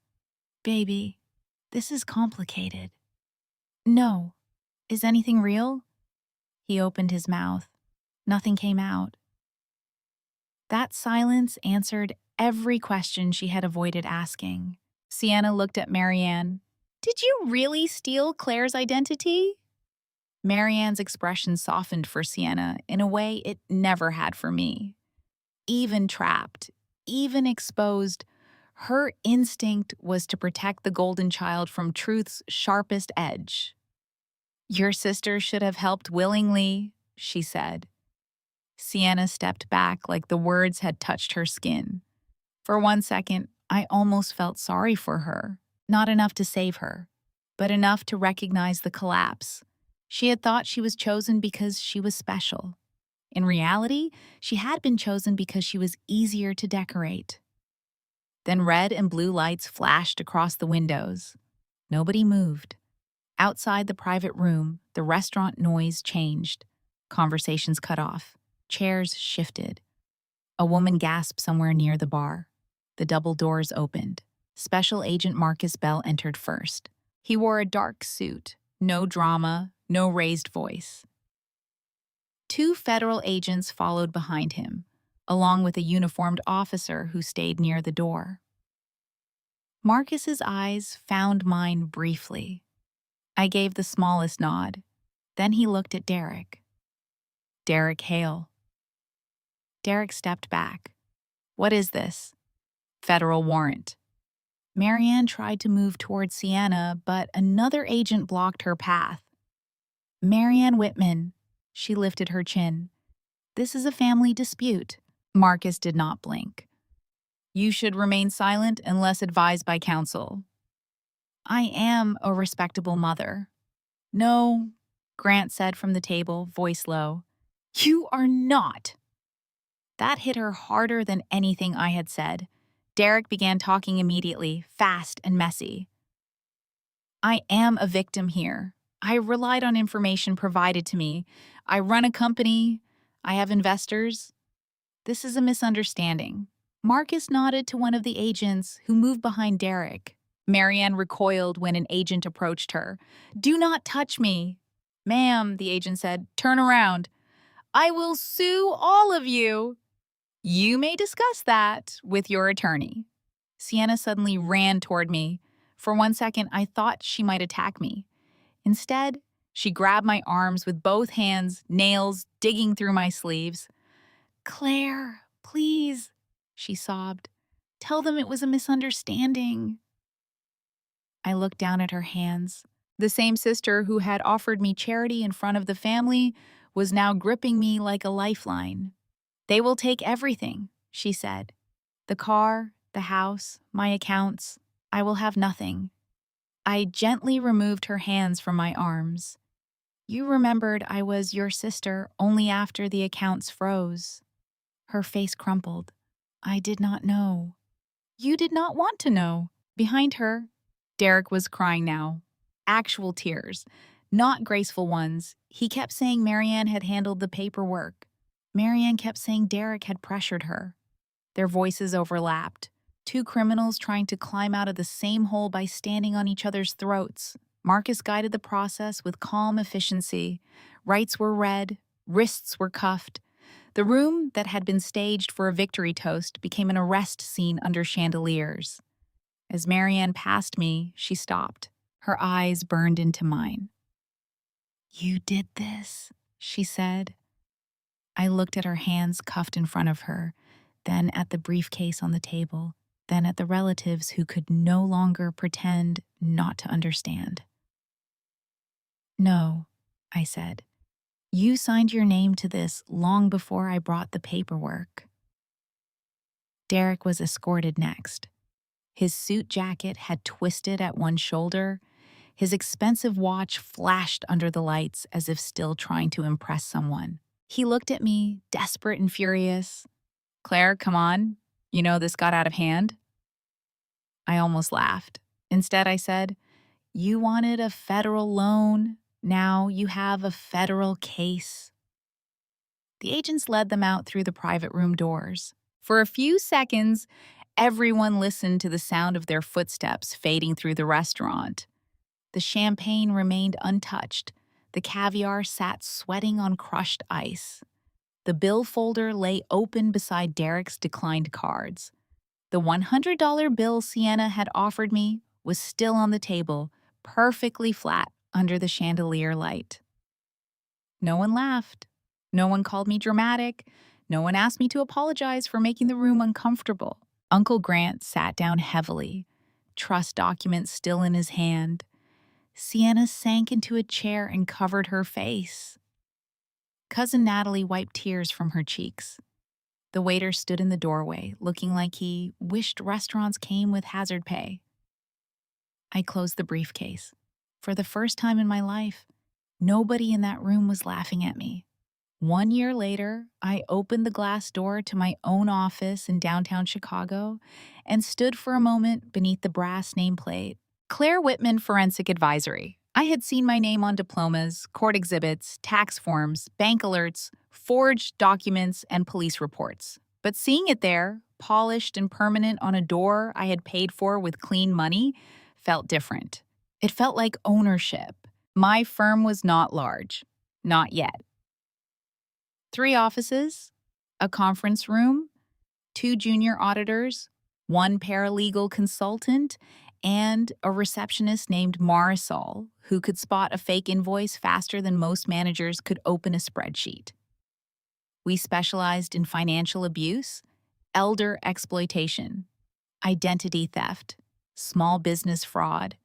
Baby, this is complicated. No. Is anything real? He opened his mouth. Nothing came out. That silence answered every question she had avoided asking. Sienna looked at Marianne. Did you really steal Claire's identity? Marianne's expression softened for Sienna in a way it never had for me. Even trapped, even exposed, her instinct was to protect the golden child from truth's sharpest edge. Your sister should have helped willingly, she said. Sienna stepped back like the words had touched her skin. For 1 second, I almost felt sorry for her. Not enough to save her, but enough to recognize the collapse. She had thought she was chosen because she was special. In reality, she had been chosen because she was easier to decorate. Then red and blue lights flashed across the windows. Nobody moved. Outside the private room, the restaurant noise changed. Conversations cut off. Chairs shifted. A woman gasped somewhere near the bar. The double doors opened. Special Agent Marcus Bell entered first. He wore a dark suit. No drama, no raised voice. 2 federal agents followed behind him, along with a uniformed officer who stayed near the door. Marcus's eyes found mine briefly. I gave the smallest nod. Then he looked at Derek. Derek Hale. Derek stepped back. What is this? Federal warrant. Marianne tried to move toward Sienna, but another agent blocked her path. Marianne Whitman. She lifted her chin. This is a family dispute. Marcus did not blink. You should remain silent unless advised by counsel. I am a respectable mother. No, Grant said from the table, voice low. You are not. That hit her harder than anything I had said. Derek began talking immediately, fast and messy. I am a victim here. I relied on information provided to me. I run a company. I have investors. This is a misunderstanding. Marcus nodded to one of the agents who moved behind Derek. Marianne recoiled when an agent approached her. Do not touch me. Ma'am, the agent said, turn around. I will sue all of you. You may discuss that with your attorney. Sienna suddenly ran toward me. For 1 second, I thought she might attack me. Instead, she grabbed my arms with both hands, nails digging through my sleeves. Claire, please, she sobbed. Tell them it was a misunderstanding. I looked down at her hands. The same sister who had offered me charity in front of the family was now gripping me like a lifeline. "They will take everything," she said. "The car, the house, my accounts. I will have nothing." I gently removed her hands from my arms. "You remembered I was your sister only after the accounts froze." Her face crumpled. "I did not know." "You did not want to know." Behind her, Derek was crying now. Actual tears, not graceful ones. He kept saying Marianne had handled the paperwork. Marianne kept saying Derek had pressured her. Their voices overlapped. Two criminals trying to climb out of the same hole by standing on each other's throats. Marcus guided the process with calm efficiency. Rights were read, wrists were cuffed. The room that had been staged for a victory toast became an arrest scene under chandeliers. As Marianne passed me, she stopped. Her eyes burned into mine. "You did this," she said. I looked at her hands cuffed in front of her, then at the briefcase on the table, then at the relatives who could no longer pretend not to understand. "No," I said. "You signed your name to this long before I brought the paperwork." Derek was escorted next. His suit jacket had twisted at one shoulder. His expensive watch flashed under the lights as if still trying to impress someone. He looked at me, desperate and furious. "Claire, come on. You know this got out of hand." I almost laughed. Instead, I said, "You wanted a federal loan. Now you have a federal case." The agents led them out through the private room doors. For a few seconds, everyone listened to the sound of their footsteps fading through the restaurant. The champagne remained untouched. The caviar sat sweating on crushed ice. The bill folder lay open beside Derek's declined cards. The $100 bill Sienna had offered me was still on the table, perfectly flat under the chandelier light. No one laughed. No one called me dramatic. No one asked me to apologize for making the room uncomfortable. Uncle Grant sat down heavily, trust documents still in his hand. Sienna sank into a chair and covered her face. Cousin Natalie wiped tears from her cheeks. The waiter stood in the doorway, looking like he wished restaurants came with hazard pay. I closed the briefcase. For the first time in my life, nobody in that room was laughing at me. 1 year later, I opened the glass door to my own office in downtown Chicago and stood for a moment beneath the brass nameplate. Claire Whitman Forensic Advisory. I had seen my name on diplomas, court exhibits, tax forms, bank alerts, forged documents, and police reports. But seeing it there, polished and permanent on a door I had paid for with clean money, felt different. It felt like ownership. My firm was not large. Not yet. 3 offices, a conference room, 2 junior auditors, 1 paralegal consultant, and a receptionist named Marisol, who could spot a fake invoice faster than most managers could open a spreadsheet. We specialized in financial abuse, elder exploitation, identity theft, small business fraud,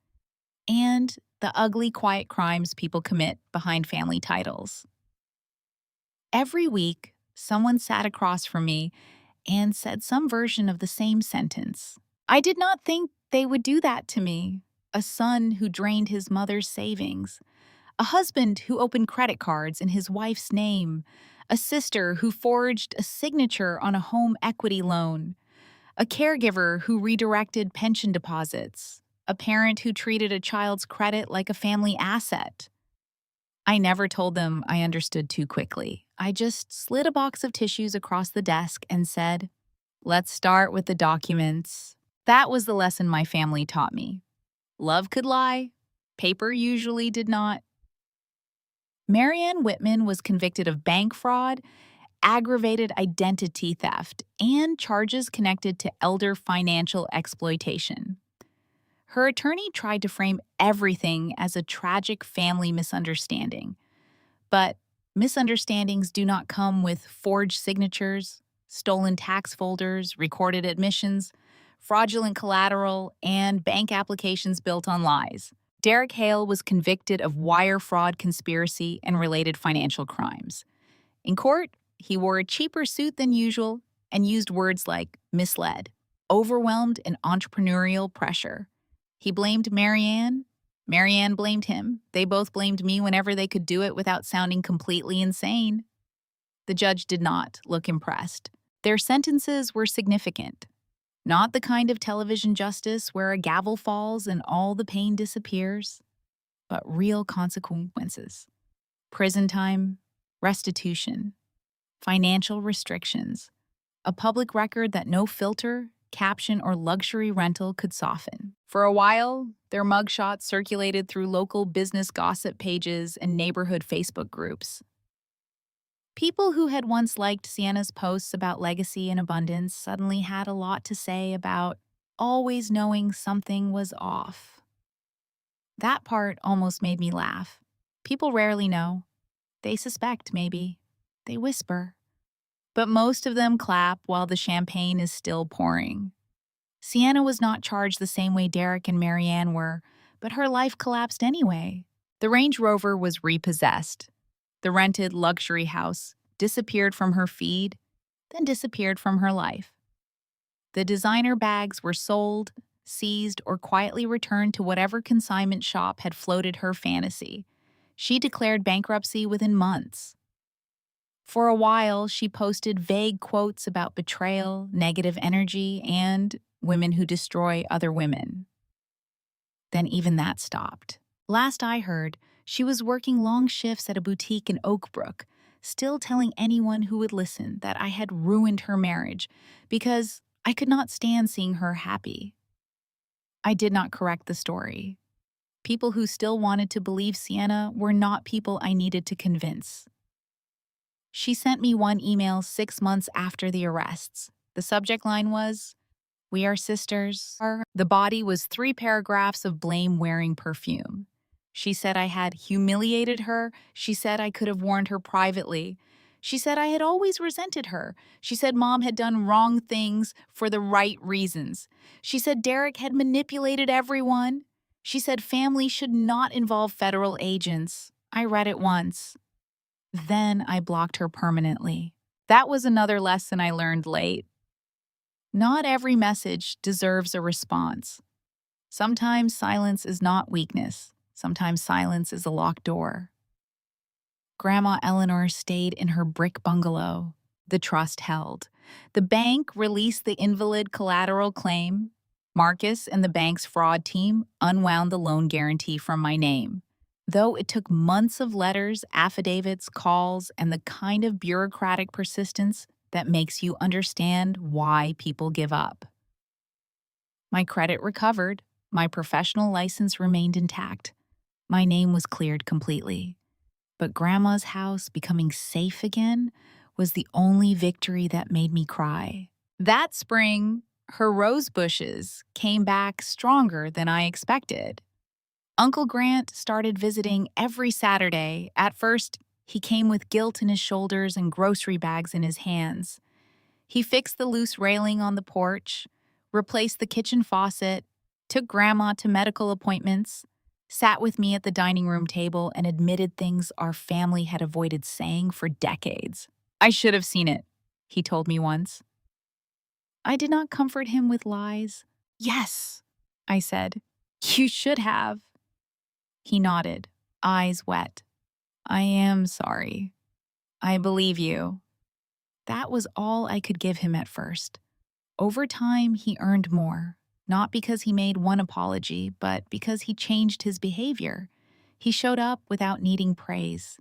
and the ugly, quiet crimes people commit behind family titles. Every week, someone sat across from me and said some version of the same sentence. I did not think they would do that to me. A son who drained his mother's savings. A husband who opened credit cards in his wife's name. A sister who forged a signature on a home equity loan. A caregiver who redirected pension deposits. A parent who treated a child's credit like a family asset. I never told them I understood too quickly. I just slid a box of tissues across the desk and said, "Let's start with the documents." That was the lesson my family taught me. Love could lie. Paper usually did not. Marianne Whitman was convicted of bank fraud, aggravated identity theft, and charges connected to elder financial exploitation. Her attorney tried to frame everything as a tragic family misunderstanding. But misunderstandings do not come with forged signatures, stolen tax folders, recorded admissions, fraudulent collateral, and bank applications built on lies. Derek Hale was convicted of wire fraud conspiracy and related financial crimes. In court, he wore a cheaper suit than usual and used words like misled, overwhelmed, and entrepreneurial pressure. He blamed Marianne. Marianne blamed him. They both blamed me whenever they could do it without sounding completely insane. The judge did not look impressed. Their sentences were significant. Not the kind of television justice where a gavel falls and all the pain disappears, but real consequences. Prison time, restitution, financial restrictions, a public record that no filter, caption, or luxury rental could soften. For a while, their mugshots circulated through local business gossip pages and neighborhood Facebook groups. People who had once liked Sienna's posts about legacy and abundance suddenly had a lot to say about always knowing something was off. That part almost made me laugh. People rarely know. They suspect, maybe. They whisper. But most of them clap while the champagne is still pouring. Sienna was not charged the same way Derek and Marianne were, but her life collapsed anyway. The Range Rover was repossessed. The rented luxury house disappeared from her feed, then disappeared from her life. The designer bags were sold, seized, or quietly returned to whatever consignment shop had floated her fantasy. She declared bankruptcy within months. For a while, she posted vague quotes about betrayal, negative energy, and women who destroy other women. Then even that stopped. Last I heard, she was working long shifts at a boutique in Oakbrook, still telling anyone who would listen that I had ruined her marriage because I could not stand seeing her happy. I did not correct the story. People who still wanted to believe Sienna were not people I needed to convince. She sent me one email 6 months after the arrests. The subject line was, "We are sisters." The body was 3 paragraphs of blame-wearing perfume. She said I had humiliated her. She said I could have warned her privately. She said I had always resented her. She said Mom had done wrong things for the right reasons. She said Derek had manipulated everyone. She said family should not involve federal agents. I read it once. Then I blocked her permanently. That was another lesson I learned late. Not every message deserves a response. Sometimes silence is not weakness. Sometimes silence is a locked door. Grandma Eleanor stayed in her brick bungalow. The trust held. The bank released the invalid collateral claim. Marcus and the bank's fraud team unwound the loan guarantee from my name. Though it took months of letters, affidavits, calls, and the kind of bureaucratic persistence that makes you understand why people give up. My credit recovered. My professional license remained intact. My name was cleared completely. But Grandma's house becoming safe again was the only victory that made me cry. That spring, her rose bushes came back stronger than I expected. Uncle Grant started visiting every Saturday. At first, he came with guilt in his shoulders and grocery bags in his hands. He fixed the loose railing on the porch, replaced the kitchen faucet, took Grandma to medical appointments, sat with me at the dining room table, and admitted things our family had avoided saying for decades. "I should have seen it," he told me once. I did not comfort him with lies. "Yes," I said, "you should have." He nodded, eyes wet. "I am sorry. I believe you." That was all I could give him at first. Over time, he earned more. Not because he made one apology, but because he changed his behavior. He showed up without needing praise.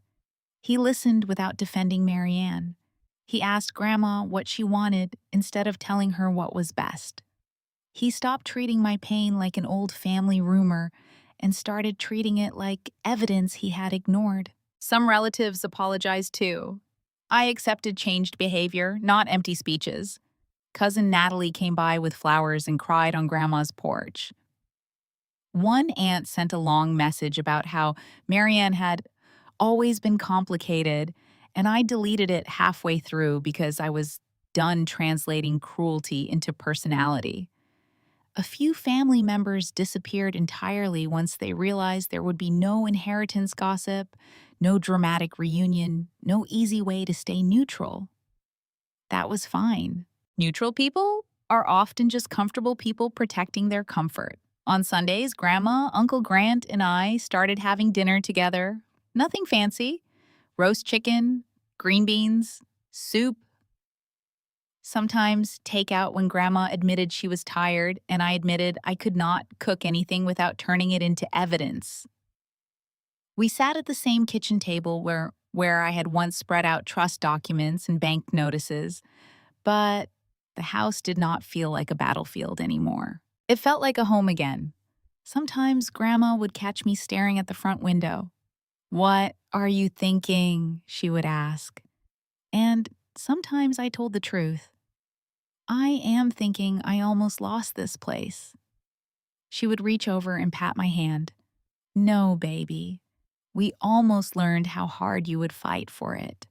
He listened without defending Marianne. He asked Grandma what she wanted instead of telling her what was best. He stopped treating my pain like an old family rumor and started treating it like evidence he had ignored. Some relatives apologized too. I accepted changed behavior, not empty speeches. Cousin Natalie came by with flowers and cried on Grandma's porch. One aunt sent a long message about how Marianne had always been complicated, and I deleted it halfway through because I was done translating cruelty into personality. A few family members disappeared entirely once they realized there would be no inheritance gossip, no dramatic reunion, no easy way to stay neutral. That was fine. Neutral people are often just comfortable people protecting their comfort. On Sundays, Grandma, Uncle Grant, and I started having dinner together. Nothing fancy. Roast chicken, green beans, soup. Sometimes takeout when Grandma admitted she was tired and I admitted I could not cook anything without turning it into evidence. We sat at the same kitchen table where I had once spread out trust documents and bank notices, but the house did not feel like a battlefield anymore. It felt like a home again. Sometimes Grandma would catch me staring at the front window. "What are you thinking?" she would ask. And sometimes I told the truth. "I am thinking I almost lost this place." She would reach over and pat my hand. "No, baby. We almost learned how hard you would fight for it."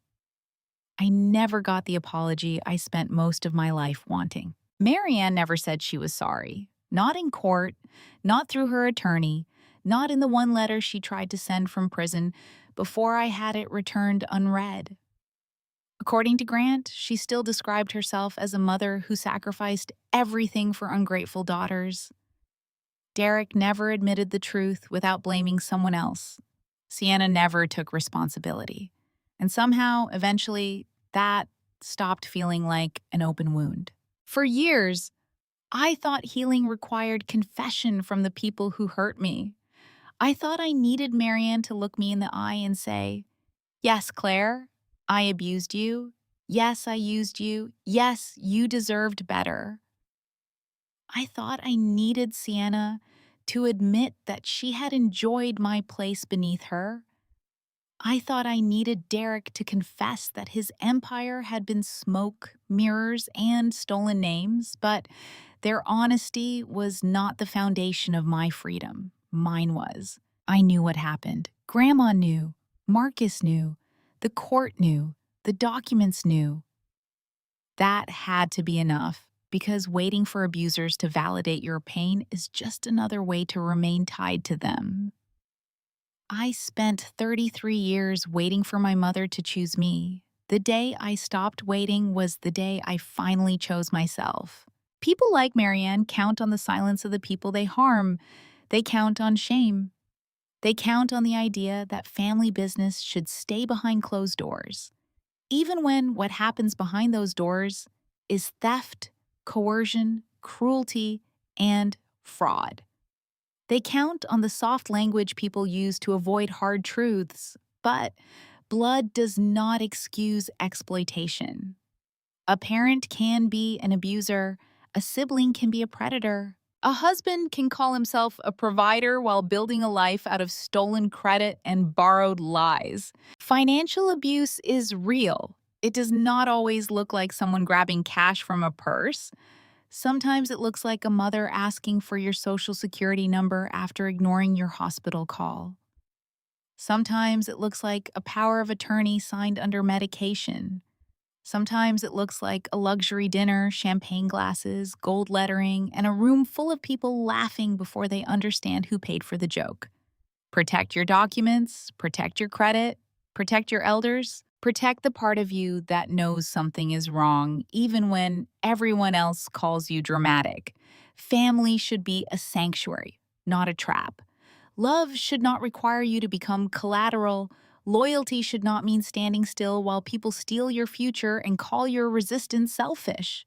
I never got the apology I spent most of my life wanting. Marianne never said she was sorry. Not in court, not through her attorney, not in the one letter she tried to send from prison before I had it returned unread. According to Grant, she still described herself as a mother who sacrificed everything for ungrateful daughters. Derek never admitted the truth without blaming someone else. Sienna never took responsibility. And somehow, eventually, that stopped feeling like an open wound. For years, I thought healing required confession from the people who hurt me. I thought I needed Marianne to look me in the eye and say, "Yes, Claire, I abused you. Yes, I used you. Yes, you deserved better." I thought I needed Sienna to admit that she had enjoyed my place beneath her. I thought I needed Derek to confess that his empire had been smoke, mirrors, and stolen names, but their honesty was not the foundation of my freedom. Mine was. I knew what happened. Grandma knew. Marcus knew. The court knew. The documents knew. That had to be enough, because waiting for abusers to validate your pain is just another way to remain tied to them. I spent 33 years waiting for my mother to choose me. The day I stopped waiting was the day I finally chose myself. People like Marianne count on the silence of the people they harm. They count on shame. They count on the idea that family business should stay behind closed doors, even when what happens behind those doors is theft, coercion, cruelty, and fraud. They count on the soft language people use to avoid hard truths, but blood does not excuse exploitation. A parent can be an abuser, a sibling can be a predator, a husband can call himself a provider while building a life out of stolen credit and borrowed lies. Financial abuse is real. It does not always look like someone grabbing cash from a purse. Sometimes it looks like a mother asking for your social security number after ignoring your hospital call. Sometimes it looks like a power of attorney signed under medication. Sometimes it looks like a luxury dinner, champagne glasses, gold lettering, and a room full of people laughing before they understand who paid for the joke. Protect your documents, protect your credit, protect your elders, protect the part of you that knows something is wrong, even when everyone else calls you dramatic. Family should be a sanctuary, not a trap. Love should not require you to become collateral. Loyalty should not mean standing still while people steal your future and call your resistance selfish.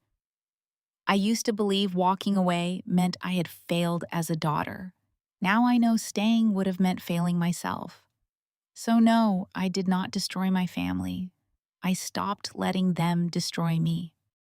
I used to believe walking away meant I had failed as a daughter. Now I know staying would have meant failing myself. So no, I did not destroy my family. I stopped letting them destroy me.